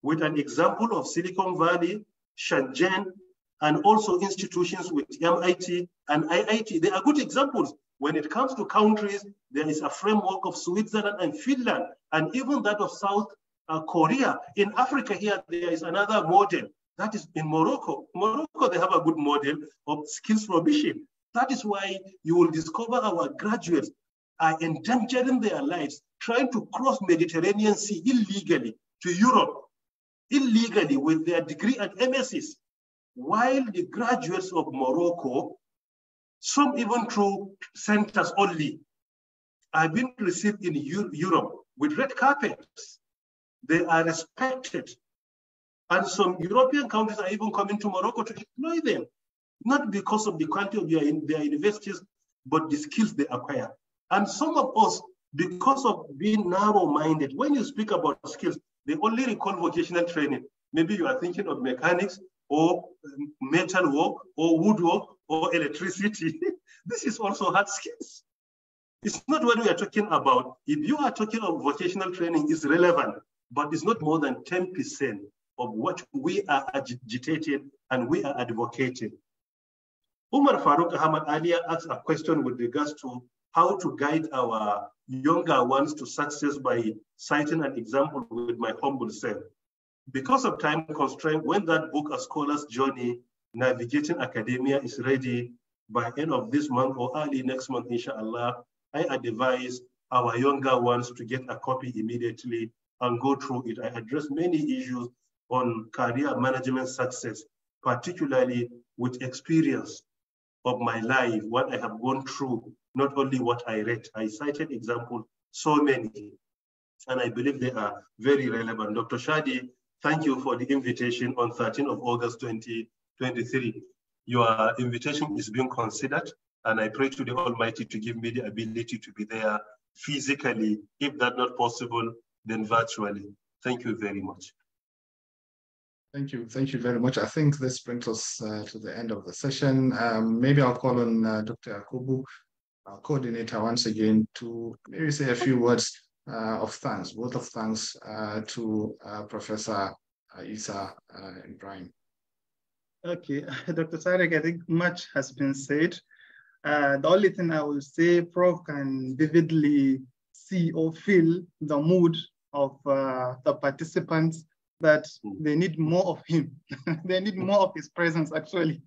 with an example of Silicon Valley, Shenzhen, and also institutions with MIT and IIT. They are good examples. When it comes to countries, there is a framework of Switzerland and Finland, and even that of South Korea. In Africa here, there is another model. That is in Morocco. Morocco, they have a good model of skills provision. That is why you will discover our graduates are endangering their lives, trying to cross Mediterranean Sea illegally to Europe, illegally with their degree and MScs, while the graduates of Morocco, some even through centers only, are being received in Europe with red carpets. They are respected. And some European countries are even coming to Morocco to employ them, not because of the quality of their universities, but the skills they acquire. And some of us, because of being narrow-minded, when you speak about skills, they only recall vocational training. Maybe you are thinking of mechanics or metal work or woodwork or electricity. This is also hard skills. It's not what we are talking about. If you are talking of vocational training, it's relevant, but it's not more than 10% of what we are agitating and we are advocating. Umar Farouk Ahmad earlier asked a question with regards to how to guide our younger ones to success by citing an example with my humble self. Because of time constraint, when that book, A Scholar's Journey, Navigating Academia, is ready by end of this month or early next month, inshallah, I advise our younger ones to get a copy immediately and go through it. I address many issues on career management success, particularly with experience of my life, what I have gone through, not only what I read. I cited examples, so many, and I believe they are very relevant. Dr. Shadi, thank you for the invitation on 13th of August 2023. Your invitation is being considered, and I pray to the Almighty to give me the ability to be there physically. If that's not possible, then virtually. Thank you very much. Thank you very much. I think this brings us to the end of the session. Maybe I'll call on Dr. Yakubu, our coordinator, once again to maybe say a few words of thanks, vote of thanks to Professor Isa Ibrahim. Okay, Dr. Tariq, I think much has been said. The only thing I will say, Prof can vividly see or feel the mood of the participants, that they need more of him. They need more of his presence, actually.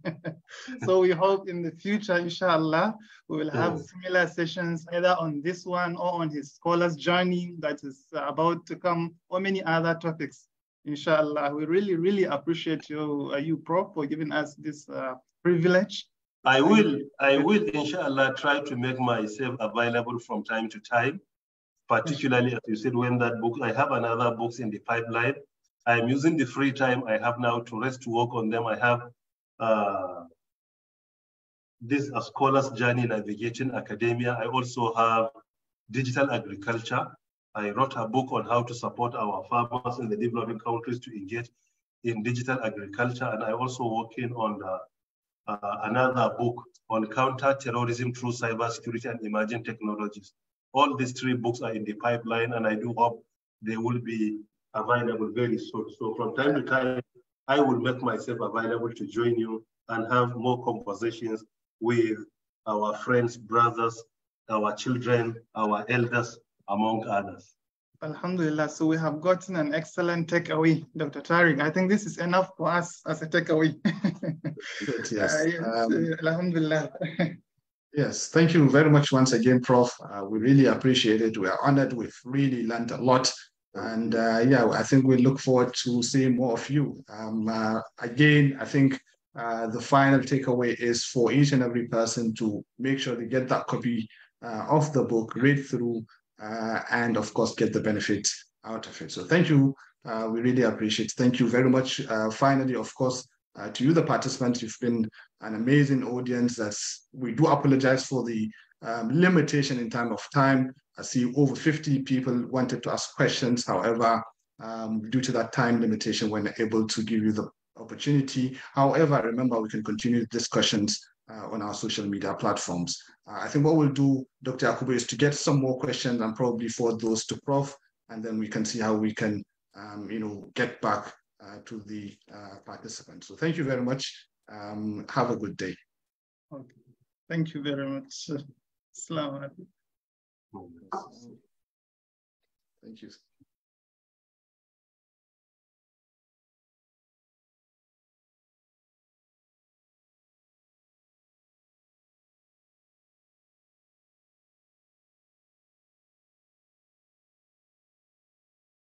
So we hope in the future, inshallah, we will have similar sessions either on this one or on his scholar's journey that is about to come, or many other topics. Inshallah, we really, really appreciate you, Prof, for giving us this privilege. I will, inshallah, try to make myself available from time to time, particularly, as you said, when that book, I have another books in the pipeline. I'm using the free time I have now to rest, to work on them. I have this A Scholar's Journey, Navigating Academia. I also have Digital Agriculture. I wrote a book on how to support our farmers in the developing countries to engage in digital agriculture. And I also working on another book on counter-terrorism through cybersecurity and emerging technologies. All these three books are in the pipeline, and I do hope they will be available very soon. So from time to time, I will make myself available to join you and have more conversations with our friends, brothers, our children, our elders, among others. Alhamdulillah. So we have gotten an excellent takeaway, Dr. Tariq. I think this is enough for us as a takeaway. Good, yes. Alhamdulillah. Yes, thank you very much once again, Prof. We really appreciate it. We are honored. We've really learned a lot. And yeah, I think we look forward to seeing more of you. Again, I think the final takeaway is for each and every person to make sure they get that copy of the book, read through, and of course, get the benefit out of it. So thank you. We really appreciate it. Thank you very much. Finally, of course, to you, the participants, you've been an amazing audience. We do apologize for the limitation in terms of time. I see over 50 people wanted to ask questions. However, due to that time limitation, we're not able to give you the opportunity. However, remember, we can continue discussions on our social media platforms. I think what we'll do, Dr. Yakubu, is to get some more questions and probably forward those to Prof, and then we can see how we can, get back to the participants. So thank you very much. Have a good day. Okay. Thank you very much. Assalamu alaikum. Thank you.